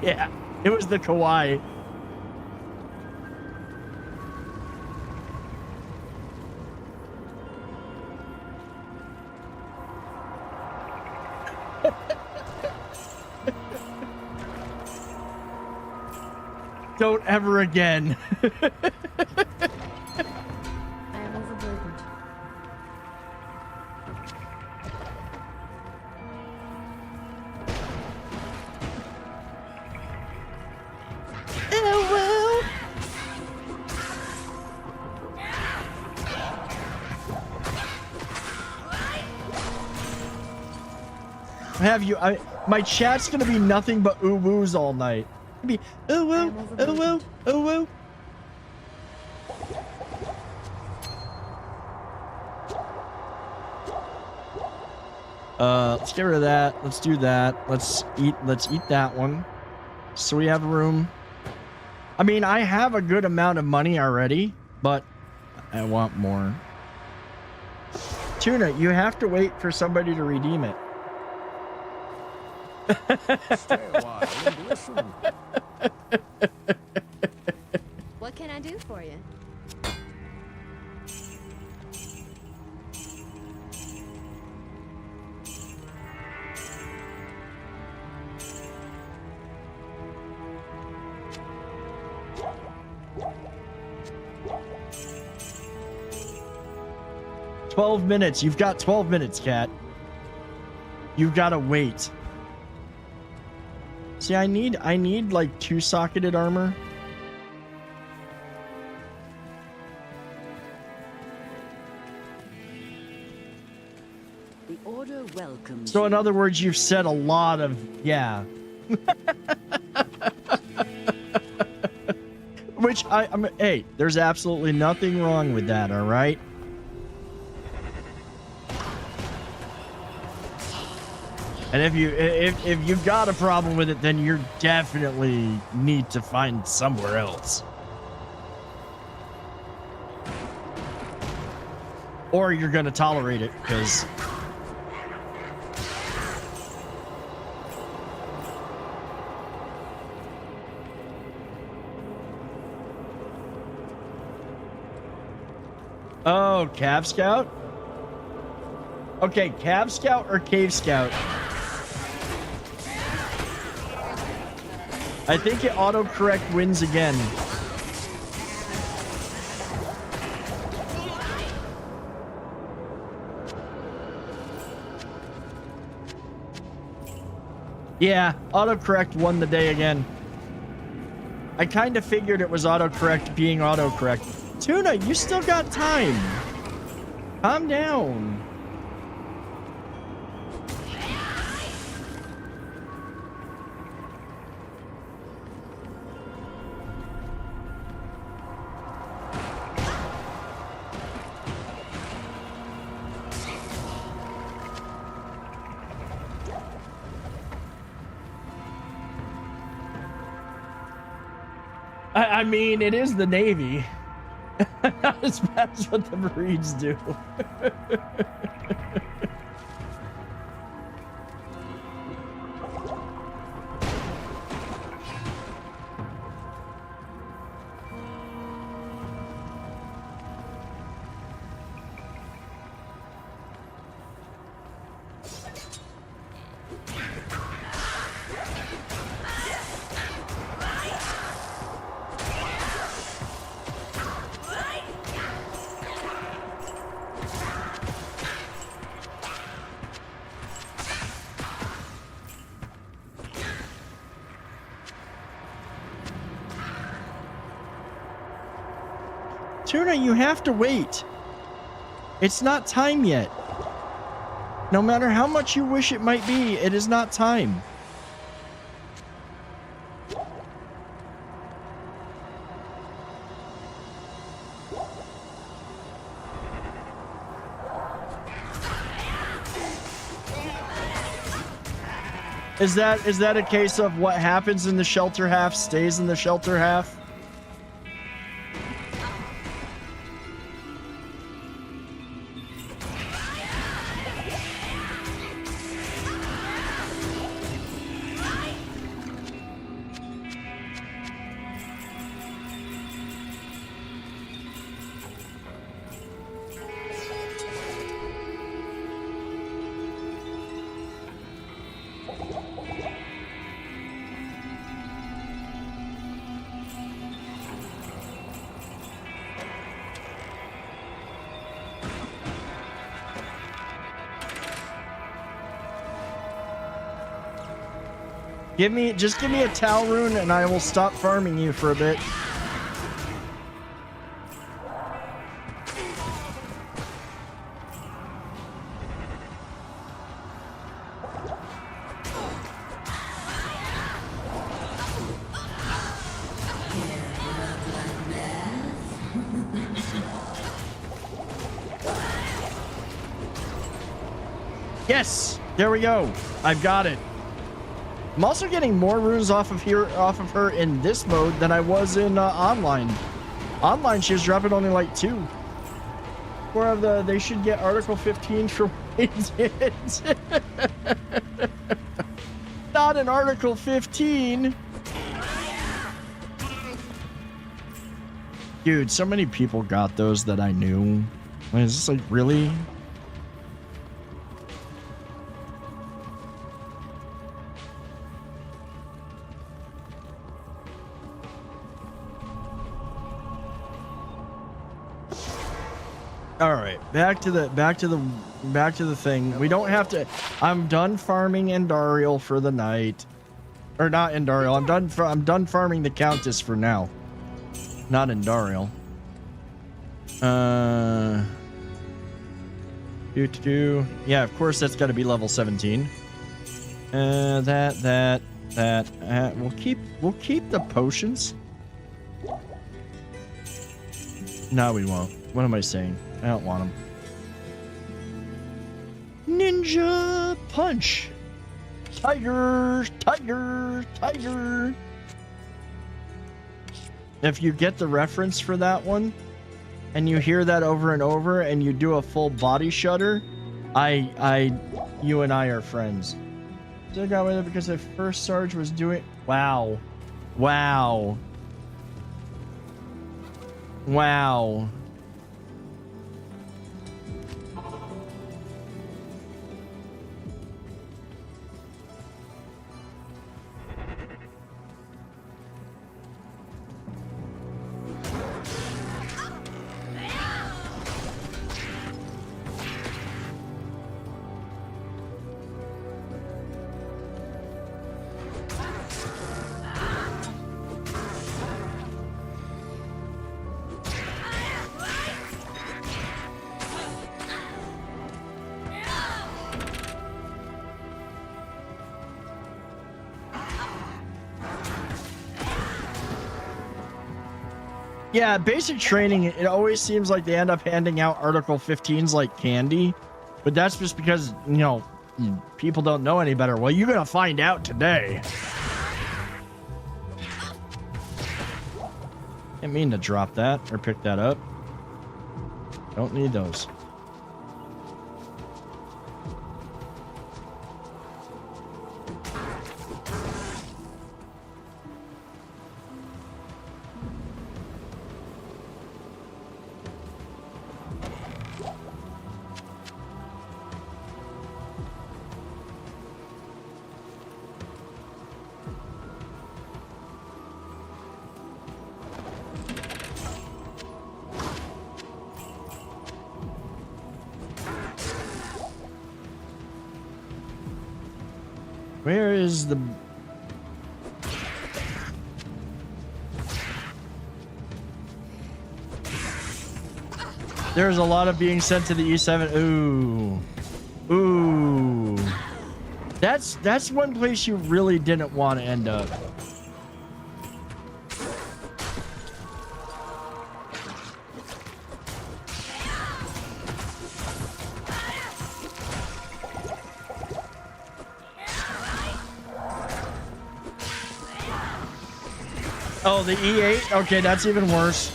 [SPEAKER 1] Yeah, it was the Kawaii. Don't ever again.
[SPEAKER 9] I am overburdened.
[SPEAKER 1] Have you? My chat's gonna be nothing but ooh woos all night. Be ooh woo, ooh woo, ooh woo. Let's get rid of that. Let's do that. Let's eat that one. So we have room. I mean, I have a good amount of money already, but I want more. Tuna, you have to wait for somebody to redeem it.
[SPEAKER 12] Stay a while and listen.
[SPEAKER 9] What can I do for you?
[SPEAKER 1] $12 You've got 12 minutes, Cat. You've got to wait. See, I need like 2-socketed armor.
[SPEAKER 10] The order welcomes.
[SPEAKER 1] So in other words, you've said a lot of yeah. Which I'm hey, there's absolutely nothing wrong with that, all right? And if you've got a problem with it, then you definitely need to find somewhere else. Or you're gonna tolerate it, because oh, Cav Scout? Okay, Cav Scout or Cave Scout? I think it autocorrect wins again. Yeah, autocorrect won the day again. I kind of figured it was autocorrect being autocorrect. Tuna, you still got time. Calm down. I mean, it is the Navy. Not as bad as what the Marines do. Tuna, you have to wait. It's not time yet. No matter how much you wish it might be, it is not time. Is that a case of what happens in the shelter half stays in the shelter half? Just give me a Tal rune and I will stop farming you for a bit. Yes! There we go. I've got it. I'm also getting more runes off of her in this mode than I was in online. Online, she was dropping only like 2. More of the, they should get Article 15 for what they did. Not an Article 15. Dude, so many people got those that I knew. Like, is this like really? All right, back to the thing. We don't have to. I'm done farming Endariel for the night, or not Endariel. I'm done farming the Countess for now. Not Endariel. Yeah, of course that's got to be level 17. We'll keep the potions. No, we won't. What am I saying? I don't want them. Ninja punch. Tiger, tiger, tiger. If you get the reference for that one, and you hear that over and over, and you do a full body shudder, you and I are friends. So I got with it because the first Sarge was doing. Wow, wow, wow. Yeah, basic training, it always seems like they end up handing out Article 15s like candy. But that's just because, you know, people don't know any better. Well, you're going to find out today. Didn't mean to drop that or pick that up. Don't need those. Where is the... There's a lot of being sent to the E7. Ooh. Ooh. That's one place you really didn't want to end up. Oh, the E8? Okay, that's even worse.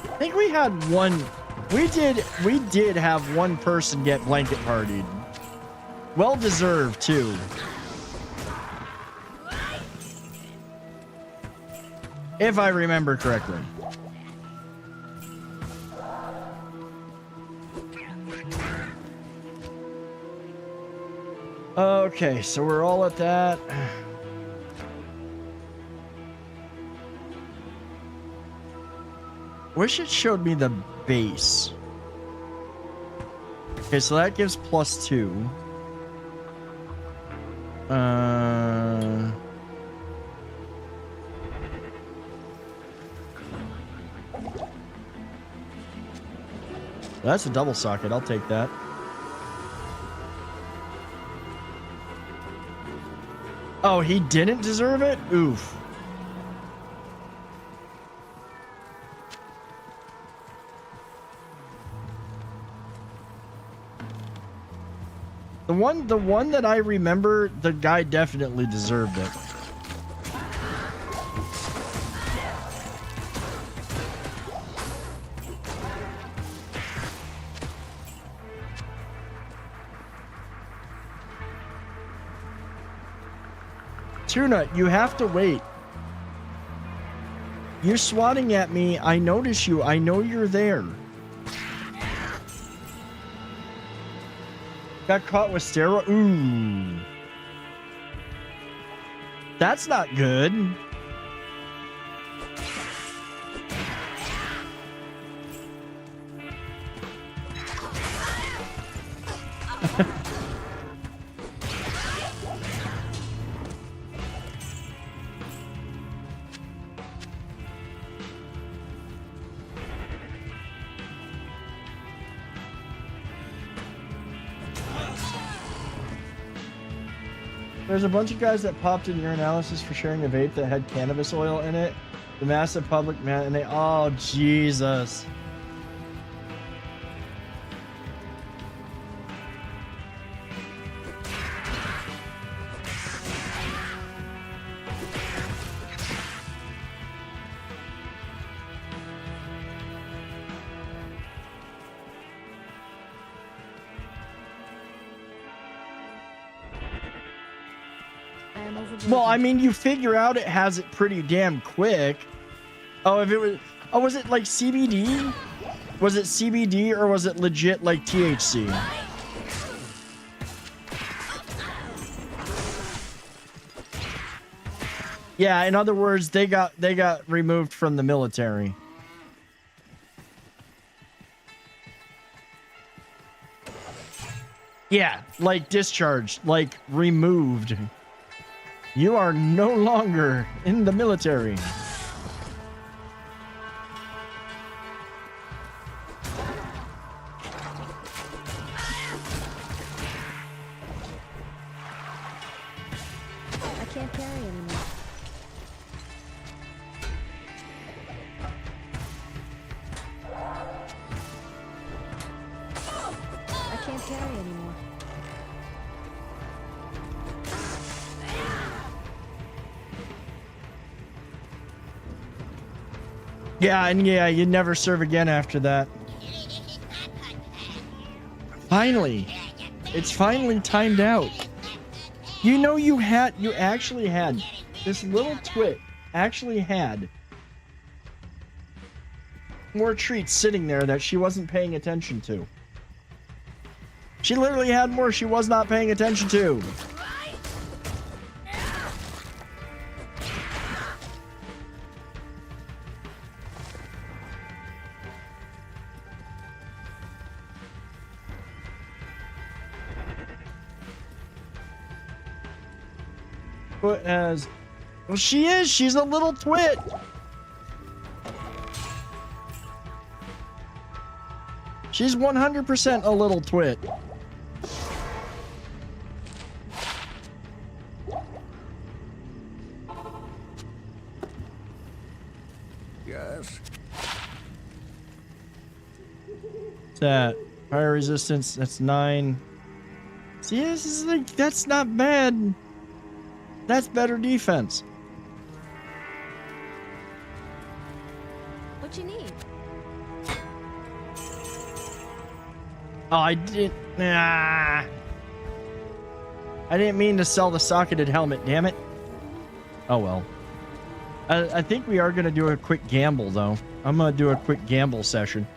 [SPEAKER 1] I think we had one. We did have one person get blanket partied. Well deserved too. If I remember correctly. Okay, so we're all at that. Wish it showed me the base. Okay, so that gives +2. That's a double socket. I'll take that. Oh, he didn't deserve it? Oof. The one that I remember, the guy definitely deserved it. Tuna, you have to wait. You're swatting at me. I notice you. I know you're there. Got caught with steroid. Ooh. That's not good. There's a bunch of guys that popped in your analysis for sharing a vape that had cannabis oil in it. The massive public, man, and they, oh, Jesus. Well, I mean, you figure out it has it pretty damn quick. Oh, if it was... Oh, was it like CBD? Was it CBD or was it legit like THC? Yeah, in other words, they got removed from the military. Yeah, like discharged, like removed. You are no longer in the military.
[SPEAKER 9] I can't carry anymore. I can't carry anymore.
[SPEAKER 1] Yeah, and yeah, you never serve again after that. Finally. It's finally timed out. You know, you actually had, this little twit actually had more treats sitting there that she wasn't paying attention to. She literally had more she was not paying attention to. Put as, well, she is. She's a little twit. She's 100% a little twit.
[SPEAKER 12] Yes.
[SPEAKER 1] What's that? Fire resistance. That's 9. See, this is like, that's not bad. That's better defense.
[SPEAKER 9] What you need?
[SPEAKER 1] Oh, I didn't. Nah. I didn't mean to sell the socketed helmet, damn it. Oh well. I think we are going to do a quick gamble, though. I'm going to do a quick gamble session.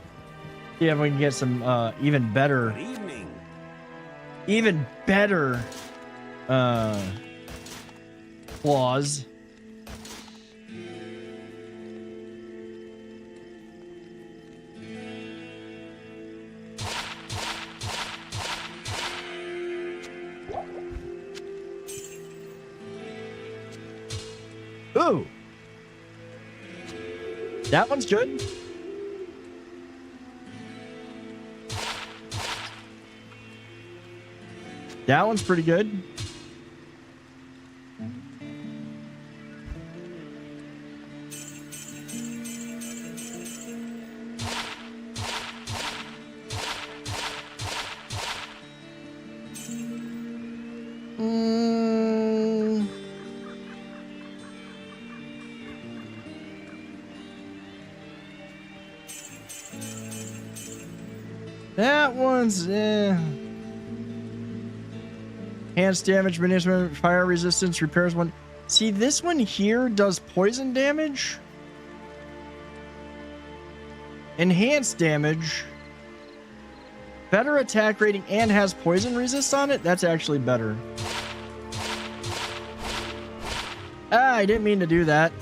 [SPEAKER 1] See if we can get some even better. Even better flaws. Ooh. That one's good. That one's pretty good. That one's enhanced damage, management, fire resistance, repairs one. See, this one here does poison damage, enhanced damage, better attack rating, and has poison resist on it. That's actually better. Ah, I didn't mean to do that.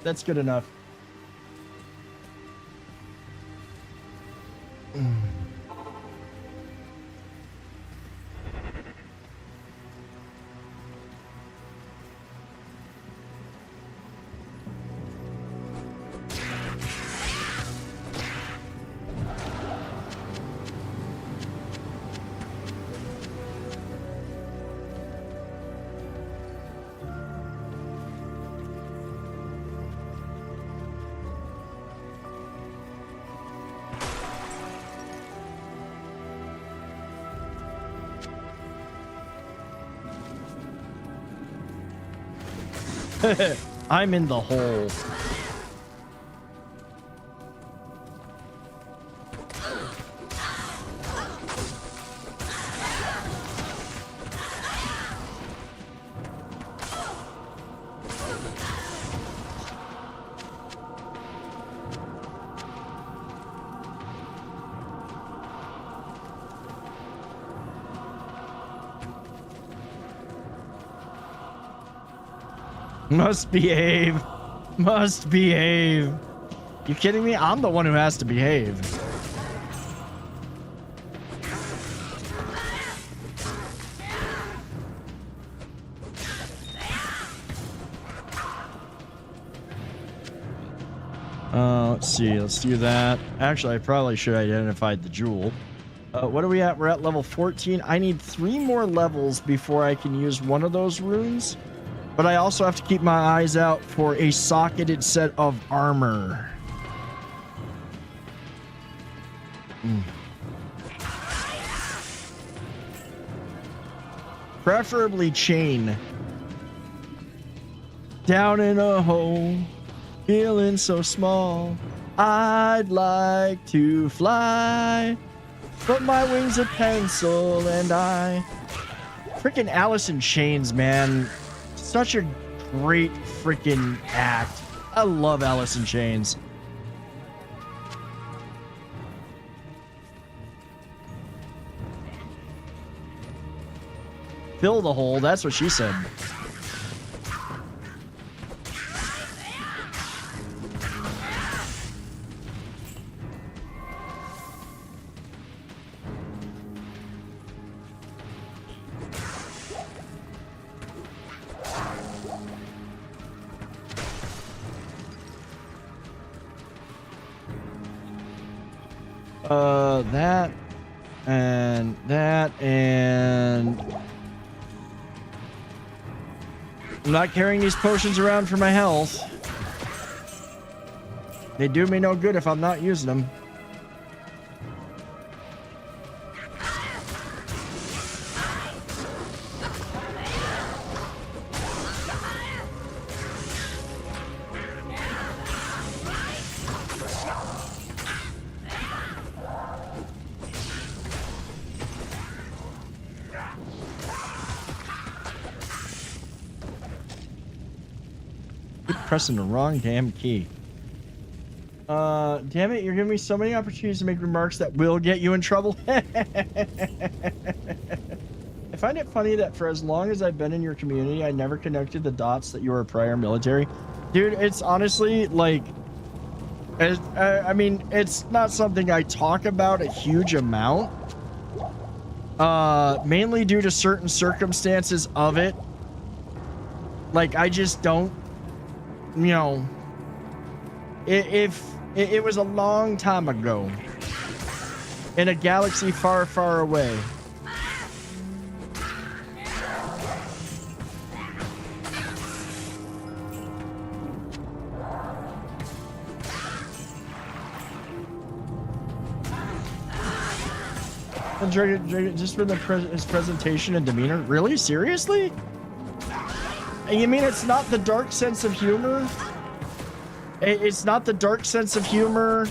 [SPEAKER 1] That's good enough. I'm in the hole. Must behave. Must behave. You kidding me? I'm the one who has to behave. Let's see. Let's do that. Actually, I probably should have identified the jewel. What are we at? We're at level 14. I need 3 more levels before I can use one of those runes. But I also have to keep my eyes out for a socketed set of armor. Preferably chain. Down in a hole, feeling so small. I'd like to fly, but my wings are pencil and I... Freaking Alice in Chains, man. Such a great freaking act. I love Alice in Chains. Fill the hole, that's what she said. That and I'm not carrying these potions around for my health. They do me no good if I'm not using them. Pressing the wrong damn key. Damn it, you're giving me so many opportunities to make remarks that will get you in trouble. I find it funny that for as long as I've been in your community, I never connected the dots that you were prior military. Dude, it's honestly like, I mean, it's not something I talk about a huge amount. Mainly due to certain circumstances of it. Like, I just don't, you know, if it was a long time ago in a galaxy far, far away. Just for his presentation and demeanor. Really? Seriously? You mean it's not the dark sense of humor? It's not the dark sense of humor.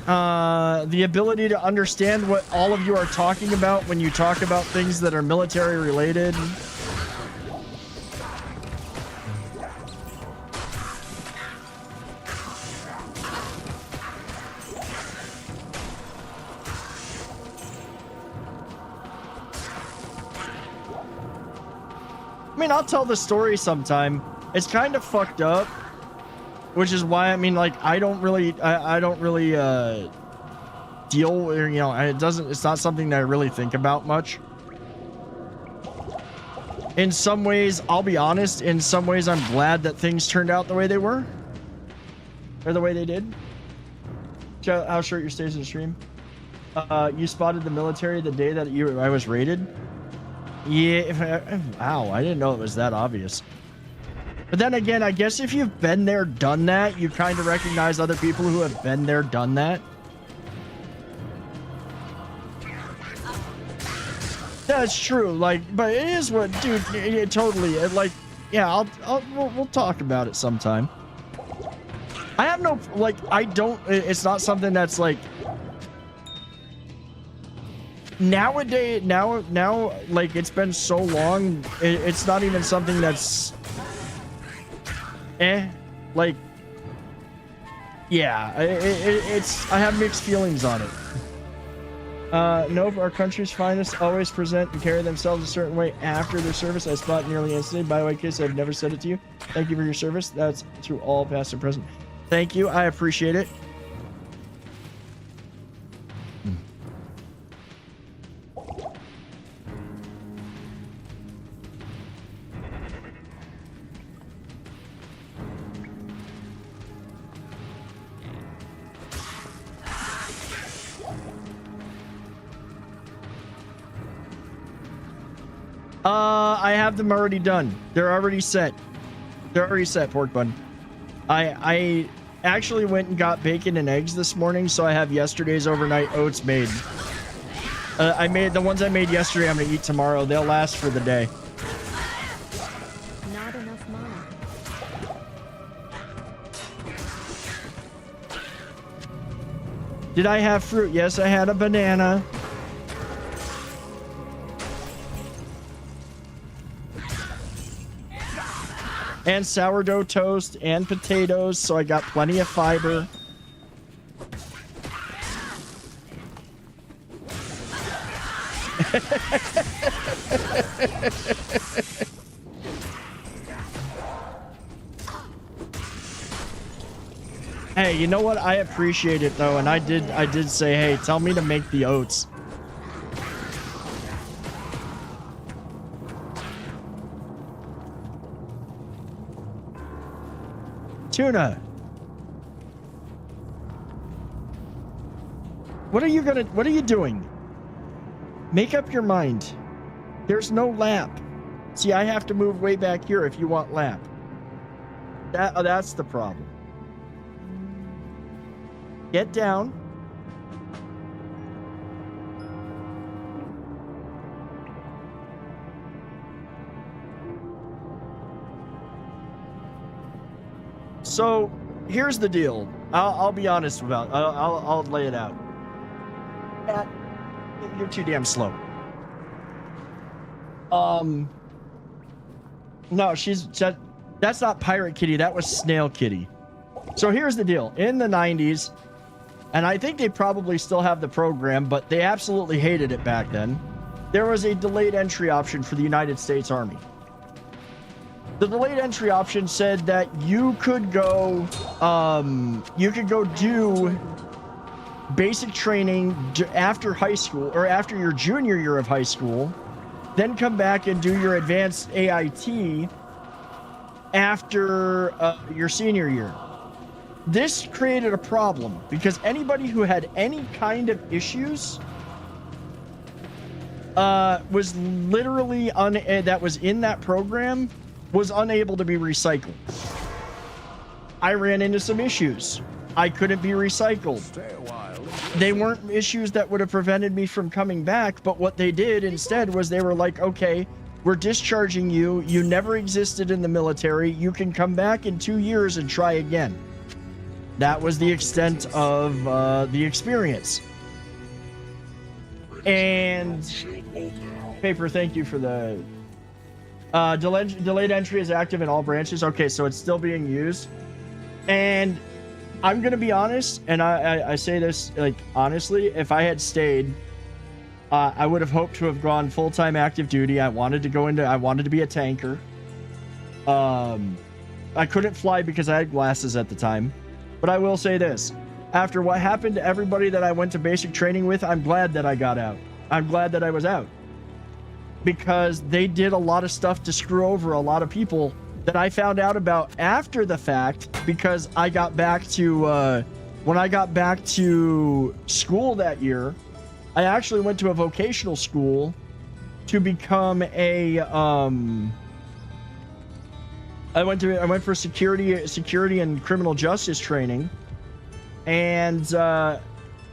[SPEAKER 1] The ability to understand what all of you are talking about when you talk about things that are military related. I mean, I'll tell the story sometime. It's kind of fucked up, which is why, I mean, like, I don't really deal with, you know, it's not something that I really think about much. In some ways, I'll be honest, in some ways I'm glad that things turned out the way they were. Or the way they did. How short your stays in the stream. You spotted the military the day that I was raided. Yeah, wow, I didn't know it was that obvious. But then again, I guess if you've been there, done that, you kind of recognize other people who have been there, done that. That's true, like, but it is what, dude, it totally, like, yeah, we'll talk about it sometime. I have no, like, it's not something that's like, nowadays, now, like, it's been so long, it's not even something that's, like, yeah, I have mixed feelings on it. Nope, our country's finest always present and carry themselves a certain way after their service. I spot nearly instantly. By the way, kids, I've never said it to you. Thank you for your service. That's to all past and present. Thank you. I appreciate it. I have them already done. They're already set. They're already set, pork bun. I actually went and got bacon and eggs this morning, so I have yesterday's overnight oats made. I made the ones I made yesterday. I'm gonna eat tomorrow. They'll last for the day.
[SPEAKER 9] Not enough mana.
[SPEAKER 1] Did I have fruit? Yes, I had a banana. And sourdough toast and potatoes, so I got plenty of fiber. Hey, you know what? I appreciate it though, and I did say, hey, tell me to make the oats. Tuna. What are you doing? Make up your mind. There's no lap. See, I have to move way back here if you want lap. That's the problem. Get down. So here's the deal. I'll be honest about. I'll lay it out. You're too damn slow. No, that's not Pirate Kitty. That was Snail Kitty. So here's the deal. In the 90s, and I think they probably still have the program, but they absolutely hated it back then. There was a delayed entry option for the United States Army. The delayed entry option said that you could go do basic training after high school or after your junior year of high school, then come back and do your advanced AIT after your senior year. This created a problem because anybody who had any kind of issues was literally that was in that program was unable to be recycled. I ran into some issues. I couldn't be recycled. They weren't issues that would have prevented me from coming back, but what they did instead was they were like, okay, We're discharging you. You never existed in the military. You can come back in 2 years and try again. That was the extent of the experience. And Paper, thank you for the delayed entry is active in all branches. Okay, so it's still being used. And I'm gonna be honest, and I say this like honestly, if I had stayed, I would have hoped to have gone full-time active duty. I wanted to be a tanker. I couldn't fly because I had glasses at the time. But I will say this. After what happened to everybody that I went to basic training with, I'm glad that I got out. I'm glad that I was out. Because they did a lot of stuff to screw over a lot of people that I found out about after the fact, because I got back to, when I got back to school that year, I actually went to a vocational school to become a, I went for security and criminal justice training. And,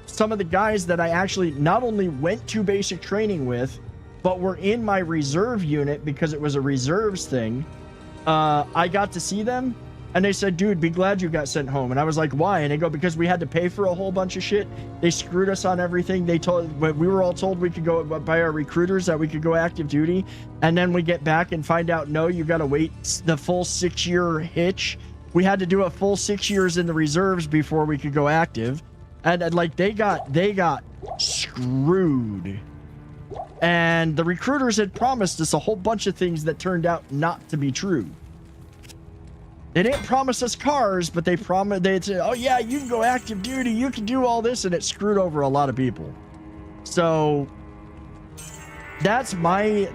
[SPEAKER 1] some of the guys that I actually not only went to basic training with, but were in my reserve unit because it was a reserves thing. I got to see them and they said, dude, be glad you got sent home. And I was like, why? And they go, because we had to pay for a whole bunch of shit. They screwed us on everything. We were all told we could go by our recruiters that we could go active duty. And then we get back and find out, no, you got to wait the full 6-year hitch. We had to do a full 6 years in the reserves before we could go active. And like they got screwed. And the recruiters had promised us a whole bunch of things that turned out not to be true. They didn't promise us cars, but they said, oh yeah, you can go active duty, you can do all this, and it screwed over a lot of people. So that's my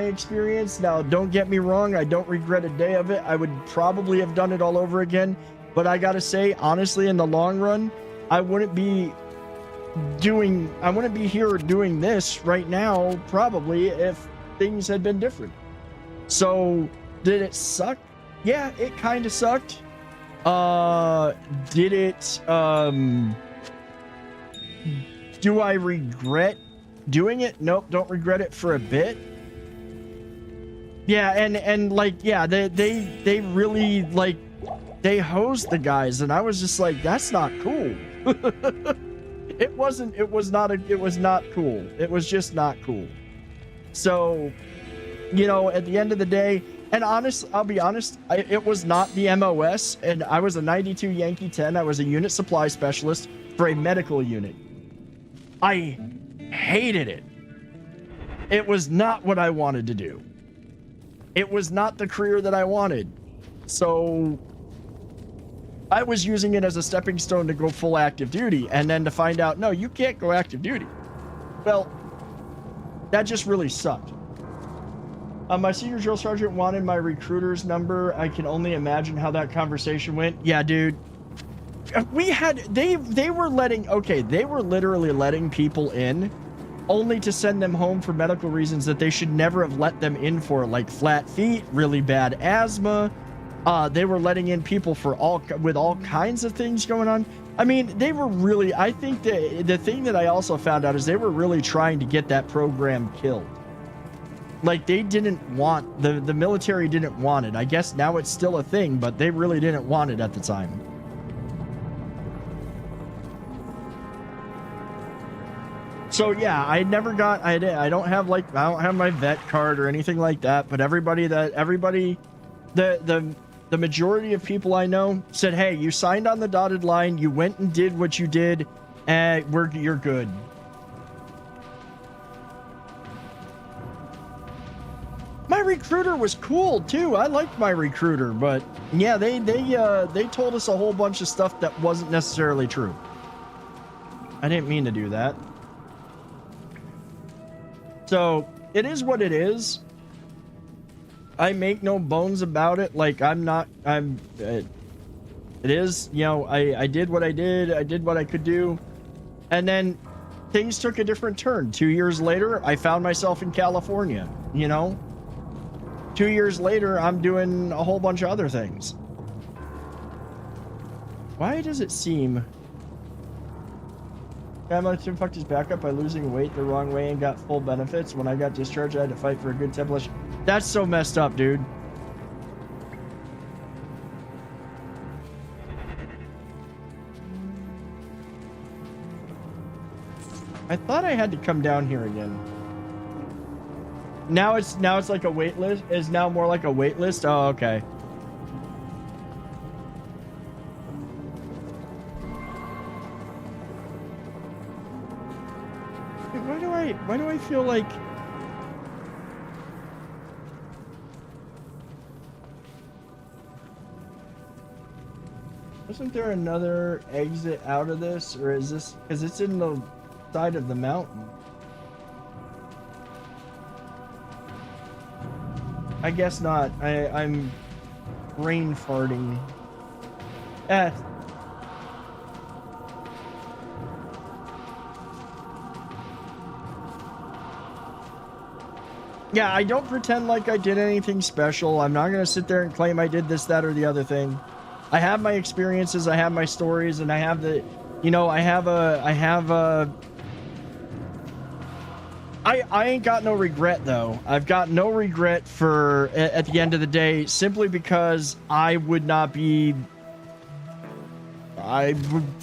[SPEAKER 1] experience. Now, don't get me wrong, I don't regret a day of it. I would probably have done it all over again, but I gotta say, honestly, in the long run, I wouldn't be here doing this right now, probably, if things had been different. So, did it suck? Yeah, it kind of sucked. Did it, do I regret doing it? Nope, don't regret it for a bit. Yeah, and like, yeah, they really, like, they hosed the guys, and I was just like, that's not cool. It was not cool. It was just not cool. So, you know, at the end of the day, and I'll be honest, it was not the MOS, and I was a 92 Yankee 10. I was a unit supply specialist for a medical unit. I hated it. It was not what I wanted to do. It was not the career that I wanted. So I was using it as a stepping stone to go full active duty, and then to find out, no, you can't go active duty. Well, that just really sucked. My senior drill sergeant wanted my recruiter's number. I can only imagine how that conversation went. Yeah, dude. They were literally letting people in only to send them home for medical reasons that they should never have let them in for, like flat feet, really bad asthma. They were letting in people with all kinds of things going on. I mean, they were really, I think the thing that I also found out is they were really trying to get that program killed. Like, they didn't want, the military didn't want it. I guess now it's still a thing, but they really didn't want it at the time. So yeah, I don't have my vet card or anything like that, but the majority of people I know said, hey, you signed on the dotted line, you went and did what you did, and you're good. My recruiter was cool too. I liked my recruiter, but yeah, they told us a whole bunch of stuff that wasn't necessarily true. I didn't mean to do that. So it is what it is. I make no bones about it. Like, it is, you know, I did what I did. I did what I could do. And then things took a different turn. 2 years later, I found myself in California, you know? 2 years later, I'm doing a whole bunch of other things. Why does it seem... Family Tim fucked his back up by losing weight the wrong way and got full benefits. When I got discharged, I had to fight for a good template. That's so messed up, dude. I thought I had to come down here again. Now it's like a wait list. Is now more like a wait list. Oh, okay. Why do I feel like wasn't there another exit out of this, or is this because it's in the side of the mountain? I guess not. I'm brain farting. Yeah, I don't pretend like I did anything special. I'm not gonna sit there and claim I did this, that, or the other thing. I have my experiences, I have my stories, and I have the, you know, I ain't got no regret though. I've got no regret for at the end of the day, simply because I would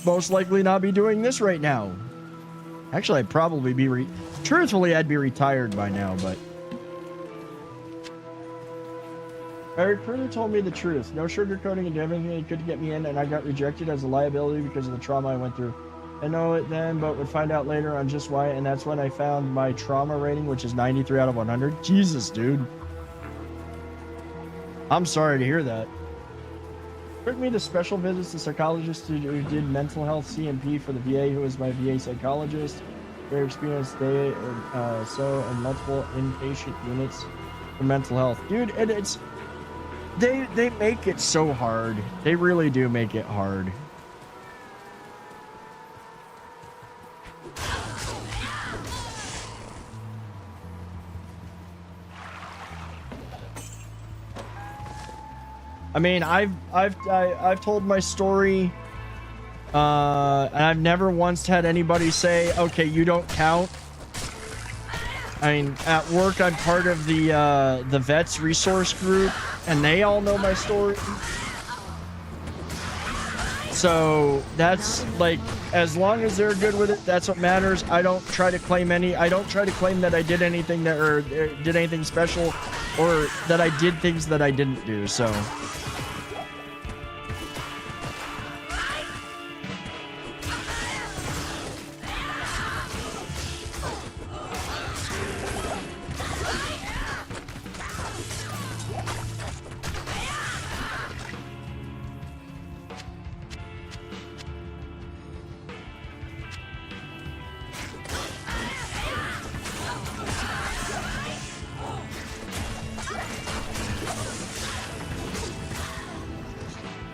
[SPEAKER 1] most likely not be doing this right now. Actually, I'd probably be truthfully, I'd be retired by now, but my recruiter told me the truth. No sugarcoating and everything they could to get me in, and I got rejected as a liability because of the trauma I went through. I know it then, but would find out later on just why, and that's when I found my trauma rating, which is 93 out of 100. Jesus, dude. I'm sorry to hear that. Took me to special visits to psychologists who did mental health CMP for the VA, who was my VA psychologist. Very experienced day or so, and multiple inpatient units for mental health. Dude, and it's... They make it so hard. They really do make it hard. I mean, I've told my story, and I've never once had anybody say, "Okay, you don't count." I mean, at work, I'm part of the vets resource group, and they all know my story. So that's like, as long as they're good with it, that's what matters. I don't try to claim that I did anything that, or did anything special, or that I did things that I didn't do. So.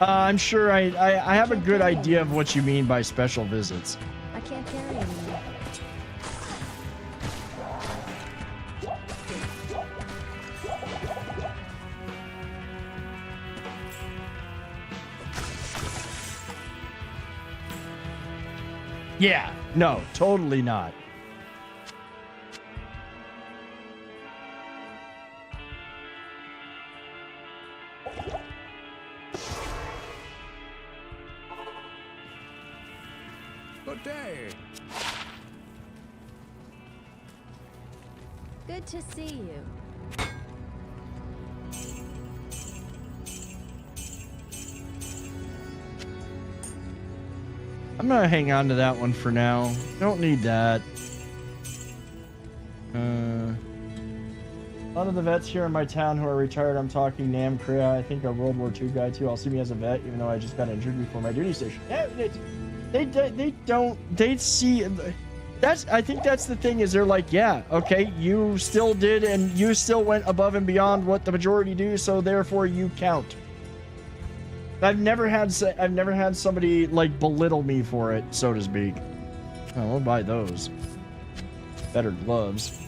[SPEAKER 1] I'm sure I have a good idea of what you mean by special visits.
[SPEAKER 9] I can't carry anymore.
[SPEAKER 1] Yeah, no, totally not.
[SPEAKER 12] Good day.
[SPEAKER 9] Good to see you.
[SPEAKER 1] I'm gonna hang on to that one for now. Don't need that. A lot of the vets here in my town who are retired, I'm talking Nam Korea, I think a World War II guy too, all see me as a vet, even though I just got injured before my duty station. Yeah, they see, I think that's the thing, is they're like, yeah, okay, you still did, and you still went above and beyond what the majority do, so therefore you count. I've never had somebody like belittle me for it, so to speak. Oh, we'll buy those. Better gloves.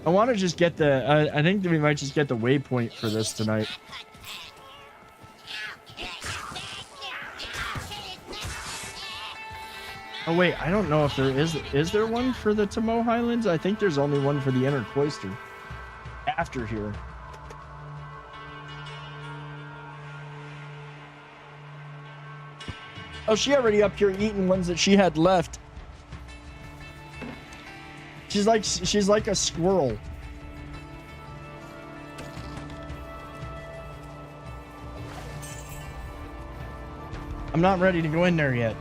[SPEAKER 1] I want to just get the, I think that we might just get the waypoint for this tonight. Oh wait, I don't know if there is. Is there one for the Tomo Highlands? I think there's only one for the Inner Cloister. After here. Oh, she already up here eating ones that she had left. She's like a squirrel. I'm not ready to go in there yet.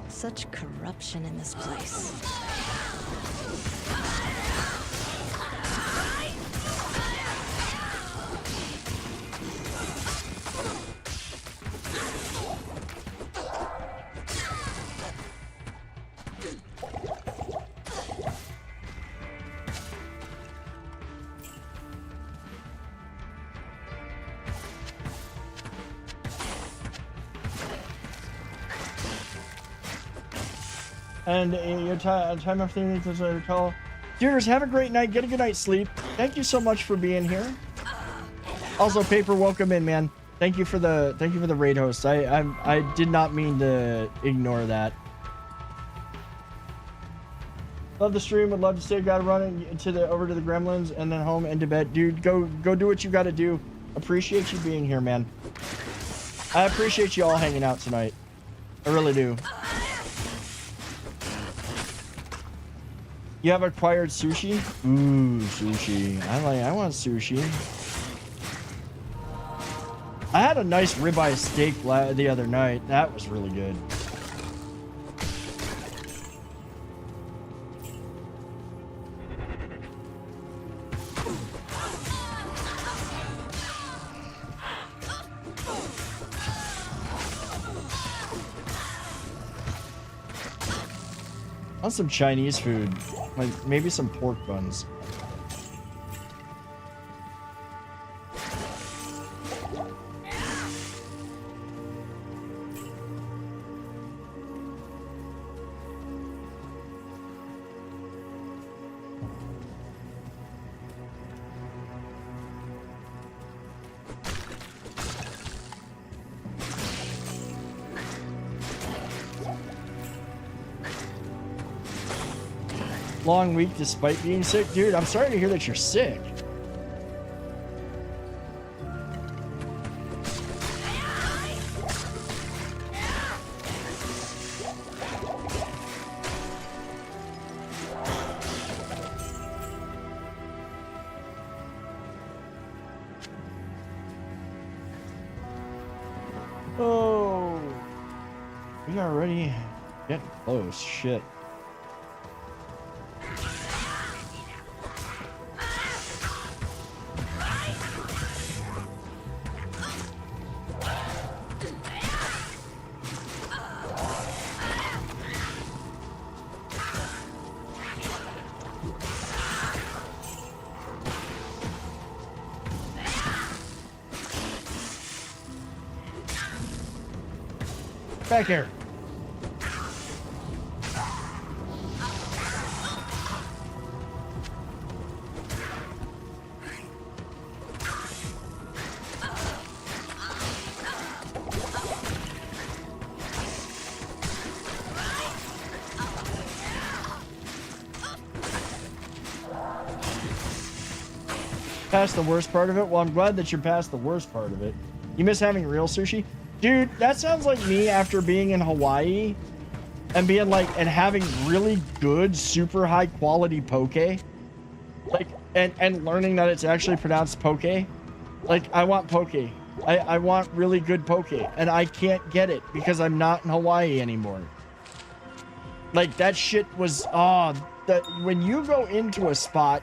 [SPEAKER 9] Such corruption in this place.
[SPEAKER 1] And your time after things as I recall. Dears, have a great night. Get a good night's sleep. Thank you so much for being here. Also, Paper, welcome in, man. Thank you for the raid host. I did not mean to ignore that. Love the stream. Would love to say gotta run over to the Gremlins and then home and to bed. Dude, go do what you gotta do. Appreciate you being here, man. I appreciate you all hanging out tonight. I really do. You have acquired sushi? Ooh, sushi. I want sushi. I had a nice ribeye steak the other night. That was really good. I want some Chinese food. Like, maybe some pork buns. Long week despite being sick. Dude, I'm sorry to hear that you're sick. Oh, we are already getting close. Shit. Back here. Past the worst part of it? Well, I'm glad that you're past the worst part of it. You miss having real sushi? Dude, that sounds like me after being in Hawaii and being like, and having really good, super high quality poke. Like, and learning that it's actually pronounced poke. Like, I want poke. I want really good poke, and I can't get it because I'm not in Hawaii anymore. Like, that shit was, that when you go into a spot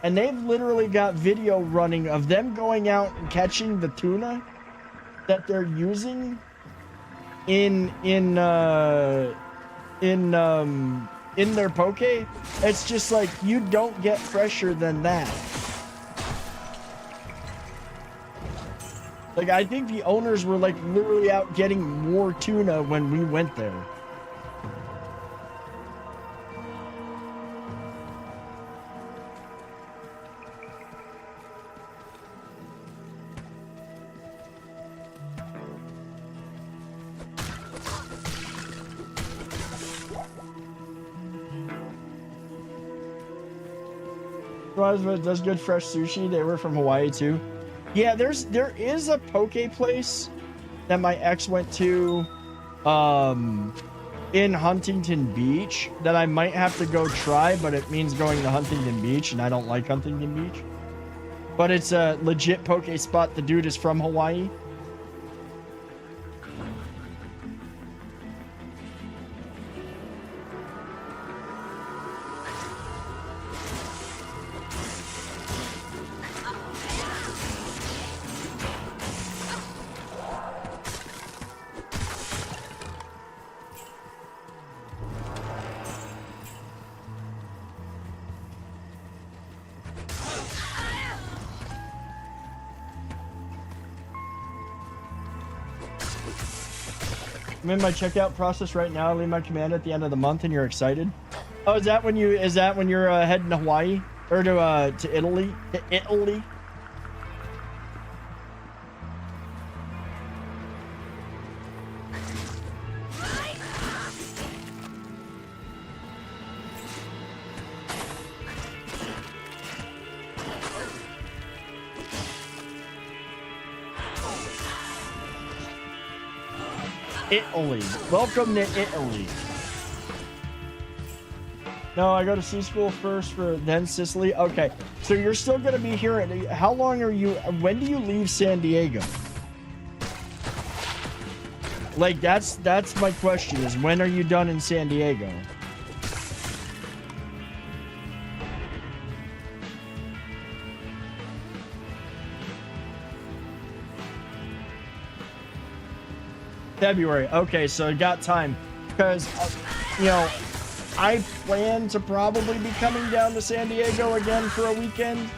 [SPEAKER 1] and they've literally got video running of them going out and catching the tuna that they're using in their poke, it's just like, you don't get fresher than that. Like, I think the owners were like literally out getting more tuna when we went there. customized, but it does good fresh sushi. They were from Hawaii too. Yeah, there is a poke place that my ex went to in Huntington Beach that I might have to go try, but it means going to Huntington Beach, and I don't like Huntington Beach. But it's a legit poke spot. The dude is from Hawaii. I'm in my checkout process right now. I leave my command at the end of the month, and you're excited. Oh, is that when you're heading to Hawaii or to Italy? To Italy. Italy. Welcome to Italy. No, I go to sea school first, then Sicily. Okay, so you're still gonna be here. How long are you? When do you leave San Diego? Like that's my question. Is when are you done in San Diego? February. Okay, so I got time because, you know, I plan to probably be coming down to San Diego again for a weekend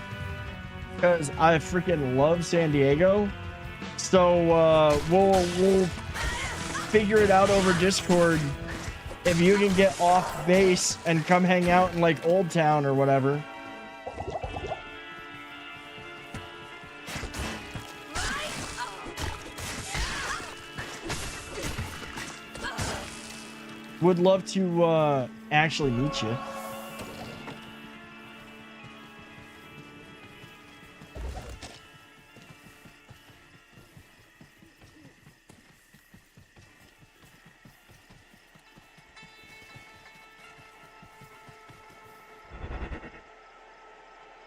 [SPEAKER 1] because I freaking love San Diego. So we'll figure it out over Discord if you can get off base and come hang out in like Old Town or whatever. Would love to actually meet you.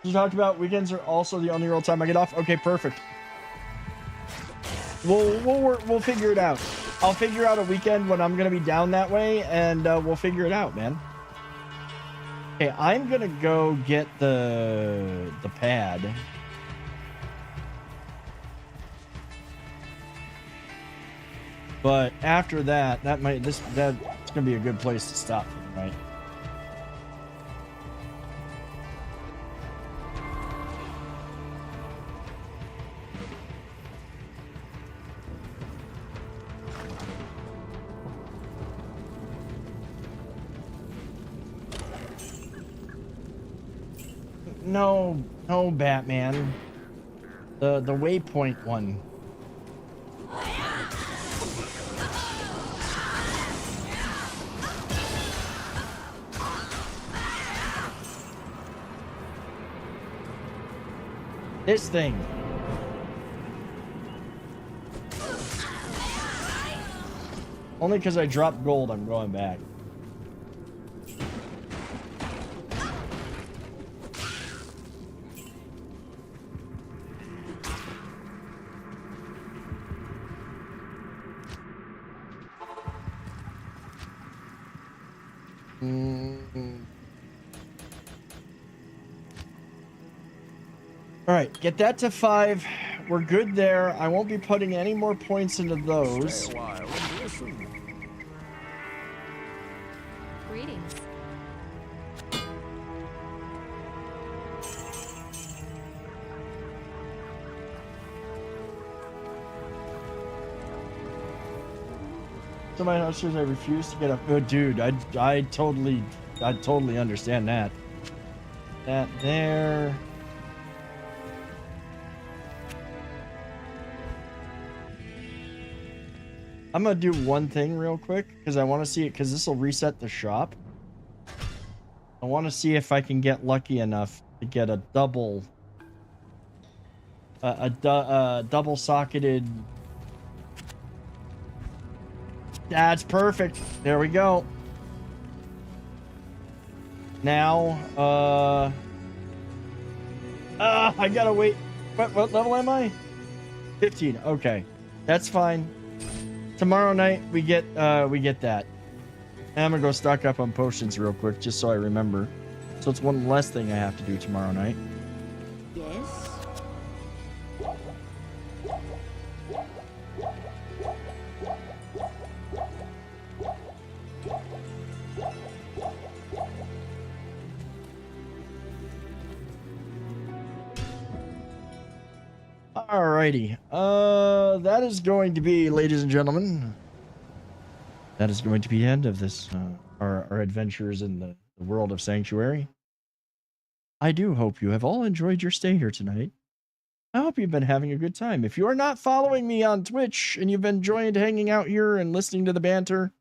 [SPEAKER 1] You talked about weekends are also the only real time I get off. Okay, perfect. We'll figure it out. I'll figure out a weekend when I'm gonna be down that way, and we'll figure it out, man. Okay, I'm gonna go get the pad. But after that, that's gonna be a good place to stop for the night. No, Batman. The waypoint one. This thing. Only because I dropped gold, I'm going back. All right, get that to 5. We're good there. I won't be putting any more points into those.
[SPEAKER 11] Greetings.
[SPEAKER 1] Somebody upstairs, I refuse to get up. Oh, dude, I totally understand that. That there. I'm gonna do one thing real quick because I want to see it because this will reset the shop. I want to see if I can get lucky enough to get a double double socketed. That's perfect. There we go. Now, I gotta wait. What level am I? 15. Okay, that's fine. Tomorrow night we get that. And I'm gonna go stock up on potions real quick just so I remember. So it's one less thing I have to do tomorrow night.
[SPEAKER 10] Yes.
[SPEAKER 1] Alrighty. That is going to be, ladies and gentlemen, that is going to be the end of this, our adventures in the world of Sanctuary. I do hope you have all enjoyed your stay here tonight. I hope you've been having a good time. If you are not following me on Twitch and you've enjoyed hanging out here and listening to the banter,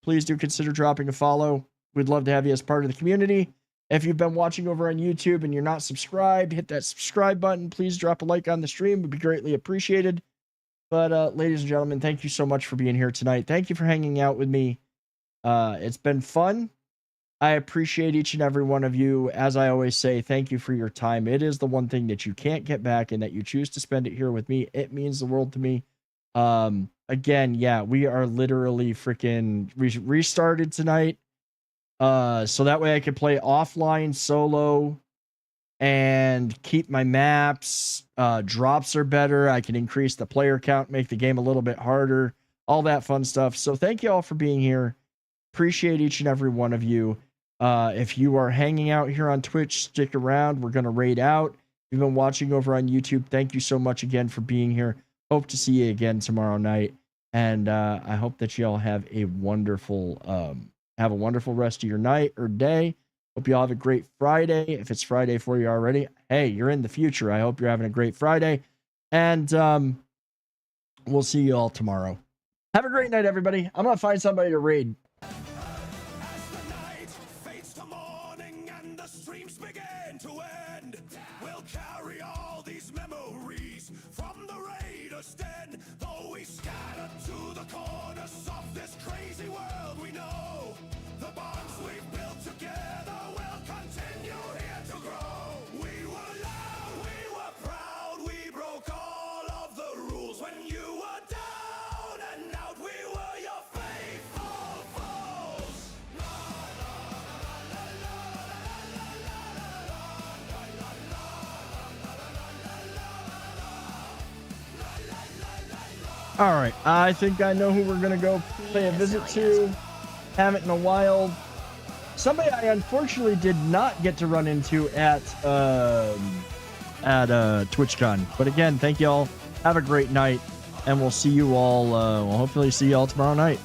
[SPEAKER 1] please do consider dropping a follow. We'd love to have you as part of the community. If you've been watching over on YouTube and you're not subscribed, hit that subscribe button. Please drop a like on the stream. It would be greatly appreciated. But ladies and gentlemen, thank you so much for being here tonight. Thank you for hanging out with me. It's been fun. I appreciate each and every one of you. As I always say, thank you for your time. It is the one thing that you can't get back, and that you choose to spend it here with me. It means the world to me. Again, yeah, we are literally freaking restarted tonight. So that way I can play offline solo and keep my maps. Drops are better. I can increase the player count, make the game a little bit harder, all that fun stuff. So thank you all for being here. Appreciate each and every one of you. If you are hanging out here on Twitch, stick around. We're going to raid out. If you've been watching over on YouTube, thank you so much again for being here. Hope to see you again tomorrow night. And I hope that you all have a wonderful rest of your night or day. Hope you all have a great Friday. If it's Friday for you already, hey, you're in the future. I hope you're having a great Friday. And we'll see you all tomorrow. Have a great night, everybody. I'm going to find somebody to raid.
[SPEAKER 7] We'll carry all these memories from the Raiders' den, though we scatter to the corners of this crazy world we know. The bonds we've built together will continue here to grow. We were loud, we were proud, we broke all of the rules when you were down and out. We were your faithful foes.
[SPEAKER 1] All right, I think I know who we're gonna go pay a visit to. Haven't in a while. Somebody I unfortunately did not get to run into at TwitchCon. But again, thank you all. Have a great night, and we'll see you all. We'll hopefully see you all tomorrow night.